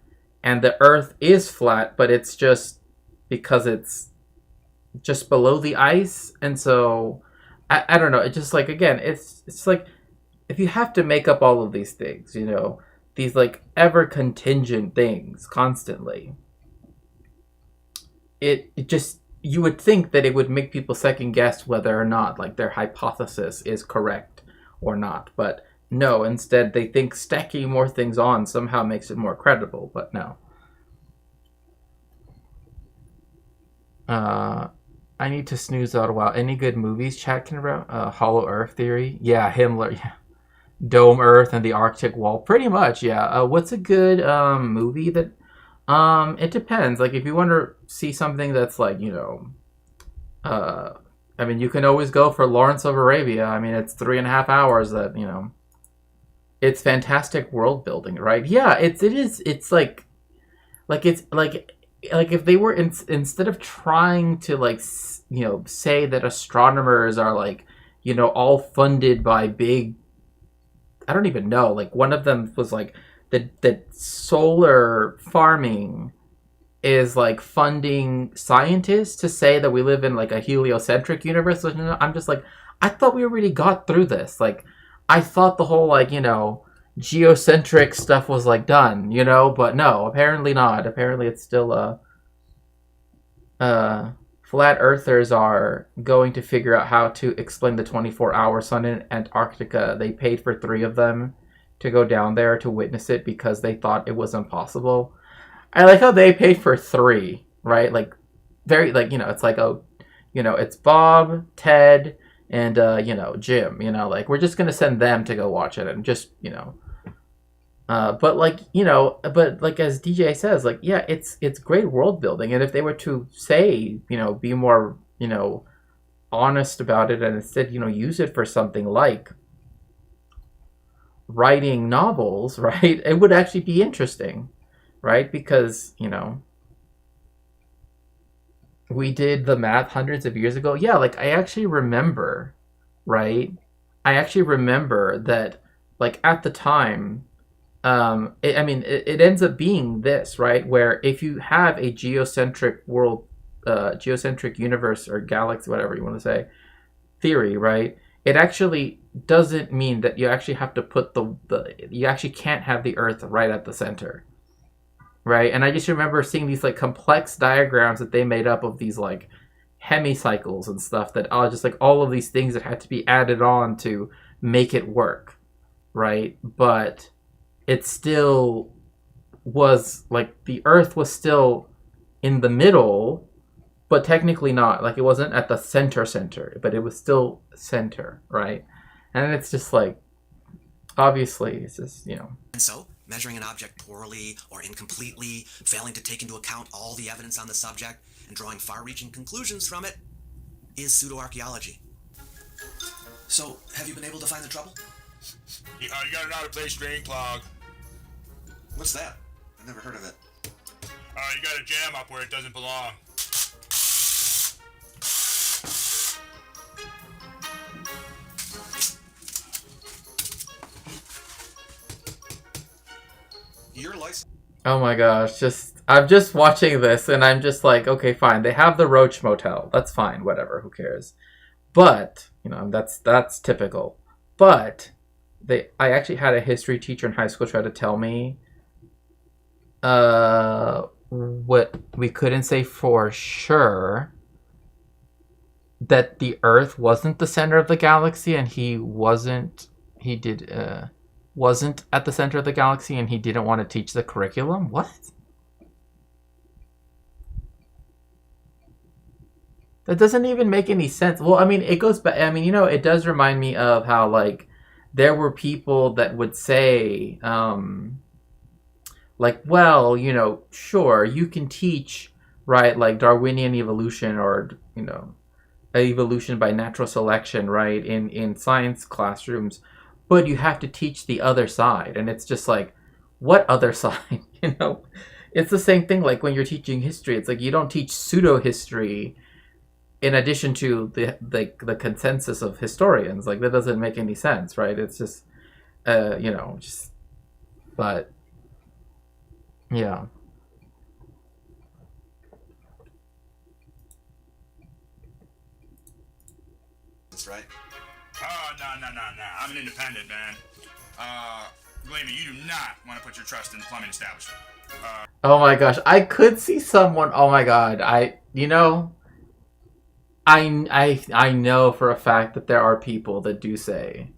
and the Earth is flat, but it's just because it's just below the ice, and so I don't know. It's just again, it's if you have to make up all of these things, these ever contingent things constantly, it just, you would think that it would make people second guess whether or not their hypothesis is correct or not, but no, instead they think stacking more things on somehow makes it more credible, but no. I need to snooze out a while. Any good movies chat can about? Hollow Earth Theory? Yeah, Himmler. Yeah. Dome Earth and the Arctic Wall. Pretty much, yeah. What's a good movie that... it depends. If you want to see something that's you can always go for Lawrence of Arabia. It's 3.5 hours that, it's fantastic world building, right? Yeah, it is. It's if they were instead of trying to say that astronomers are all funded by big, I don't even know, one of them was that solar farming is funding scientists to say that we live in a heliocentric universe. I'm just I thought we already got through this. I thought the whole geocentric stuff was done, but no, apparently not. Apparently it's still flat earthers are going to figure out how to explain the 24-hour sun in Antarctica. They paid for 3 of them to go down there to witness it because they thought it was impossible. I like how they paid for 3, right? Like, very, like, it's like, oh, it's Bob, Ted, and, Jim, like, we're just going to send them to go watch it and just, but like, but like as DJ says, like, yeah, it's great world building. And if they were to say, be more, honest about it and instead, use it for something like writing novels, right? It would actually be interesting, right? Because, we did the math hundreds of years ago. Yeah, like I actually remember, right? I actually remember that, like, at the time, it ends up being this, right? Where if you have a geocentric world, geocentric universe or galaxy, whatever you want to say, theory, right? It actually doesn't mean that you actually have to put you actually can't have the Earth right at the center. Right, and I just remember seeing these like complex diagrams that they made up of these like hemicycles and stuff that are just like all of these things that had to be added on to make it work, right? But it still was like the Earth was still in the middle, but technically not. Like it wasn't at the center, but it was still center, right? And it's just like, obviously, it's just, And so, measuring an object poorly or incompletely, failing to take into account all the evidence on the subject, and drawing far-reaching conclusions from it, is pseudo-archeology. So, have you been able to find the trouble? You gotta know how to play string clog. What's that? I've never heard of it. You got a jam up where it doesn't belong. Your license. oh my gosh, I'm just watching this and I'm just like, okay, fine. They have the Roach Motel. That's fine, whatever, who cares? But, that's typical. But I actually had a history teacher in high school try to tell me what we couldn't say for sure, that the Earth wasn't the center of the galaxy and wasn't at the center of the galaxy and he didn't want to teach the curriculum? What? That doesn't even make any sense. Well, I mean, it goes back. I mean, it does remind me of how, like, there were people that would say, like, well, sure, you can teach, right, like Darwinian evolution or, evolution by natural selection, right, in science classrooms, but you have to teach the other side. And it's just like, what other side? It's the same thing like when you're teaching history. It's like you don't teach pseudo-history in addition to the consensus of historians. Like, that doesn't make any sense, right? It's just, but, yeah. That's right. Oh, no. I'm an independent, man. Believe me, you do not want to put your trust in the plumbing establishment. Oh my gosh, I could see someone. Oh my god, I know for a fact that there are people that do say,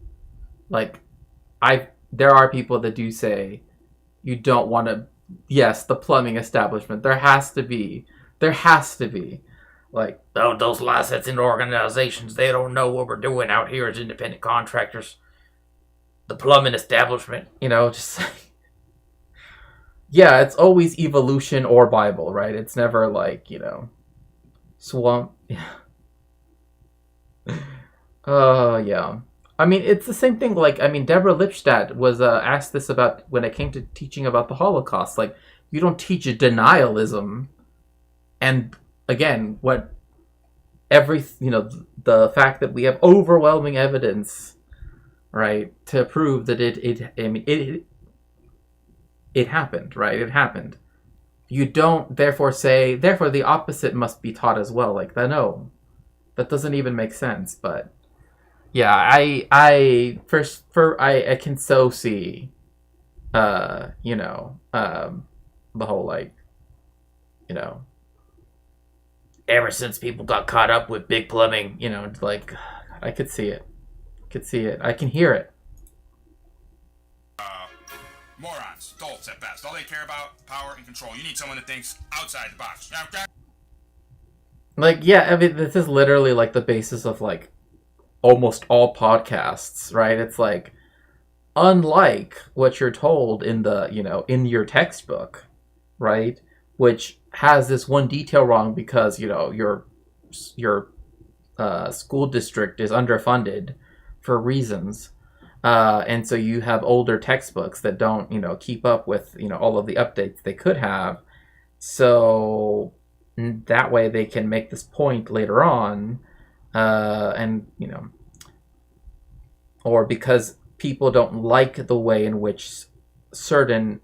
like, there are people that do say, you don't want to. Yes, the plumbing establishment. There has to be. Like, oh, those licensing organizations, they don't know what we're doing out here as independent contractors. The plumbing establishment, just like, yeah, it's always evolution or Bible, right? It's never like, swamp. Yeah. Oh, yeah. I mean, it's the same thing. Like, I mean, Deborah Lipstadt was asked this about when it came to teaching about the Holocaust. Like, you don't teach a denialism. And again, the fact that we have overwhelming evidence, right, to prove that it happened, right? It happened. You don't therefore say, therefore the opposite must be taught as well. Like, no, that doesn't even make sense. But yeah, I can so see, the whole, like, ever since people got caught up with big plumbing, like, I could see it. I can hear it. Morons. adults at best. All they care about, power and control. You need someone that thinks outside the box. Okay? Like, yeah, I mean, this is literally like the basis of like almost all podcasts, right? It's like, unlike what you're told in the, in your textbook, right? Which has this one detail wrong because, your school district is underfunded for reasons. And so you have older textbooks that don't, keep up with, all of the updates they could have. So that way they can make this point later on. Or because people don't like the way in which certain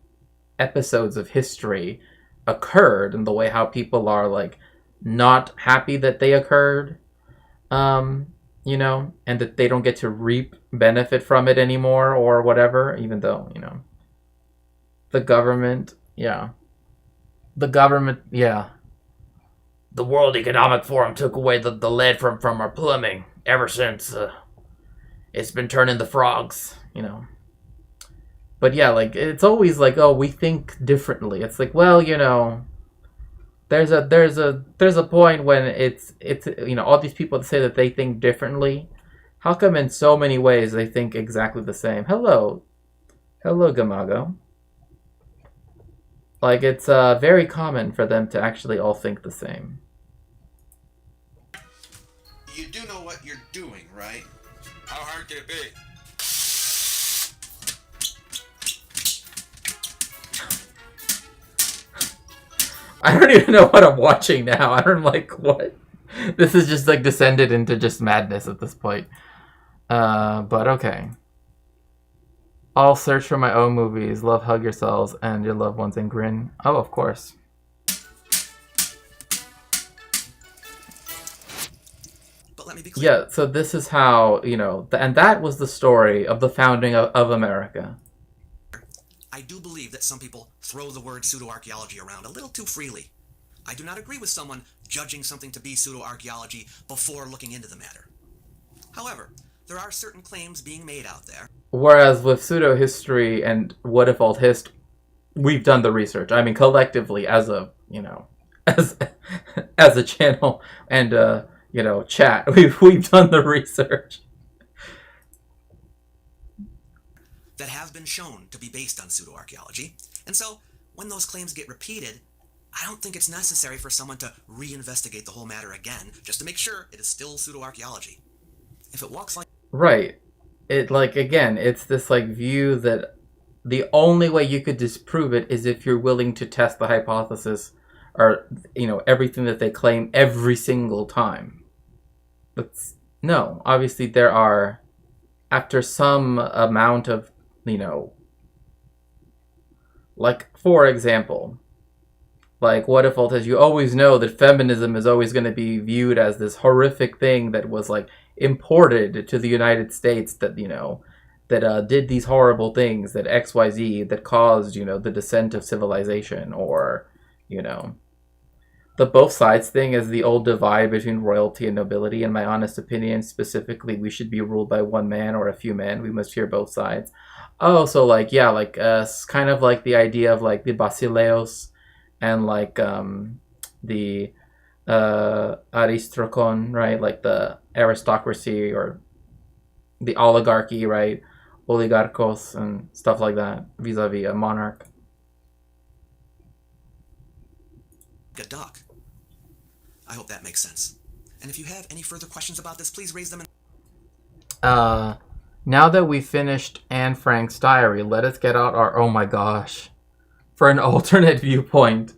episodes of history occurred and the way how people are like not happy that they occurred, and that they don't get to reap benefit from it anymore or whatever, even though, the government, yeah. The World Economic Forum took away the lead from our plumbing ever since it's been turning the frogs, But yeah, like, it's always like, oh, we think differently. It's like, well, there's a point when it's all these people that say that they think differently. How come in so many ways they think exactly the same? Hello, Gamago. Like, it's very common for them to actually all think the same. You do know what you're doing, right? How hard can it be? I don't even know what I'm watching now. I don't like what. This is just like descended into just madness at this point. But okay. I'll search for my own movies. Love, hug yourselves and your loved ones and grin. Oh, of course. But let me be clear. Yeah, so this is how, and that was the story of the founding of America. I do believe that some people throw the word pseudo-archaeology around a little too freely. I do not agree with someone judging something to be pseudo-archaeology before looking into the matter. However, there are certain claims being made out there. Whereas with pseudo-history and what if alt hist, we've done the research. I mean, collectively as a, as a channel and, chat, we've done the research. That have been shown to be based on pseudo-archaeology. And so, when those claims get repeated, I don't think it's necessary for someone to reinvestigate the whole matter again, just to make sure it is still pseudo-archaeology. If it walks like... Right. It, like, again, it's this, like, view that the only way you could disprove it is if you're willing to test the hypothesis or, everything that they claim every single time. No. Obviously, there are, after some amount of, like, for example, like, what if alt you always know that feminism is always going to be viewed as this horrific thing that was, like, imported to the United States that, that did these horrible things, that XYZ, that caused, the descent of civilization, or, the both sides thing is the old divide between royalty and nobility. In my honest opinion, specifically, we should be ruled by one man or a few men. We must hear both sides. Oh, so, like, yeah, like, kind of like the idea of, like, the basileos and, like, the aristokron, right? Like, the aristocracy or the oligarchy, right? Oligarchos and stuff like that, vis-a-vis a monarch. A duck. I hope that makes sense. And if you have any further questions about this, please raise them in... Now that we've finished Anne Frank's diary, let us get out our oh my gosh for an alternate viewpoint.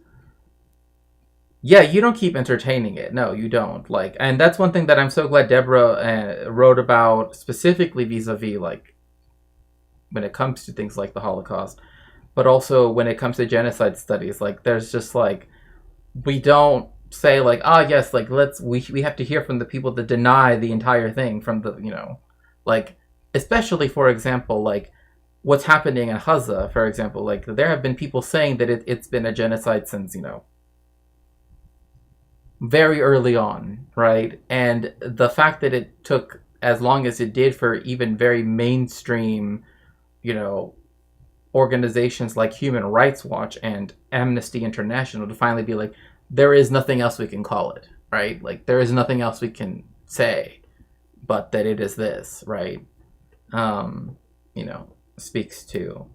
Yeah, you don't keep entertaining it. No, you don't. Like, and that's one thing that I'm so glad Deborah wrote about, specifically vis-a-vis, like, when it comes to things like the Holocaust, but also when it comes to genocide studies. Like, there's just, like, we don't say, like, yes, like, we have to hear from the people that deny the entire thing from the, like, especially, for example, like, what's happening in Gaza, for example. Like, there have been people saying that it's been a genocide since, very early on, right? And the fact that it took as long as it did for even very mainstream, organizations like Human Rights Watch and Amnesty International to finally be like, there is nothing else we can call it, right? Like, there is nothing else we can say but that it is this, right? You know, speaks to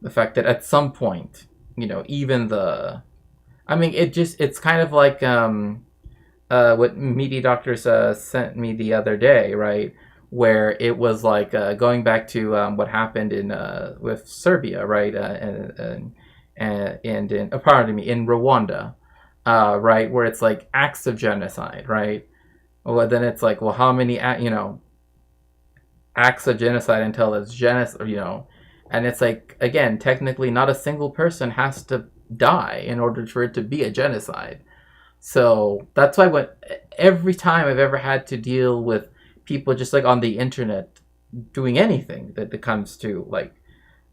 the fact that at some point, you know, even the, I mean, it's kind of like what Meaty Doctors sent me the other day, right? Where it was like going back to what happened in with Serbia, right? And in pardon me, in Rwanda, right? Where it's like acts of genocide, right? Well, then it's like, well, how many, you know, acts of genocide until it's genocide, you know? And it's like, again, technically not a single person has to die in order for it to be a genocide. So that's why every time I've ever had to deal with people just like on the internet doing anything that comes to like,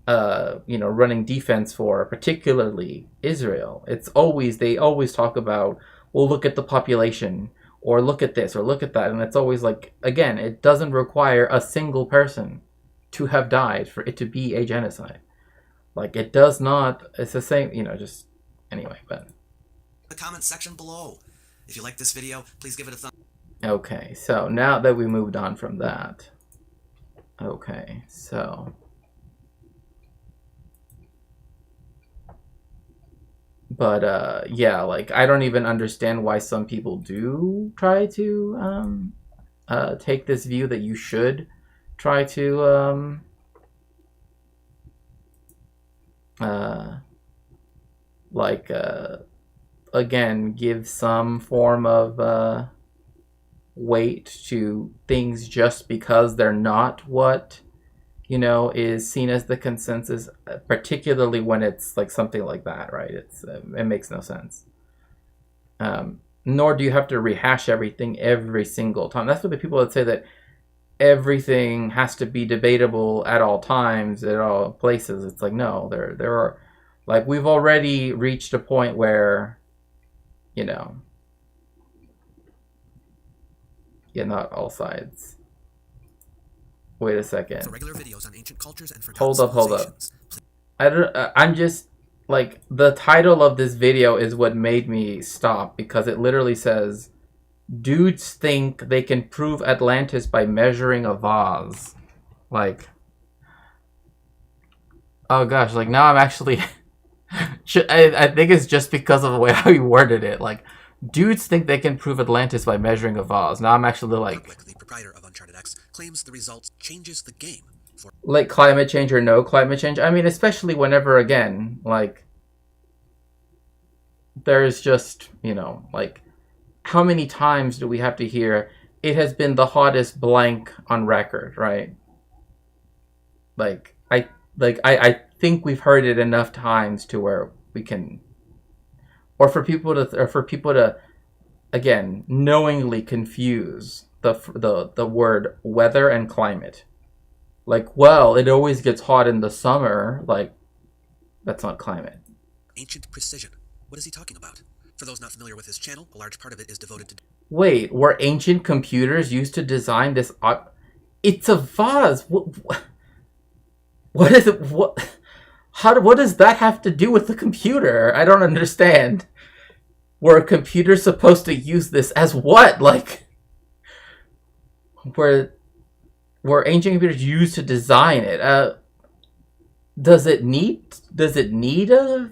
you know, running defense for particularly Israel, they always talk about, well, look at the population, or look at this, or look at that. And it's always like, again, it doesn't require a single person to have died for it to be a genocide. Like, it does not, it's the same, you know, just, anyway, but. The comment section below. If you like this video, please give it a thumb. Okay, so now that we moved on from that. Okay, so. But, yeah, like, I don't even understand why some people do try to, take this view that you should try to, again, give some form of, weight to things just because they're not what, you know, is seen as the consensus, particularly when it's like something like that, right? It makes no sense. Nor do you have to rehash everything every single time. That's what the people that say that everything has to be debatable at all times, at all places. It's like, no, there are, like, we've already reached a point where, you know, yeah, not all sides. Wait a second. For regular videos on ancient cultures and Hold up. I'm just, like, the title of this video is what made me stop, because it literally says, dudes think they can prove Atlantis by measuring a vase. Like, oh gosh, like, now I'm actually, I think it's just because of the way how he worded it. Like, dudes think they can prove Atlantis by measuring a vase. Now I'm actually like, the proprietor of Uncharted X claims the results changes the game for like, climate change or no climate change. I mean, especially whenever, again, like, there's just, you know, like, how many times do we have to hear it has been the hottest blank on record, right? Like, I think we've heard it enough times to where we can, or for people to, again, knowingly confuse the word weather and climate. Like, well, it always gets hot in the summer. Like, that's not climate. ancient precision. What is he talking about? For those not familiar with his channel, a large part of it is devoted to... Wait, were ancient computers used to design this? It's a vase. What is it? What does that have to do with the computer? I don't understand. Were computers supposed to use this as what? Like, were ancient computers used to design it? Does it need a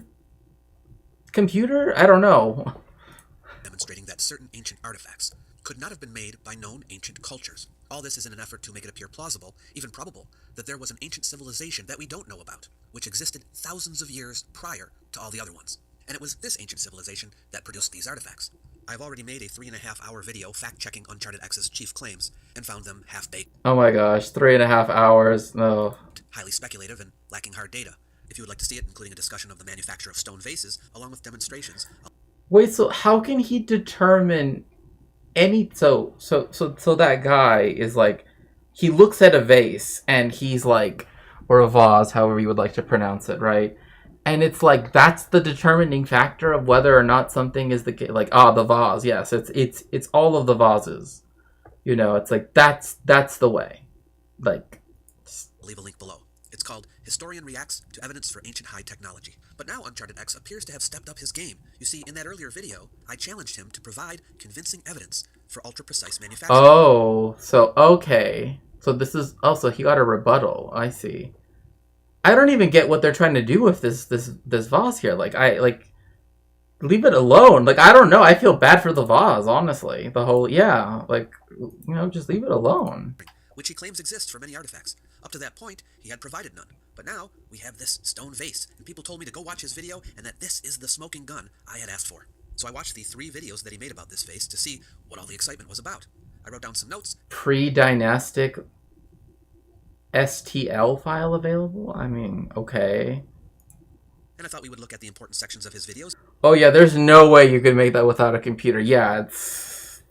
computer? I don't know. Demonstrating that certain ancient artifacts could not have been made by known ancient cultures. All this is in an effort to make it appear plausible, even probable, that there was an ancient civilization that we don't know about, which existed thousands of years prior to all the other ones. And it was this ancient civilization that produced these artifacts. I've already made a 3.5-hour video fact-checking Uncharted X's chief claims and found them half-baked. Oh my gosh, 3.5 hours, no. Highly speculative and lacking hard data. If you would like to see it, including a discussion of the manufacture of stone vases, along with demonstrations... Wait, so how can he determine any... So that guy is like... He looks at a vase, and he's like... Or a vase, however you would like to pronounce it, right? And it's like, that's the determining factor of whether or not something is the... Like, the vase, yes. It's all of the vases. You know, it's like, that's the way. Like... I'll leave a link below. It's called Historian Reacts to Evidence for Ancient High Technology. But now Uncharted X appears to have stepped up his game. You see, in that earlier video, I challenged him to provide convincing evidence for ultra-precise manufacturing. Oh, so, okay. So this is, also, he got a rebuttal. I see. I don't even get what they're trying to do with this vase here. Like, leave it alone. Like, I don't know. I feel bad for the vase, honestly. The whole, yeah, like, just leave it alone. Which he claims exists for many artifacts. Up to that point, he had provided none. But now, we have this stone vase, and people told me to go watch his video, and that this is the smoking gun I had asked for. So I watched the 3 videos that he made about this vase to see what all the excitement was about. I wrote down some notes. Pre-dynastic STL file available? I mean, okay. And I thought we would look at the important sections of his videos. Oh yeah, there's no way you could make that without a computer. Yeah, it's...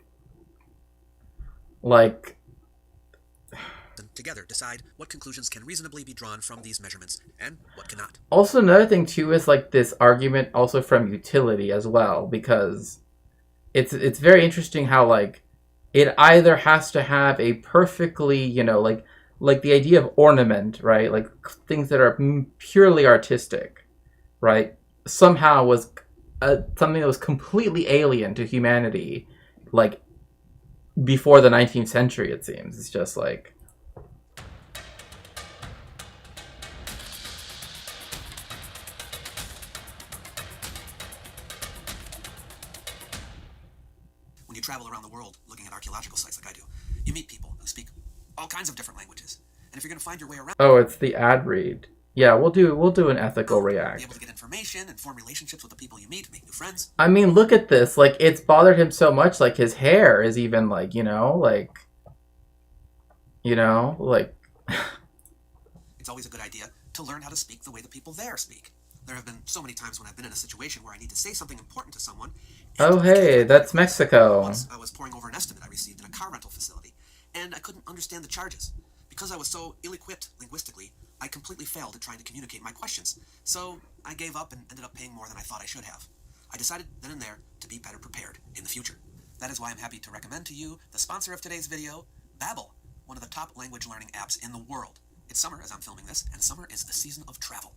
like... And together decide what conclusions can reasonably be drawn from these measurements, and what cannot. Also, another thing, too, is, like, this argument also from utility as well, because it's very interesting how, like, it either has to have a perfectly, like the idea of ornament, right? Like, things that are purely artistic, right? Somehow was something that was completely alien to humanity, like, before the 19th century, it seems. It's just, like... When you travel around the world looking at archaeological sites like I do, you meet people who speak all kinds of different languages. And if you're going to find your way around... Oh, it's the ad read. Yeah, we'll do an ethical react. Be able to get information and form relationships with the people you meet, make new friends. I mean, look at this. Like, it's bothered him so much. Like, his hair is even, like, like... It's always a good idea to learn how to speak the way the people there speak. There have been so many times when I've been in a situation where I need to say something important to someone. Oh, hey, that's Mexico. Once I was pouring over an estimate I received in a car rental facility, and I couldn't understand the charges. Because I was so ill-equipped linguistically, I completely failed at trying to communicate my questions. So I gave up and ended up paying more than I thought I should have. I decided then and there to be better prepared in the future. That is why I'm happy to recommend to you the sponsor of today's video, Babbel, one of the top language learning apps in the world. It's summer as I'm filming this, and summer is the season of travel.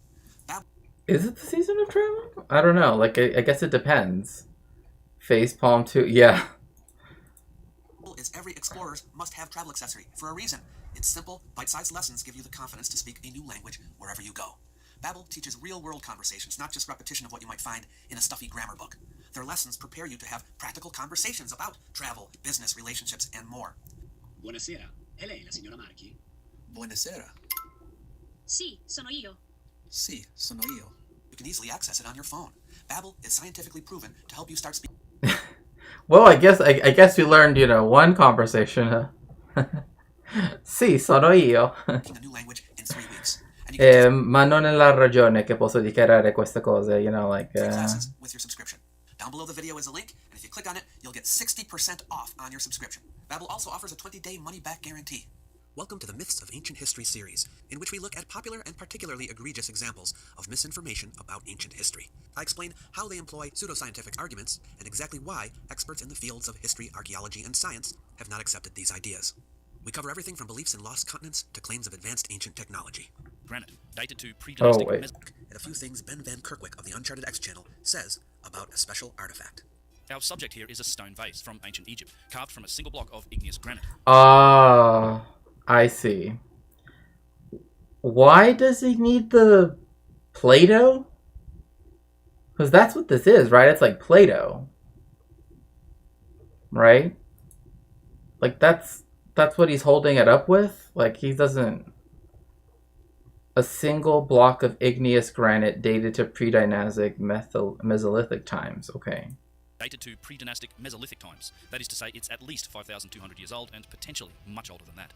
Is it the season of travel? I don't know. Like, I guess it depends. Facepalm 2, yeah. Is every explorer's must-have travel accessory for a reason. Its simple, bite-sized lessons give you the confidence to speak a new language wherever you go. Babbel teaches real-world conversations, not just repetition of what you might find in a stuffy grammar book. Their lessons prepare you to have practical conversations about travel, business, relationships, and more. Buonasera. È lei la signora Marchi? Buonasera. Sì, sono io. Sì, sono io. You can easily access it on your phone. Babbel is scientifically proven to help you start speaking. Well, I guess we learned, one conversation. Sì, sono io. A new language in 3 weeks. And you can Ma non è la ragione che posso dichiarare queste cose, like... free classes with your subscription. Down below the video is a link, and if you click on it, you'll get 60% off on your subscription. Babbel also offers a 20-day money-back guarantee. Welcome to the Myths of Ancient History series, in which we look at popular and particularly egregious examples of misinformation about ancient history. I explain how they employ pseudoscientific arguments and exactly why experts in the fields of history, archaeology, and science have not accepted these ideas. We cover everything from beliefs in lost continents to claims of advanced ancient technology. Granite, dated to pre-dynastic wait. And a few things Ben Van Kerkwyk of the Uncharted X channel says about a special artifact. Our subject here is a stone vase from ancient Egypt, carved from a single block of igneous granite. Ah, I see. Why does he need the Play-Doh? Because that's what this is, right? It's like Play-Doh. Right? Like, that's what he's holding it up with? Like, he doesn't... A single block of igneous granite dated to pre-dynastic Mesolithic times. Okay. Dated to pre-dynastic Mesolithic times. That is to say, it's at least 5,200 years old and potentially much older than that.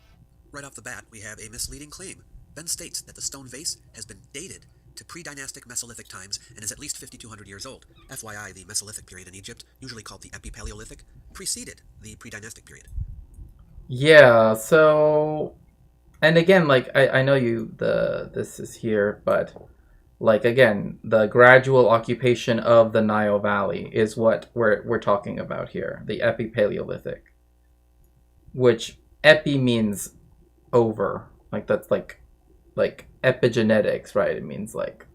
Right off the bat, we have a misleading claim. Ben states that the stone vase has been dated to pre-dynastic Mesolithic times and is at least 5,200 years old. FYI, the Mesolithic period in Egypt, usually called the Epipaleolithic, preceded the pre-dynastic period. Yeah, so... And again, like, I know this is here, but, like, again, the gradual occupation of the Nile Valley is what we're talking about here, the Epipaleolithic. Which, epi means over. Like, that's like epigenetics, right? It means like,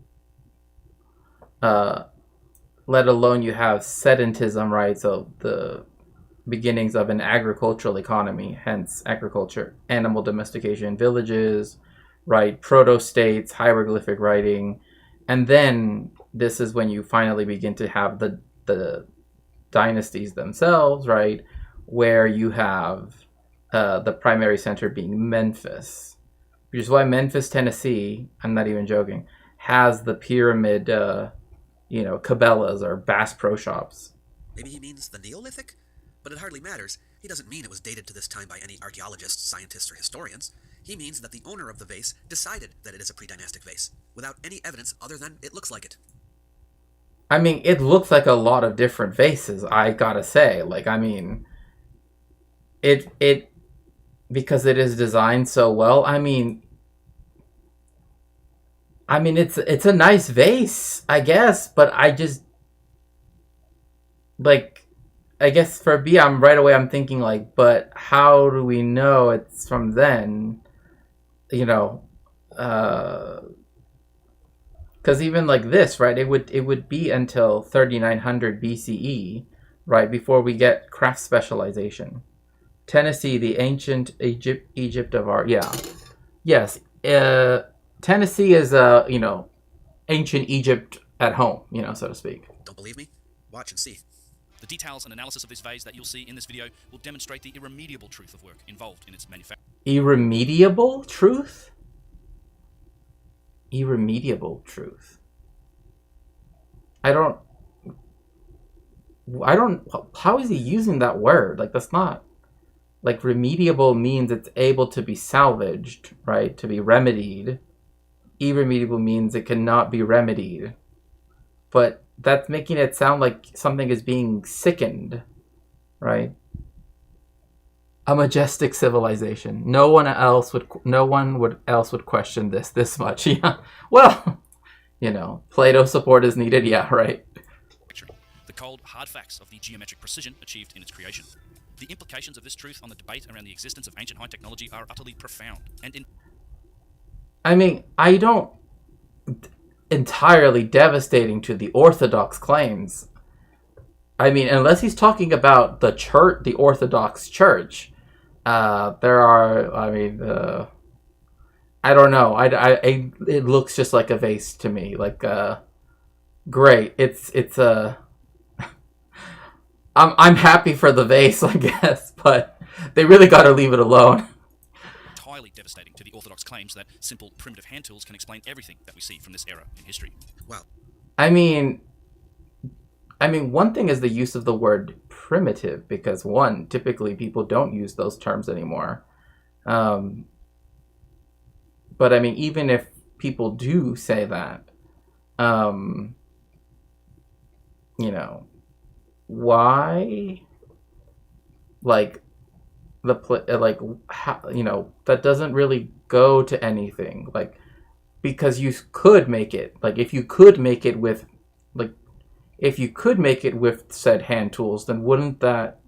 let alone you have sedentism, right? So the beginnings of an agricultural economy, hence agriculture, animal domestication, villages, right? Proto-states, hieroglyphic writing. And then this is when you finally begin to have the dynasties themselves, right? Where you have the primary center being Memphis, which is why Memphis, Tennessee, I'm not even joking, has the pyramid, Cabela's or Bass Pro Shops. Maybe he means the Neolithic? But it hardly matters. He doesn't mean it was dated to this time by any archaeologists, scientists, or historians. He means that the owner of the vase decided that it is a pre-dynastic vase, without any evidence other than it looks like it. I mean, it looks like a lot of different vases, I gotta say. Like, I mean, it because it is designed so well, I mean, it's a nice vase, I guess, but I just, like, I guess for B, I'm thinking, like, but how do we know it's from then? Because even like this, right, it would be until 3900 BCE, right, before we get craft specialization. Tennessee, the ancient Egypt of art. Yeah. Yes. Tennessee is, ancient Egypt at home, so to speak. Don't believe me? Watch and see. The details and analysis of this vase that you'll see in this video will demonstrate the irremediable truth of work involved in its manufacture. Irremediable truth? Irremediable truth. I don't, how is he using that word? Like, that's not, like, remediable means it's able to be salvaged, right? To be remedied. Irremediable means it cannot be remedied. But that's making it sound like something is being sickened, right? A majestic civilization. No one else would question this much. Yeah. Well, Plato support is needed. Yeah, right. The cold, hard facts of the geometric precision achieved in its creation. The implications of this truth on the debate around the existence of ancient high technology are utterly profound and I don't entirely devastating to the Orthodox claims. Unless he's talking about the church, the Orthodox Church, there are. I don't know. It looks just like a vase to me. Like, great. It's a. I'm happy for the vase, I guess, but they really got to leave it alone. Entirely devastating to the Orthodox claims that simple primitive hand tools can explain everything that we see from this era in history. Wow. One thing is the use of the word primitive, because typically people don't use those terms anymore. But even if people do say that, why? Like, that doesn't really go to anything. Like, because you could make it. Like, if you could make it with said hand tools, then wouldn't that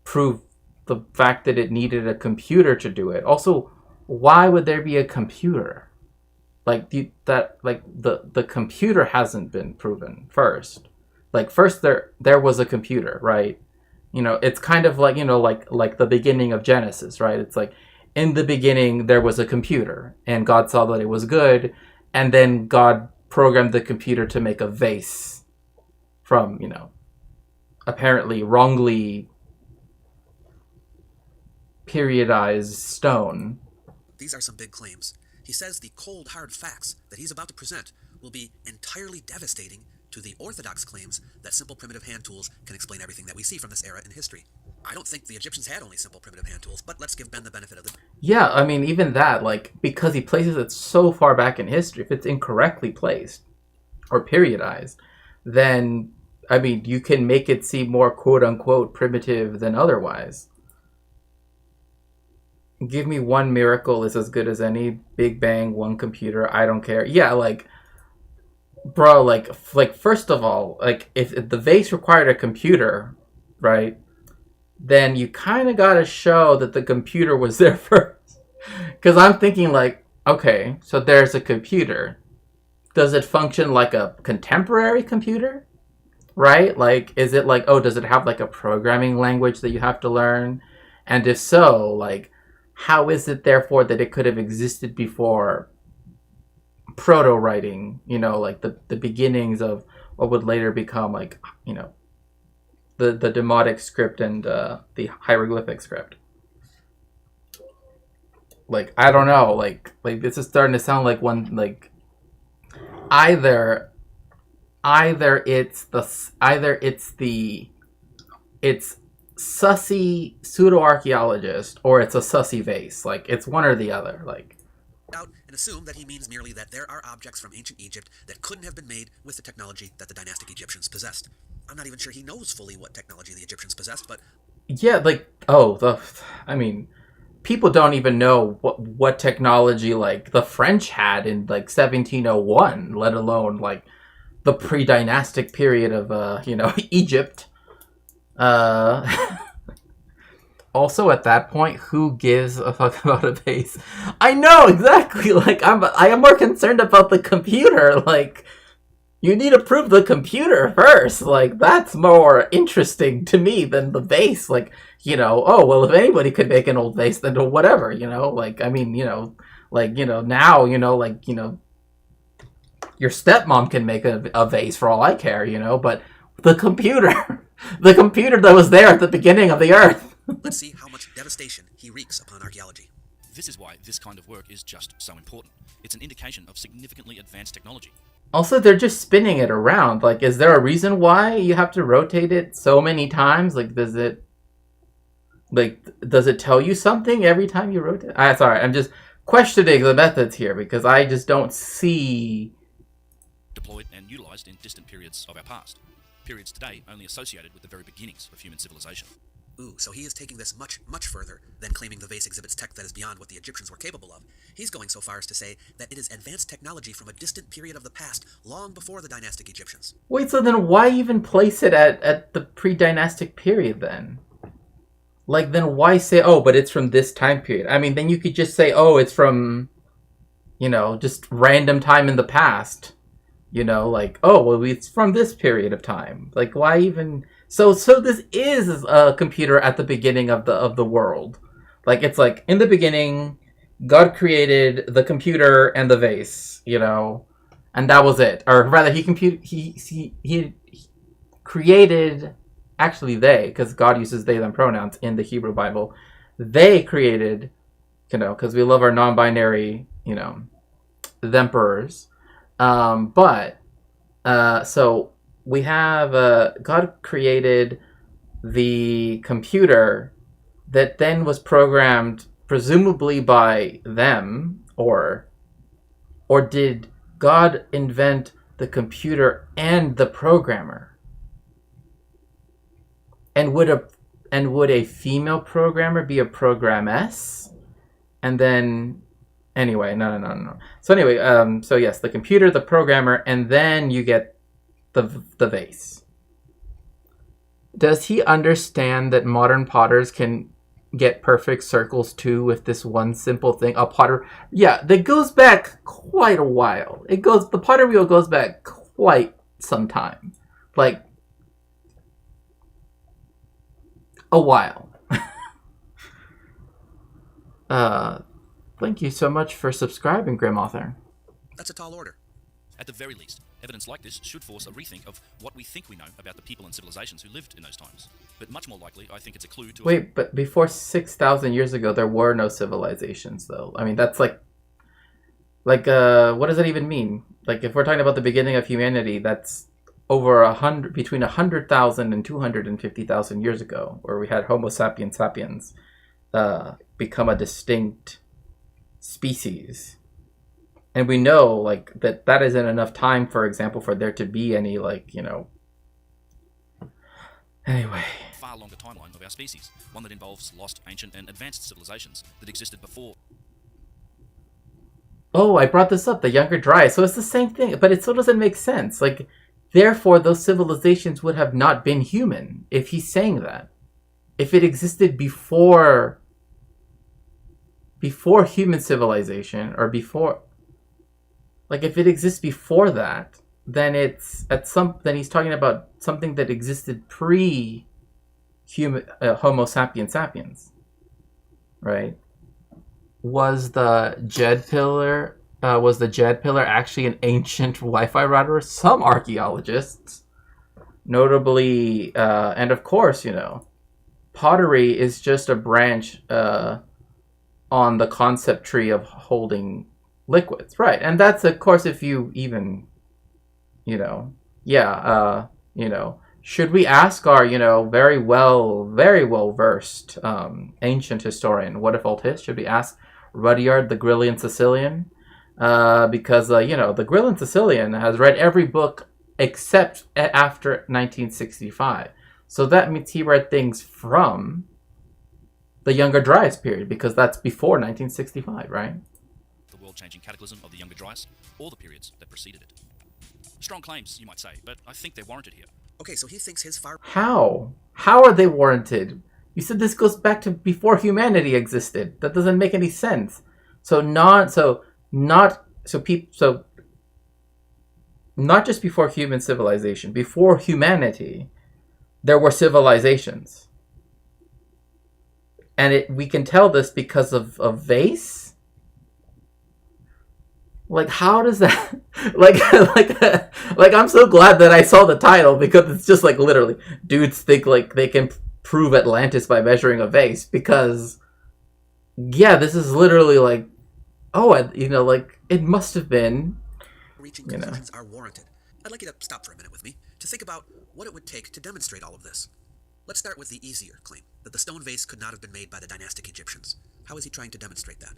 prove the fact that it needed a computer to do it? Also, why would there be a computer? Like, the computer hasn't been proven first. Like, first there was a computer, right? It's kind of like, like the beginning of Genesis, right? It's like, in the beginning, there was a computer, and God saw that it was good, and then God programmed the computer to make a vase from, apparently wrongly periodized stone. These are some big claims. He says the cold, hard facts that he's about to present will be entirely devastating to the Orthodox claims that simple primitive hand tools can explain everything that we see from this era in history. I don't think the Egyptians had only simple primitive hand tools, but let's give Ben the benefit of the... Yeah, even that, like, because he places it so far back in history, if it's incorrectly placed or periodized, then, you can make it seem more quote-unquote primitive than otherwise. Give me one miracle is as good as any. Big Bang, one computer, I don't care. Yeah, like... Bro, like first of all, like, if the vase required a computer, right, then you kind of got to show that the computer was there first. Because I'm thinking, like, okay, so there's a computer. Does it function like a contemporary computer? Right? Like, is it like, oh, does it have like a programming language that you have to learn? And if so, like, how is it therefore that it could have existed before proto-writing, you know, like the beginnings of what would later become like, you know, the Demotic script and the hieroglyphic script? Like, I don't know, like this is starting to sound like one, like, either it's sussy pseudo-archaeologist or it's a sussy vase. Like, it's one or the other. Like, Out and assume that he means merely that there are objects from ancient Egypt that couldn't have been made with the technology that the dynastic Egyptians possessed. I'm not even sure he knows fully what technology the Egyptians possessed, but yeah, like, I mean, people don't even know what technology like the French had in like 1701, let alone like the pre-dynastic period of you know, Egypt. Also, at that point, who gives a fuck about a vase? I know, exactly. Like, I am more concerned about the computer. Like, you need to prove the computer first. Like, that's more interesting to me than the vase. Like, you know, oh, well, if anybody could make an old vase, then whatever, you know? Like, I mean, you know, like, you know, now, you know, like, you know, your stepmom can make a vase for all I care, you know? But the computer, the computer that was there at the beginning of the Earth. let's see how much devastation he wreaks upon archaeology. This is why this kind of work is just so important. It's an indication of significantly advanced technology. Also, they're just spinning it around. Like, is there a reason why you have to rotate it so many times? Like, does it tell you something every time you rotate? Sorry, I'm just questioning the methods here because I just don't see... Deployed and utilized in distant periods of our past. Periods today only associated with the very beginnings of human civilization. Ooh, so he is taking this much, much further than claiming the vase exhibits tech that is beyond what the Egyptians were capable of. He's going so far as to say that it is advanced technology from a distant period of the past, long before the dynastic Egyptians. Wait, so then why even place it at the pre-dynastic period then? Like, then why say, oh, but it's from this time period? I mean, then you could just say, oh, it's from, you know, just random time in the past. You know, like, oh, well, it's from this period of time. Like, why even... So this is a computer at the beginning of the world. Like, it's like, in the beginning, God created the computer and the vase, you know, and that was it. Or rather, he created, actually they, because God uses they, them pronouns in the Hebrew Bible. They created, you know, because we love our non-binary, you know, themperers. So we have God created the computer that then was programmed presumably by them, or did God invent the computer and the programmer? And would a female programmer be a programmess? And then anyway, no. So anyway, so yes, the computer, the programmer, and then you get the vase. Does he understand that modern potters can get perfect circles too with this one simple thing? A potter, yeah, that goes back quite a while. The potter wheel goes back quite some time, like a while. Thank you so much for subscribing, Grim Author. That's a tall order. At the very least, evidence like this should force a rethink of what we think we know about the people and civilizations who lived in those times. But much more likely, I think it's a clue to... Wait, but before 6,000 years ago, there were no civilizations, though. I mean, that's like, what does that even mean? Like, if we're talking about the beginning of humanity, that's between 100,000 and 250,000 years ago, where we had Homo sapiens sapiens become a distinct species. And we know, like, that isn't enough time, for example, for there to be any, like, you know... Anyway. Far longer timeline of our species, one that involves lost, ancient, and advanced civilizations that existed before. Oh, I brought this up, the Younger Dryas. So it's the same thing, but it still doesn't make sense. Like, therefore, those civilizations would have not been human, if he's saying that. If it existed before before human civilization, or before, like, if it exists before that, then then he's talking about something that existed pre-human Homo sapiens sapiens, right? Was the Jed pillar actually an ancient Wi-Fi router? Some archaeologists, notably, and of course, pottery is just a branch on the concept tree of holding liquids, right? And that's, of course, if you even, should we ask our, very well versed ancient historian, what if alt hist? Should we ask Rudyard the Grillian Sicilian? Because, the Grillian Sicilian has read every book except after 1965. So that means he read things from the Younger Dryas period, because that's before 1965, right? The world-changing cataclysm of the Younger Dryas, or the periods that preceded it. Strong claims, you might say, but I think they're warranted here. Okay, so he thinks his fire... How? How are they warranted? You said this goes back to before humanity existed. That doesn't make any sense. Not just before human civilization, before humanity, there were civilizations. And we can tell this because of a vase? Like, how does that... like, I'm so glad that I saw the title, because it's just, like, literally, dudes think, like, they can prove Atlantis by measuring a vase, because, yeah, this is literally, like, it must have been... Reaching conclusions are warranted. I'd like you to stop for a minute with me to think about what it would take to demonstrate all of this. Let's start with the easier claim, that the stone vase could not have been made by the dynastic Egyptians. How is he trying to demonstrate that?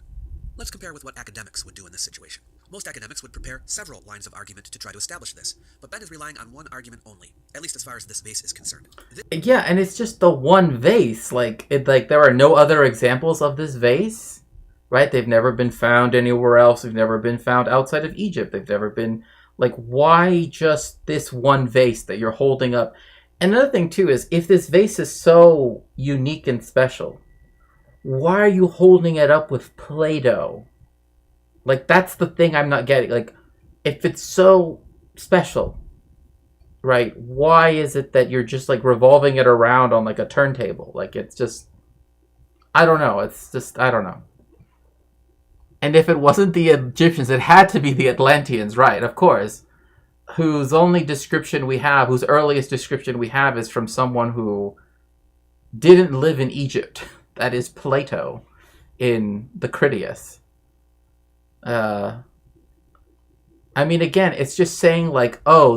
Let's compare with what academics would do in this situation. Most academics would prepare several lines of argument to try to establish this, but Ben is relying on one argument only, at least as far as this vase is concerned. Yeah, and it's just the one vase. There are no other examples of this vase, right? They've never been found anywhere else. They've never been found outside of Egypt. They've never been, why just this one vase that you're holding up? And another thing, too, is if this vase is so unique and special, why are you holding it up with Play-Doh? That's the thing I'm not getting. If it's so special, right, why is it that you're just, revolving it around on, a turntable? It's just... I don't know. It's just... I don't know. And if it wasn't the Egyptians, it had to be the Atlanteans, right, of course, whose earliest description we have is from someone who didn't live in Egypt. That is Plato in the Critias. Again, it's just saying,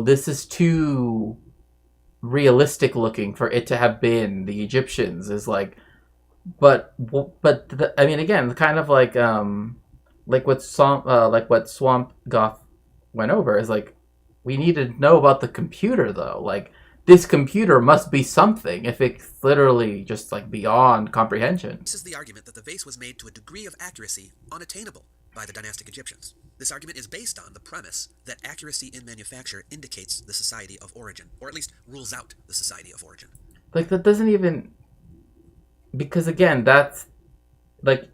this is too realistic looking for it to have been the Egyptians. Is again, kind of what Swamp Goth went over is we need to know about the computer, though. This computer must be something if it's literally just beyond comprehension. This is the argument that the vase was made to a degree of accuracy unattainable by the dynastic Egyptians. This argument is based on the premise that accuracy in manufacture indicates the society of origin, or at least rules out the society of origin. That doesn't even... Because, again, that's... It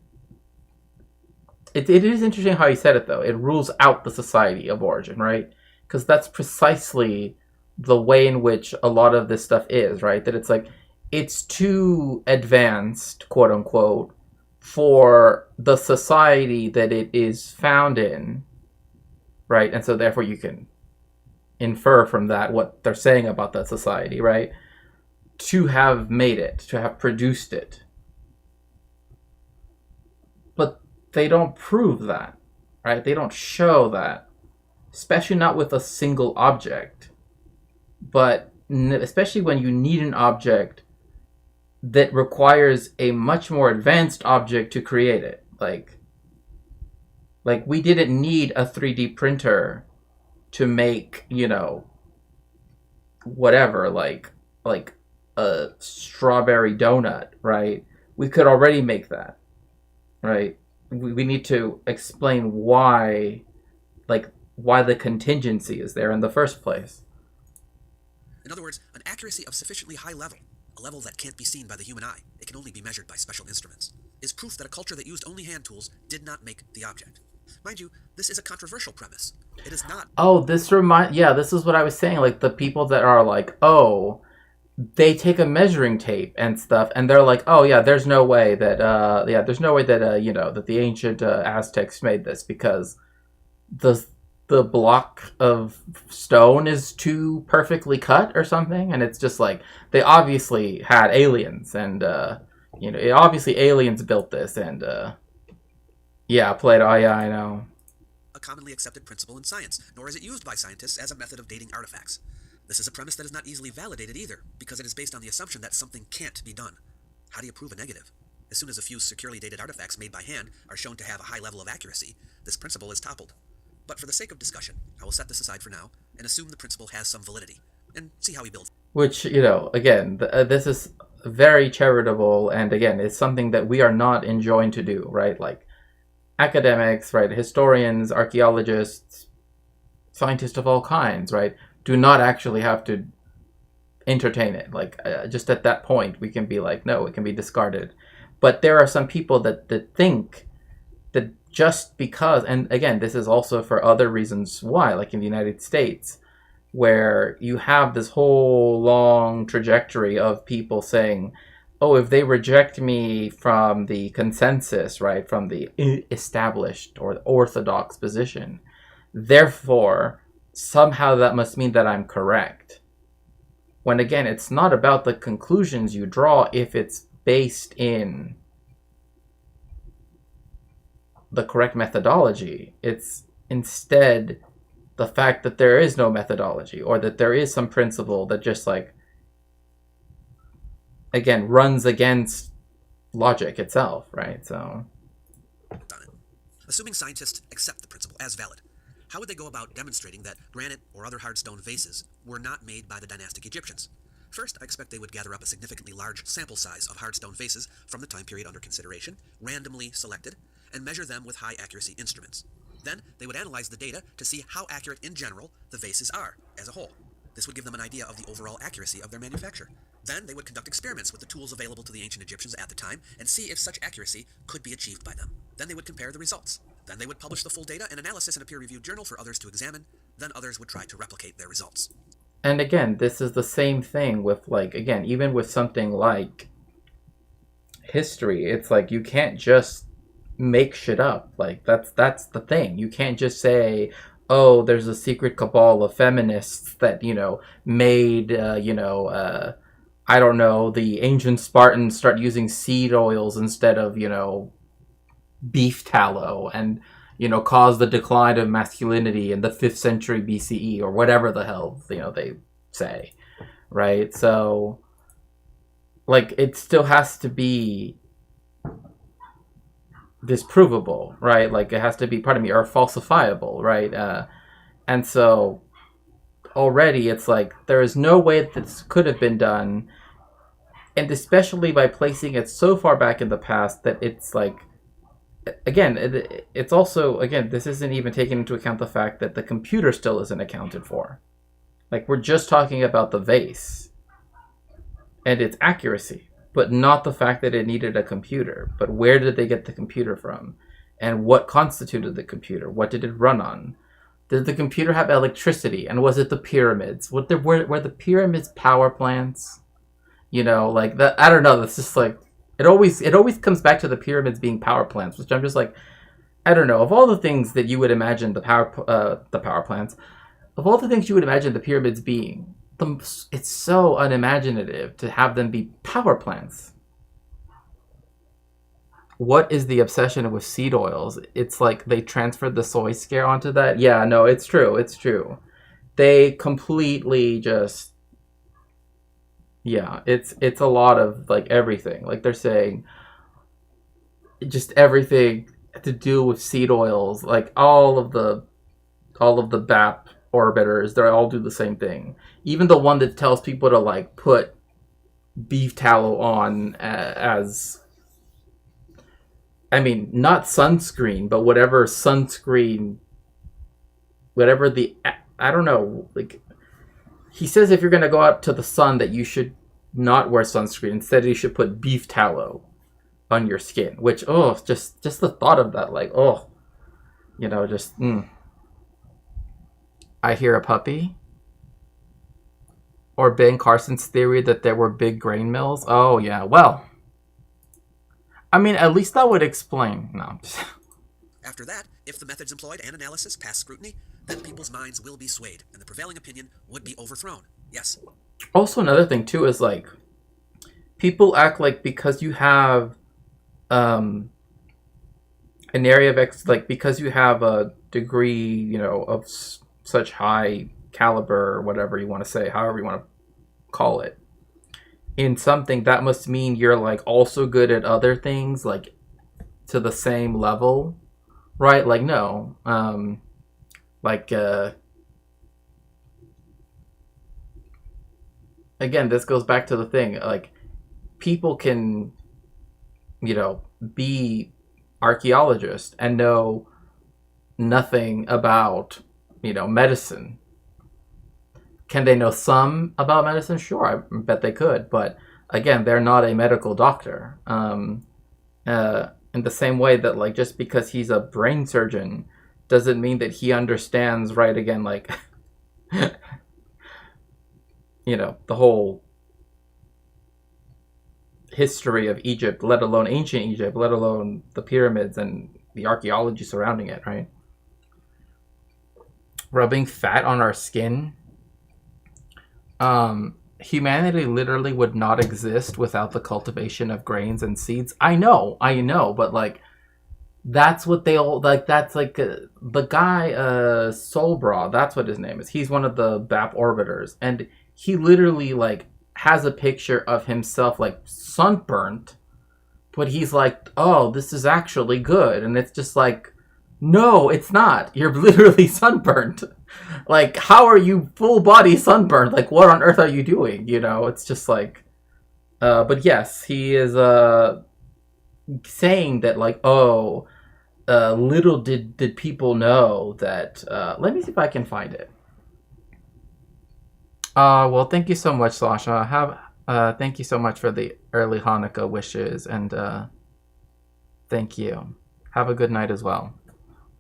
is interesting how he said it, though. It rules out the society of origin, right? Because that's precisely the way in which a lot of this stuff is, right? That it's too advanced, quote unquote, for the society that it is found in, right? And so therefore you can infer from that what they're saying about that society, right? To have made it, to have produced it. But they don't prove that, right? They don't show that, especially not with a single object. But especially when you need an object that requires a much more advanced object to create it. We didn't need a 3D printer to make, whatever, a strawberry donut, right? We could already make that, right? We need to explain why the contingency is there in the first place. In other words, an accuracy of sufficiently high level, a level that can't be seen by the human eye. It can only be measured by special instruments. is proof that a culture that used only hand tools did not make the object. Mind you, this is a controversial premise. It is not. Oh, this is what I was saying. Like, the people that are like, oh, they take a measuring tape and stuff, and they're like, oh yeah, there's no way that that the ancient Aztecs made this because the block of stone is too perfectly cut or something. And it's just like, they obviously had aliens, and obviously aliens built this, and Plato, yeah, I know. A commonly accepted principle in science, nor is it used by scientists as a method of dating artifacts. This is a premise that is not easily validated either, because it is based on the assumption that something can't be done. How do you prove a negative? As soon as a few securely dated artifacts made by hand are shown to have a high level of accuracy, this principle is toppled. But for the sake of discussion, I will set this aside for now, and assume the principle has some validity, and see how we build. Which, again, this is very charitable, and again, it's something that we are not enjoined to do, right? Like, academics, right, historians, archaeologists, scientists of all kinds, right, do not actually have to entertain it. Like, just at that point, we can be like, no, it can be discarded. But there are some people that think that just because, and again, this is also for other reasons why, like in the United States, where you have this whole long trajectory of people saying, oh, if they reject me from the consensus, right, from the established or the orthodox position, therefore, somehow that must mean that I'm correct. When again, it's not about the conclusions you draw if it's based in the correct methodology. It's instead the fact that there is no methodology, or that there is some principle that just like, again, runs against logic itself, right? So, assuming scientists accept the principle as valid, how would they go about demonstrating that granite or other hard stone vases were not made by the dynastic Egyptians? First, I expect they would gather up a significantly large sample size of hard stone vases from the time period under consideration, randomly selected, and measure them with high accuracy instruments. Then, they would analyze the data to see how accurate in general the vases are as a whole. This would give them an idea of the overall accuracy of their manufacture. Then, they would conduct experiments with the tools available to the ancient Egyptians at the time and see if such accuracy could be achieved by them. Then they would compare the results. Then they would publish the full data and analysis in a peer-reviewed journal for others to examine. Then others would try to replicate their results. And again, this is the same thing with, like, again, even with something like history, it's like you can't just make shit up. Like, that's the thing. You can't just say, oh, there's a secret cabal of feminists that, made, I don't know, the ancient Spartans start using seed oils instead of, beef tallow, and, cause the decline of masculinity in the 5th century BCE, or whatever the hell, they say, right? So, like, it still has to be disprovable, right? Like, it has to be, or falsifiable, right? And so, already, it's like, there is no way that this could have been done, and especially by placing it so far back in the past that it's like, again, it's also, again, this isn't even taking into account the fact that the computer still isn't accounted for. Like, we're just talking about the vase and its accuracy, but not the fact that it needed a computer. But where did they get the computer from? And what constituted the computer? What did it run on? Did the computer have electricity? And was it the pyramids? Were the pyramids power plants? Like that. I don't know. It's just like, it always comes back to the pyramids being power plants, which I'm just like, I don't know. Of all the things that you would imagine the power plants, of all the things you would imagine the pyramids being, it's so unimaginative to have them be power plants. What is the obsession with seed oils? It's like they transferred the soy scare onto that. Yeah, no, it's true. It's true. They completely just, yeah, it's a lot of like everything. Like they're saying just everything to do with seed oils, like all of the BAP orbiters, they all do the same thing. Even the one that tells people to like put beef tallow on as, I mean, not sunscreen, but whatever sunscreen, whatever the, I don't know, like, he says if you're going to go out to the sun that you should not wear sunscreen. Instead, you should put beef tallow. on your skin, which, oh, just the thought of that, like, oh, you know, just, I hear a puppy. Or Ben Carson's theory that there were big grain mills. Oh, yeah, well, I mean, at least that would explain. No. After that, if the methods employed and analysis pass scrutiny, then people's minds will be swayed, and the prevailing opinion would be overthrown. Yes. Also, another thing, too, is, like, people act like because you have an area of like, because you have a degree, you know, of such high caliber, or whatever you want to say, however you want to call it, in something, that must mean you're, like, also good at other things, like, to the same level, right? Like, no. Again, this goes back to the thing, like, people can, you know, be archaeologists and know nothing about, you know, medicine. Can they know some about medicine? Sure, I bet they could. But again, they're not a medical doctor. In the same way that, like, just because he's a brain surgeon doesn't mean that he understands, right, again, like, you know, the whole history of Egypt, let alone ancient Egypt, let alone the pyramids and the archaeology surrounding it, right? Rubbing fat on our skin. Humanity literally would not exist without the cultivation of grains and seeds. I know, but, like, that's what they all, like, that's, like, the guy, Solbra, that's what his name is. He's one of the BAP orbiters, and he literally, like, has a picture of himself, like, sunburnt, but he's like, oh, this is actually good. And it's just like, no, it's not. You're literally sunburnt. Like, how are you full body sunburned? Like, what on earth are you doing? You know, it's just like, but yes, he is, saying that, like, oh, little did people know that, let me see if I can find it. Well, thank you so much, Sasha. Thank you so much for the early Hanukkah wishes, and thank you. Have a good night as well.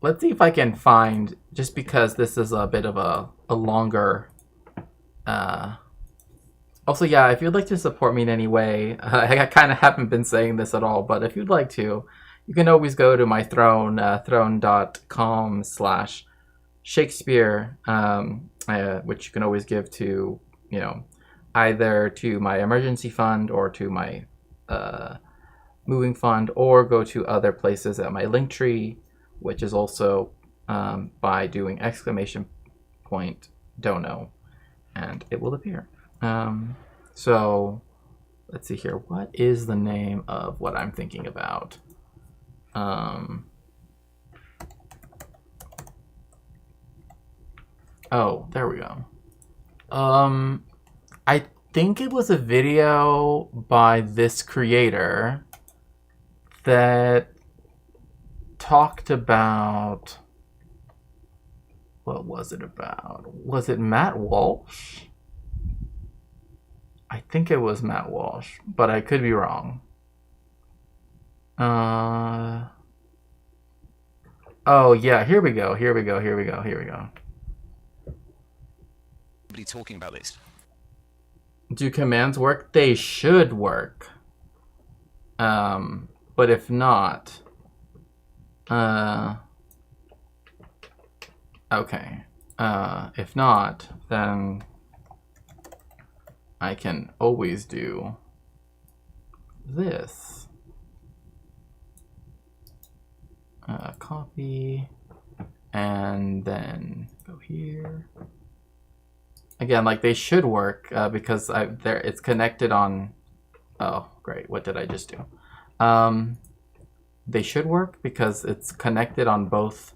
Let's see if I can find, just because this is a bit of a longer... Also, yeah, if you'd like to support me in any way, I kind of haven't been saying this at all, but if you'd like to, you can always go to my Throne, throne.com/Shakespeare, which you can always give to, you know, either to my emergency fund or to my moving fund, or go to other places at my Linktree, which is also by doing !dono, and it will appear. So let's see here. What is the name of what I'm thinking about? Oh, there we go. I think it was a video by this creator that talked about, what was it about? Was it Matt Walsh? I think it was Matt Walsh, but I could be wrong. Oh yeah, here we go. Talking about this. Do commands work? They should work. But if not, okay. If not, then I can always do this. Copy, and then go here. Again, like, they should work because it's connected on. Oh, great! What did I just do? They should work because it's connected on both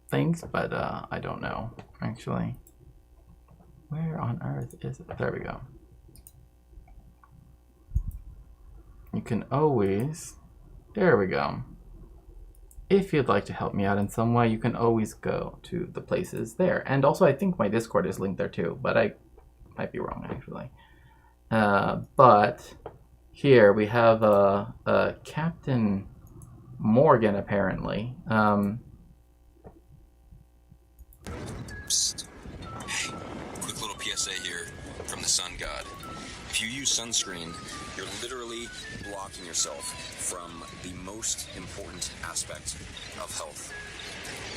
things, but I don't know actually. Where on earth is it? There we go. You can always. There we go. If you'd like to help me out in some way, you can always go to the places there. And also, I think my Discord is linked there too, but I might be wrong, actually. But here we have Captain Morgan, apparently. Psst. Hey, quick little PSA here from the sun god. If you use sunscreen, you're literally blocking yourself from the most important aspect of health.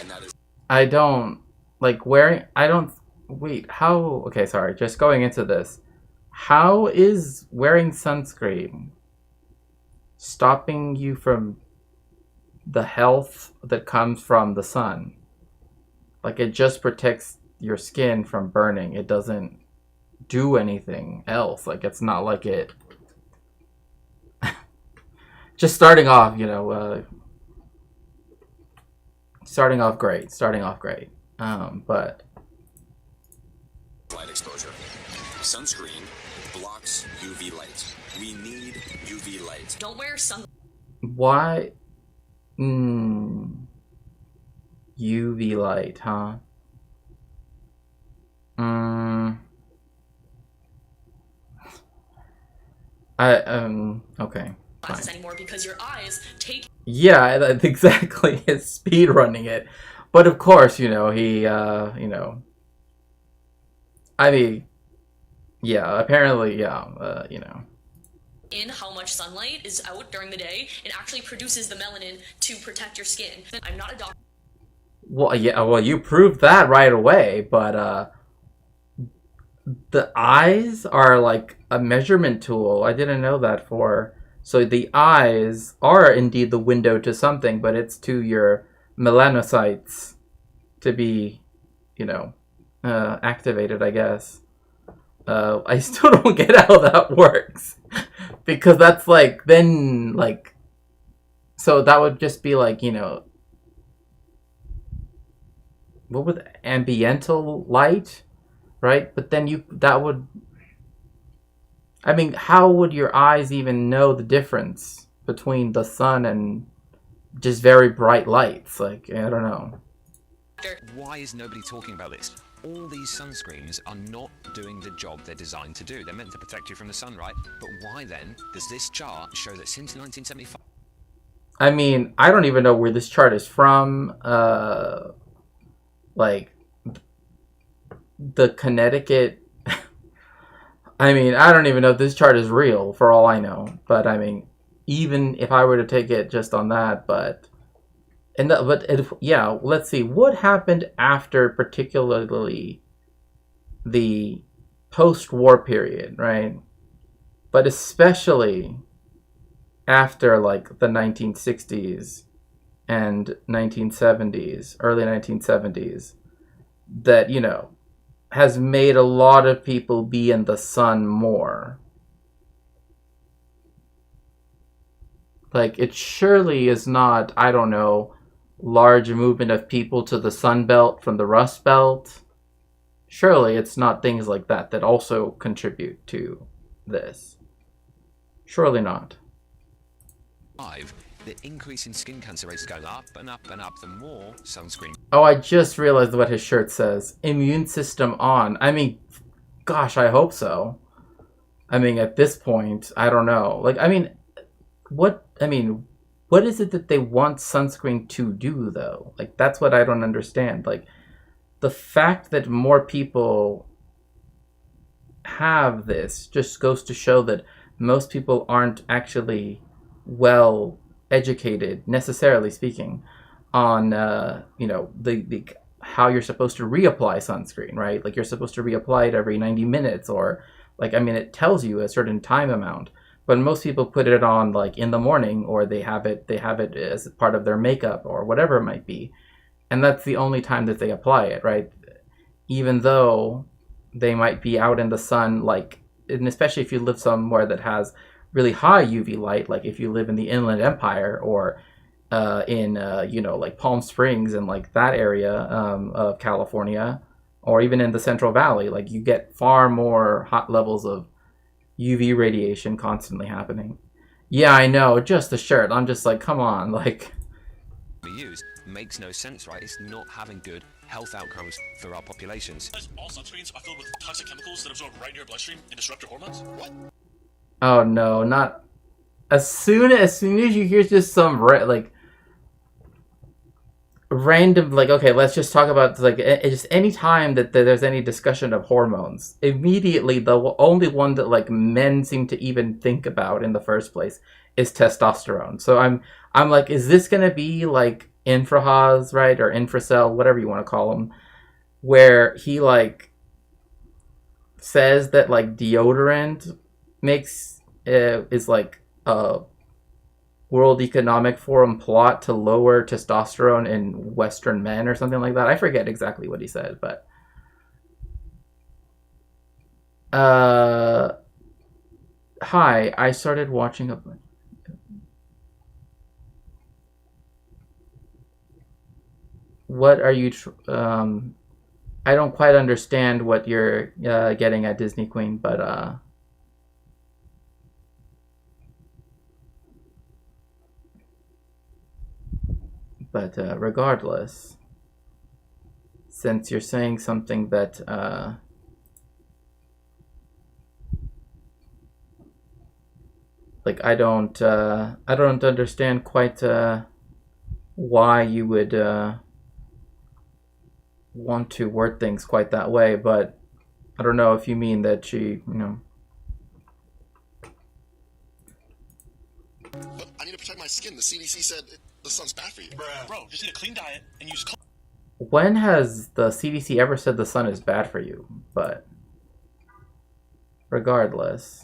And that is... I don't, like, wearing... I don't... Wait, how... Okay, sorry, just going into this. How is wearing sunscreen stopping you from the health that comes from the sun? Like, it just protects your skin from burning. It doesn't do anything else. Like, it's not like it... Just starting off, you know, starting off great. But... light exposure. Sunscreen blocks UV light. We need UV light. Don't wear sun. Why? UV light, huh? Okay. Fine. Anymore because your eyes take. Yeah, that's exactly. His speed running it, but of course, you know he, you know. I mean, yeah. Apparently, yeah. You know. In how much sunlight is out during the day, it actually produces the melanin to protect your skin. I'm not a doctor. Well, yeah. Well, you proved that right away, but the eyes are like a measurement tool. I didn't know that for. So the eyes are indeed the window to something, but it's to your melanocytes to be, you know, activated, I guess. I still don't get how that works. Because that's like, then, like, so that would just be like, you know, what would ambiental light, right? But then that would, I mean, how would your eyes even know the difference between the sun and just very bright lights? Like, I don't know. Why is nobody talking about this? All these sunscreens are not doing the job they're designed to do. They're meant to protect you from the sun, right? But why then does this chart show that since 1975... I mean, I don't even know where this chart is from. Like, the Connecticut... I mean, I don't even know if this chart is real, for all I know. But, I mean, even if I were to take it just on that, but... yeah, let's see. What happened after particularly the post-war period, right? But especially after, like, the 1960s and 1970s, early 1970s, that, you know, has made a lot of people be in the sun more. Like, it surely is not, I don't know, large movement of people to the Sun Belt from the Rust Belt. Surely it's not things like that that also contribute to this. Surely not. The increase in skin cancer rates is going up and up and up the more sunscreen. Oh, I just realized what his shirt says. Immune system on. I mean, gosh, I hope so. I mean, at this point, I don't know. Like, I mean, what is it that they want sunscreen to do, though? Like, that's what I don't understand. Like, the fact that more people have this just goes to show that most people aren't actually well educated, necessarily speaking, on, you know, the how you're supposed to reapply sunscreen, right? Like, you're supposed to reapply it every 90 minutes, or, like, I mean, it tells you a certain time amount. But most people put it on, like, in the morning, or they have it as part of their makeup or whatever it might be. And that's the only time that they apply it, right? Even though they might be out in the sun, like, and especially if you live somewhere that has really high UV light, like if you live in the Inland Empire or in, you know, like Palm Springs and like that area of California, or even in the Central Valley, like you get far more hot levels of UV radiation constantly happening. Yeah, I know, just the shirt. I'm just like, come on, like... ...used makes no sense, right? It's not having good health outcomes for our populations. All sunscreens are filled with toxic chemicals that absorb right in your bloodstream and disrupt your hormones? What? Oh no, not as soon as you hear just some like random, like, okay, let's just talk about, like, just any time that there's any discussion of hormones, immediately the only one that like men seem to even think about in the first place is testosterone. So I'm like, is this gonna be like Infrahaz, right, or Infracell, whatever you want to call him, where he like says that like deodorant makes is like a World Economic Forum plot to lower testosterone in Western men or something like that. I forget exactly what he said, but hi, I started watching a what are you I don't quite understand what you're getting at, Disney Queen, but regardless, since you're saying something that like I don't understand quite why you would want to word things quite that way, but I don't know if you mean that she, But I need to protect my skin. The CDC said the sun's bad for you. Bro, just eat a clean diet and use. When has the CDC ever said the sun is bad for you? But regardless.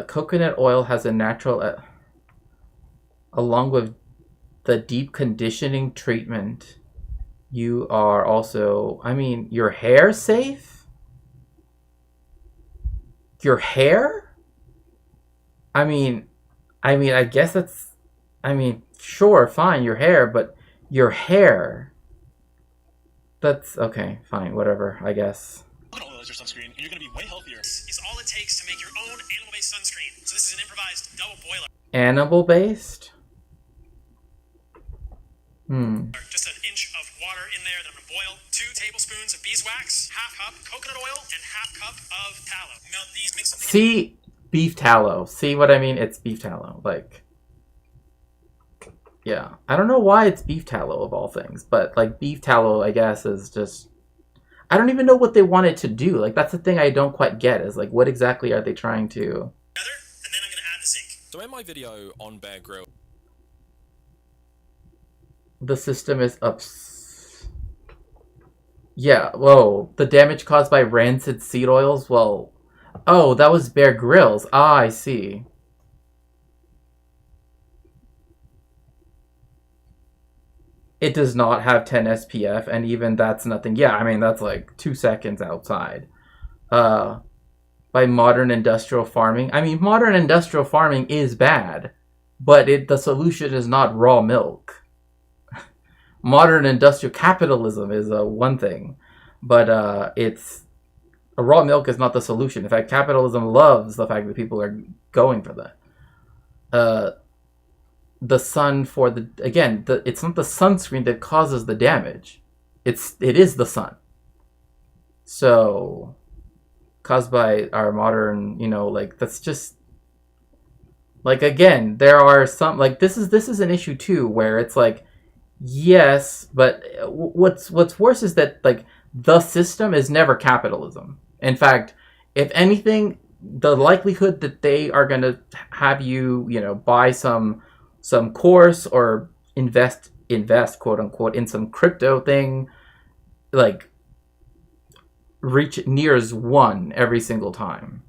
Coconut oil has a natural, along with the deep conditioning treatment, you are also, I mean, your hair safe? Your hair? I mean, I guess that's, sure, fine, your hair, but your hair, that's, okay, fine, whatever, I guess. Coconut oil as your sunscreen, and you're going to be way healthier. Is all it takes to make your own animal-based sunscreen. So this is an improvised double boiler. Animal-based? Just an inch of water in there that I'm going to boil. 2 tablespoons of beeswax, half cup coconut oil, and half cup of tallow. Melt these, mix them. See, beef tallow. See what I mean? It's beef tallow. Like, yeah. I don't know why it's beef tallow of all things, but like beef tallow, I guess, is just, I don't even know what they want it to do. Like, that's the thing I don't quite get, is like, what exactly are they trying to... Together, and then I'm going to add the zinc. So in my video on Bear Grylls, the system is up. Yeah, whoa. The damage caused by rancid seed oils? Well, oh, that was Bear Grylls. Ah, I see. It does not have 10 SPF, and even that's nothing. Yeah, I mean, that's like 2 seconds outside. By modern industrial farming. I mean, modern industrial farming is bad, but the solution is not raw milk. Modern industrial capitalism is one thing, but it's raw milk is not the solution. In fact, capitalism loves the fact that people are going for that. The sun for the it's not the sunscreen that causes the damage. It is the sun. So caused by our modern, like, that's just like, again, there are some, like, this is an issue too, where it's like, yes, but what's worse is that, like, the system is never capitalism. In fact, if anything, the likelihood that they are going to have you, buy some course or invest, quote unquote, in some crypto thing, like, reach nears 1 every single time.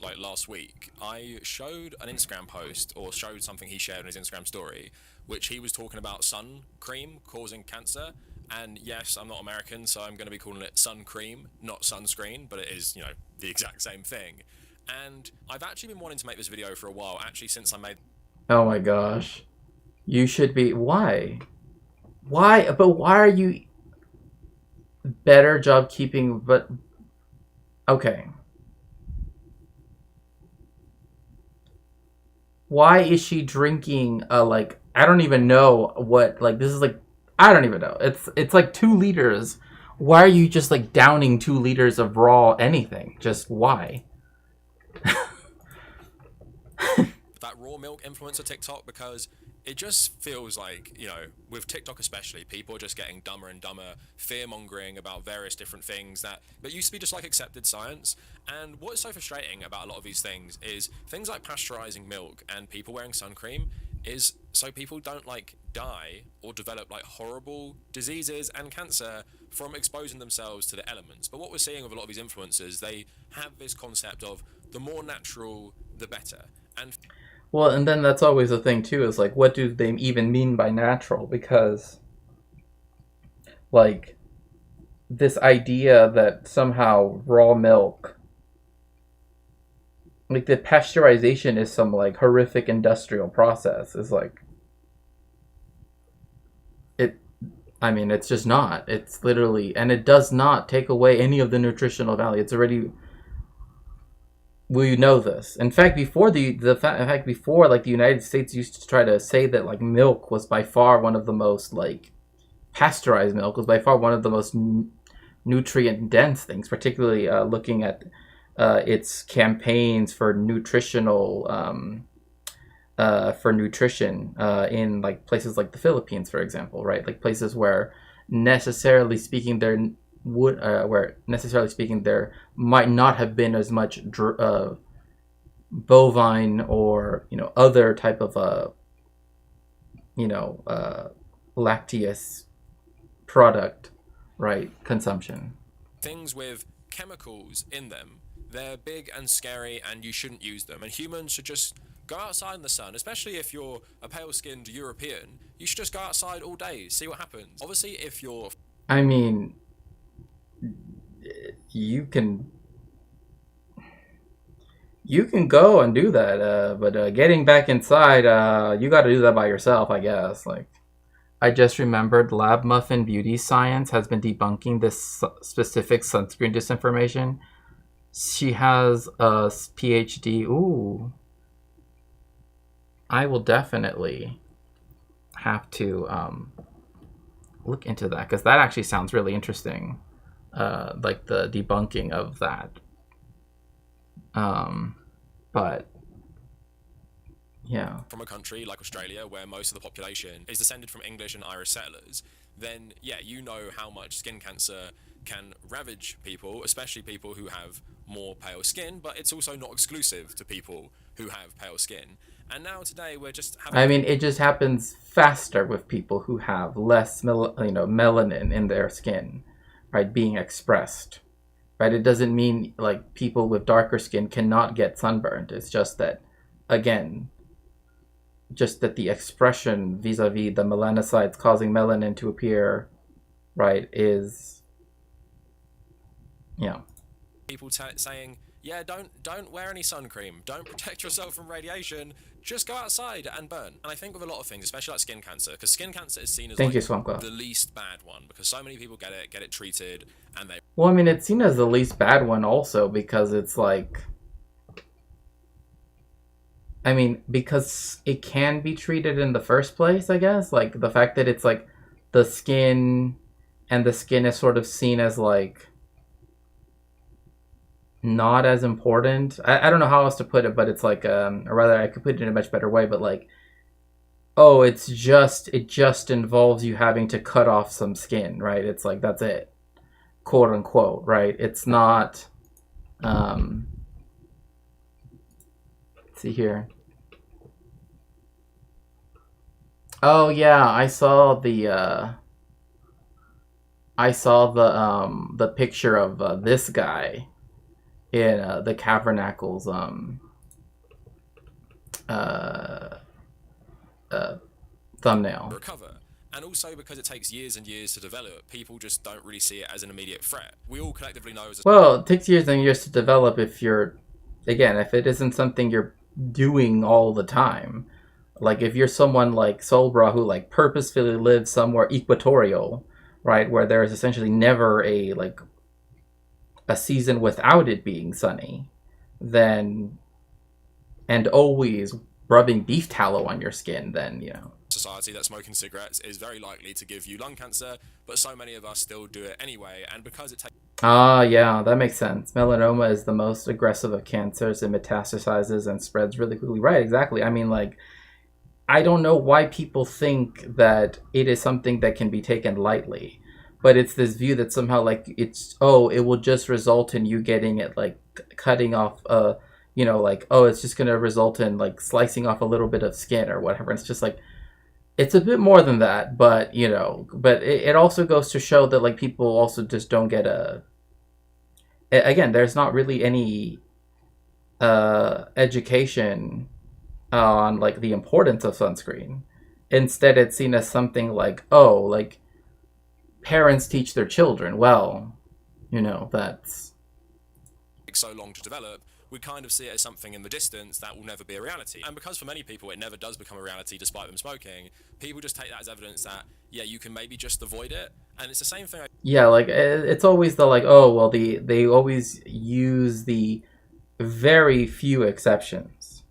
like last week, I showed an Instagram post, or showed something he shared on his Instagram story, which he was talking about sun cream causing cancer. And yes, I'm not American, so I'm going to be calling it sun cream, not sunscreen, but it is, the exact same thing. And I've actually been wanting to make this video for a while, actually, since I made... Oh my gosh. You should be... Why? Why? But why are you... Better job keeping, but... Okay. Why is she drinking, I don't even know what, this is like I don't even know. It's like 2 liters. Why are you just like downing 2 liters of raw anything? Just why? That raw milk influencer TikTok, because it just feels like, you know, with TikTok especially, people are just getting dumber and dumber, fear-mongering about various different things that used to be just like accepted science. And what's so frustrating about a lot of these things is things like pasteurizing milk and people wearing sun cream is so people don't like die or develop like horrible diseases and cancer from exposing themselves to the elements. But what we're seeing with a lot of these influencers, they have this concept of the more natural, the better. And well, and then that's always the thing too, is like, what do they even mean by natural? Because like this idea that somehow raw milk, like the pasteurization is some like horrific industrial process, is like, I mean, it's just not. It's literally, and it does not take away any of the nutritional value. It's already, we know this. In fact, before before like the United States used to try to say that like milk was by far one of the most like pasteurized milk was by far one of the most nutrient dense things, particularly looking at its campaigns for nutritional for nutrition in like places like the Philippines, for example, right? Like places where necessarily speaking there might not have been as much bovine or, you know, other type of lacteous product, right, consumption. things with chemicals in them, they're big and scary and you shouldn't use them. And humans should just go outside in the sun, especially if you're a pale-skinned European. You should just go outside all day, see what happens. Obviously, if you're... I mean, you can go and do that, but getting back inside, you got to do that by yourself, I guess. Like, I just remembered Lab Muffin Beauty Science has been debunking this specific sunscreen disinformation. She has a PhD. Ooh. I will definitely have to look into that, because that actually sounds really interesting. Like the debunking of that. But yeah. From a country like Australia, where most of the population is descended from English and Irish settlers, then yeah, you know how much skin cancer can ravage people, especially people who have more pale skin, but it's also not exclusive to people who have pale skin. And now today we're just having... I mean, it just happens faster with people who have less melanin in their skin, right, being expressed. Right? It doesn't mean like people with darker skin cannot get sunburned. It's just that, again, just that the expression vis-a-vis the melanocytes causing melanin to appear, right, is, you know. People saying, yeah, don't wear any sun cream, don't protect yourself from radiation, just go outside and burn. And I think with a lot of things, especially like skin cancer, because skin cancer is seen as the least bad one, because so many people get it treated, and they... Well, I mean, it's seen as the least bad one also because it's like... I mean, because it can be treated in the first place, I guess. Like, the fact that it's like the skin, and the skin is sort of seen as like... not as important. I don't know how else to put it, but it's like, or rather I could put it in a much better way, but like, oh, it just involves you having to cut off some skin, right? It's like, that's it, quote unquote, right? It's not, let's see here. Oh yeah, I saw the picture of this guy in the Cavernacle's thumbnail. Recover. And also because it takes years and years to develop, people just don't really see it as an immediate threat. We all collectively know as a... Well, it takes years and years to develop if you're, again, if it isn't something you're doing all the time. Like if you're someone like Solbra who like purposefully lives somewhere equatorial, right, where there is essentially never a season without it being sunny, then, and always rubbing beef tallow on your skin, then, you know. Society that smoking cigarettes is very likely to give you lung cancer, but so many of us still do it anyway, and because it takes... Yeah, that makes sense. Melanoma is the most aggressive of cancers. It metastasizes and spreads really quickly. Right, exactly. I mean, like, I don't know why people think that it is something that can be taken lightly, but it's this view that somehow, like, it will just result in you getting it, like, cutting off, you know, like, it's just going to result in, like, slicing off a little bit of skin or whatever. It's just like, it's a bit more than that, but, you know, but it also goes to show that, like, people also just don't get again, there's not really any education on, like, the importance of sunscreen. Instead, it's seen as something like, like, parents teach their children. Well, you know, that's... so long to develop, we kind of see it as something in the distance that will never be a reality. And because for many people it never does become a reality despite them smoking, people just take that as evidence that, yeah, you can maybe just avoid it. And it's the same thing. Yeah, like, it's always the, like, well, they always use the very few exceptions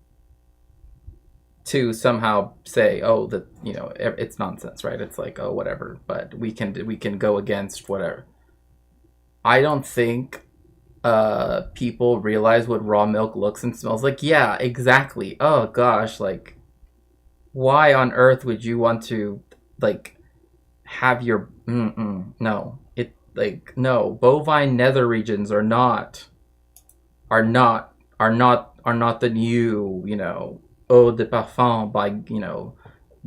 to somehow say, that, you know, it's nonsense, right? It's like, whatever, but we can go against whatever. I don't think people realize what raw milk looks and smells like. Yeah, exactly. Oh gosh, like, why on earth would you want to, like, have your no, it, like, no, bovine nether regions are not the new, you know, eau de parfum by, you know,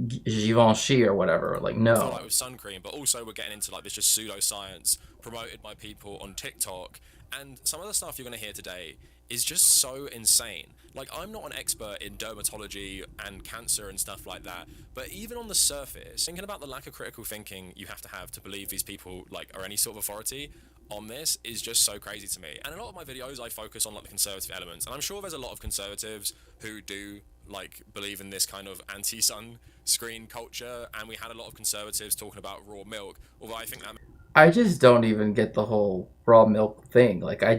Givenchy or whatever. Like, no. Like with sun cream, but also we're getting into, like, this just pseudoscience promoted by people on TikTok, and some of the stuff you're going to hear today is just so insane. Like, I'm not an expert in dermatology and cancer and stuff like that, but even on the surface, thinking about the lack of critical thinking you have to believe these people, like, are any sort of authority on this is just so crazy to me. And a lot of my videos, I focus on, like, the conservative elements, and I'm sure there's a lot of conservatives who do, like, believe in this kind of anti-sunscreen culture, and we had a lot of conservatives talking about raw milk, although I think that... I just don't even get the whole raw milk thing. Like, I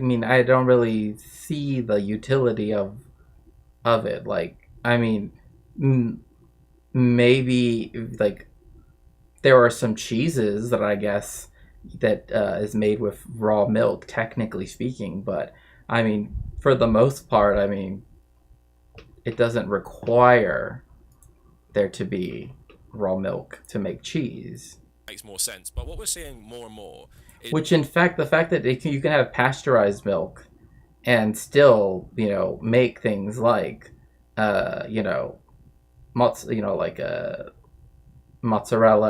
mean, I don't really see the utility of it. Like, I mean, maybe, like, there are some cheeses that I guess that is made with raw milk, technically speaking, but I mean, for the most part, I mean, it doesn't require there to be raw milk to make cheese. Makes more sense, but what we're seeing more and more is... Which, in fact, the fact that you can have pasteurized milk and still, you know, make things like, you know, mozzarella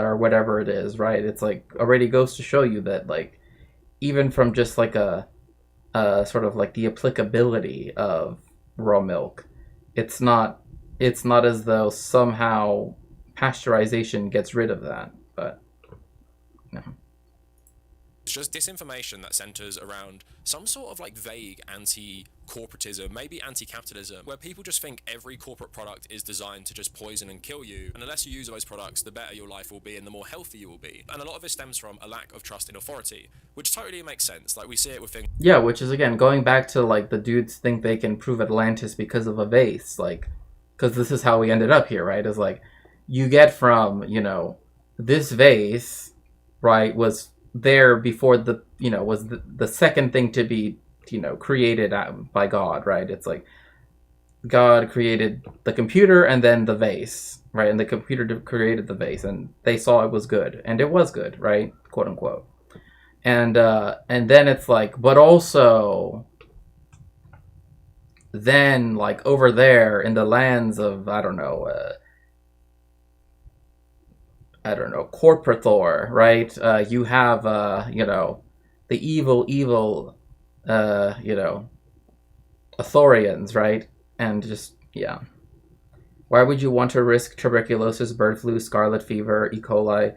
or whatever it is, right? It's like already goes to show you that, like, even from just like a sort of like the applicability of raw milk, it's not as though somehow pasteurization gets rid of that, but no. It's just disinformation that centers around some sort of, like, vague anti-corporatism, maybe anti-capitalism, where people just think every corporate product is designed to just poison and kill you, and unless you use those products, the better your life will be and the more healthy you will be. And a lot of this stems from a lack of trust in authority, which totally makes sense. Like, we see it with things... Yeah, which is, again, going back to, like, the dudes think they can prove Atlantis because of a vase, like, because this is how we ended up here, right? Is like, you get from, you know, this vase, right, was there before the, you know, was the second thing to be, you know, created by God, right? It's like God created the computer and then the vase, right? And the computer created the vase, and they saw it was good, and it was good, right? Quote unquote. And then it's like, but also then, like, over there in the lands of, I don't know, corporate Thor, right? You have, you know, the evil, you know, Athorians, right? And just, yeah. Why would you want to risk tuberculosis, bird flu, scarlet fever, E. coli?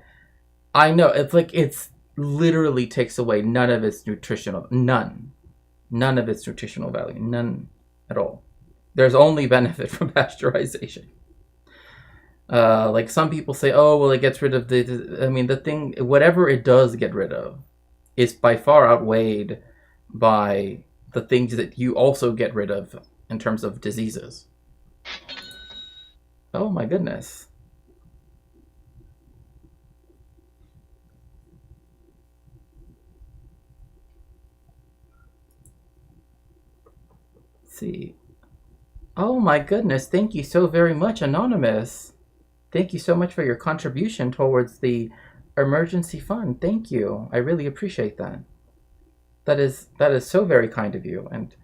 I know, it's like, it's literally takes away none of its nutritional value, none at all. There's only benefit from pasteurization. Like, some people say, oh, well, it gets rid of I mean, the thing, whatever it does get rid of is by far outweighed by the things that you also get rid of in terms of diseases. Oh my goodness. Let's see. Oh my goodness. Thank you so very much, Anonymous. Thank you so much for your contribution towards the emergency fund. Thank you. I really appreciate that. That is so very kind of you. And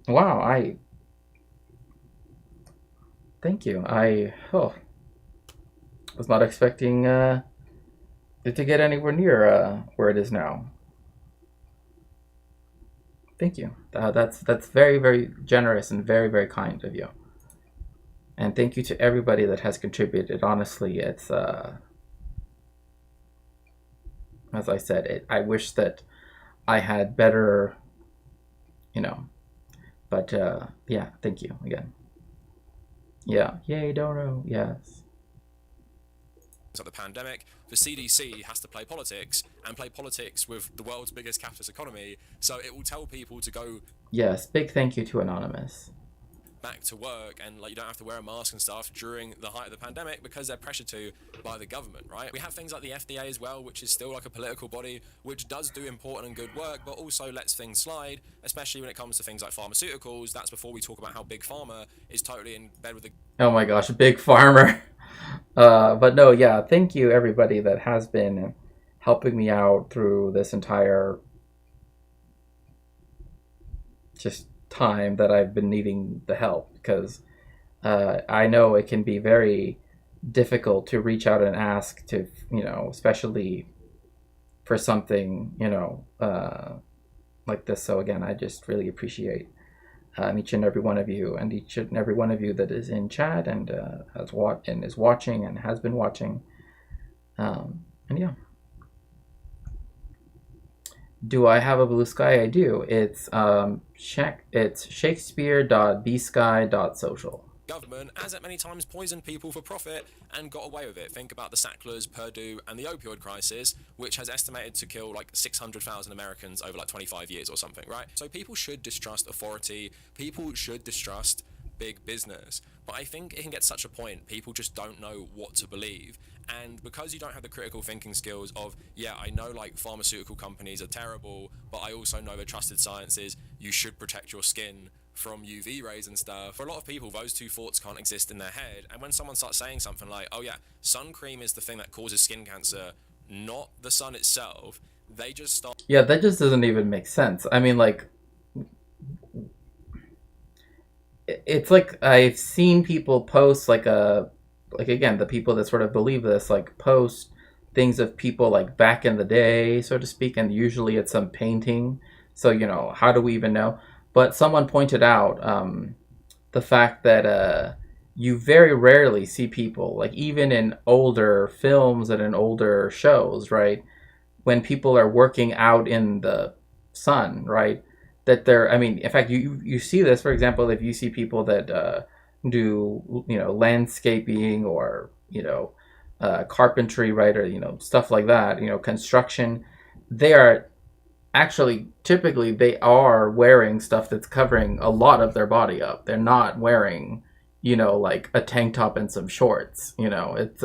wow, thank you. I was not expecting it to get anywhere near where it is now. Thank you. That's very, very generous and very, very kind of you. And thank you to everybody that has contributed. Honestly, it's as I said, I wish that I had better, but yeah, thank you again. Yeah, yay, Doro, yes. Of the pandemic, the CDC has to play politics and play politics with the world's biggest capitalist economy, so it will tell people to go Yes, big thank you to Anonymous. back to work, and like you don't have to wear a mask and stuff during the height of the pandemic because they're pressured to by the government, right? We have things like the FDA as well, which is still like a political body which does do important and good work, but also lets things slide, especially when it comes to things like pharmaceuticals. That's before we talk about how Big Pharma is totally in bed with the Oh my gosh, big farmer. But no, yeah, thank you everybody that has been helping me out through this entire just time that I've been needing the help, because I know it can be very difficult to reach out and ask to, especially for something, like this. So again, I just really appreciate each and every one of you, and each and every one of you that is in chat and is watching and has been watching. And yeah. Do I have a blue sky? I do. It's shakespeare.bsky.social. government, as it many times poisoned people for profit and got away with it. Think about the Sacklers, Purdue, and the opioid crisis, which has estimated to kill like 600,000 Americans over like 25 years or something, right? So people should distrust authority. People should distrust big business. But I think it can get such a point, people just don't know what to believe. And because you don't have the critical thinking skills of, yeah, I know like pharmaceutical companies are terrible, but I also know the trusted sciences, you should protect your skin from UV rays and stuff. For a lot of people, those two thoughts can't exist in their head. And when someone starts saying something like, oh yeah, sun cream is the thing that causes skin cancer, not the sun itself, they just start... Yeah, that just doesn't even make sense. I mean, like, it's like I've seen people post like again, the people that sort of believe this, like, post things of people like back in the day, so to speak, and usually it's some painting. So, how do we even know? But someone pointed out the fact that you very rarely see people, like even in older films and in older shows, right, when people are working out in the sun, right, that in fact, you see this, for example, if you see people that do, landscaping or, carpentry, right, or, stuff like that, construction, they are actually, typically, they are wearing stuff that's covering a lot of their body up. They're not wearing, like a tank top and some shorts. It's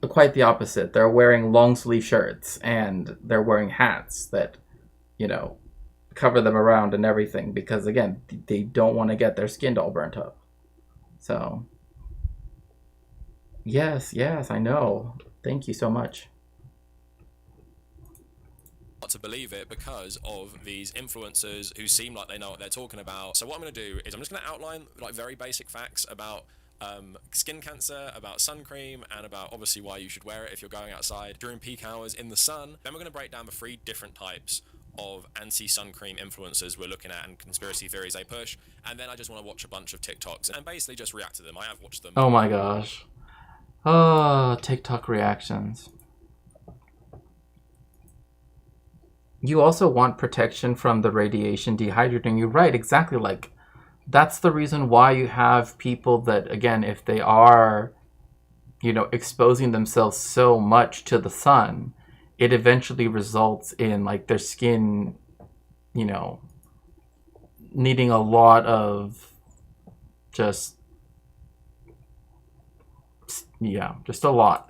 quite the opposite. They're wearing long sleeve shirts and they're wearing hats that, cover them around and everything, because again, they don't want to get their skin all burnt up. So, yes, I know. Thank you so much. To believe it because of these influencers who seem like they know what they're talking about. So what I'm going to do is I'm just going to outline like very basic facts about skin cancer, about sun cream, and about obviously why you should wear it if you're going outside during peak hours in the sun. Then we're going to break down the 3 different types of anti-sun cream influencers we're looking at and conspiracy theories they push. And then I just want to watch a bunch of TikToks and basically just react to them. I have watched them. Oh my gosh. Oh, TikTok reactions. You also want protection from the radiation dehydrating you. Right, exactly. Like, that's the reason why you have people that, again, if they are, exposing themselves so much to the sun, it eventually results in, like, their skin, needing a lot of just a lot.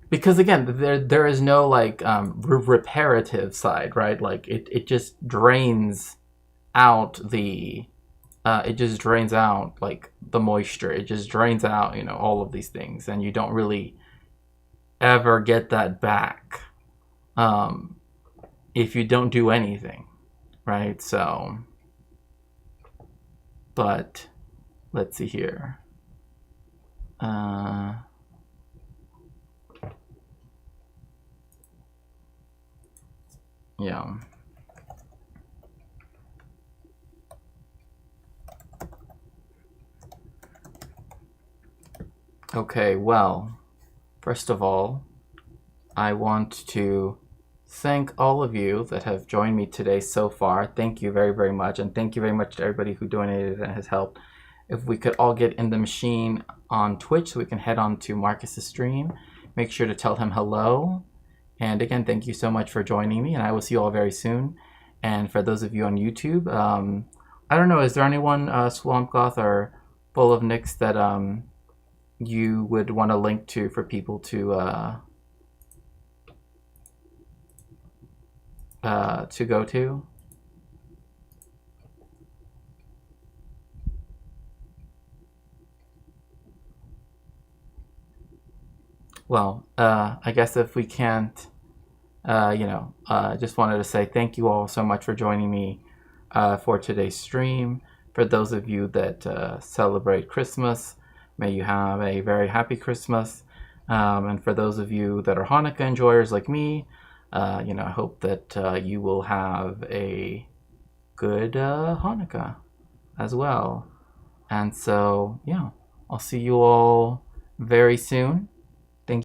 Because again, there is no like reparative side, right? Like it just drains out the like the moisture. It just drains out, all of these things, and you don't really ever get that back if you don't do anything, right? So, but let's see here. Yeah. Okay, well, first of all, I want to thank all of you that have joined me today so far. Thank you very, very much. And thank you very much to everybody who donated and has helped. If we could all get in the machine on Twitch so we can head on to Marcus's stream, make sure to tell him hello. And again, thank you so much for joining me, and I will see you all very soon. And for those of you on YouTube, I don't know, is there anyone, Swamp Goth or Full of Nicks, that you would want to link to for people to go to? Well, I guess if we can't, just wanted to say thank you all so much for joining me for today's stream. For those of you that celebrate Christmas, may you have a very happy Christmas. And for those of you that are Hanukkah enjoyers like me, I hope that you will have a good Hanukkah as well. And so, yeah, I'll see you all very soon.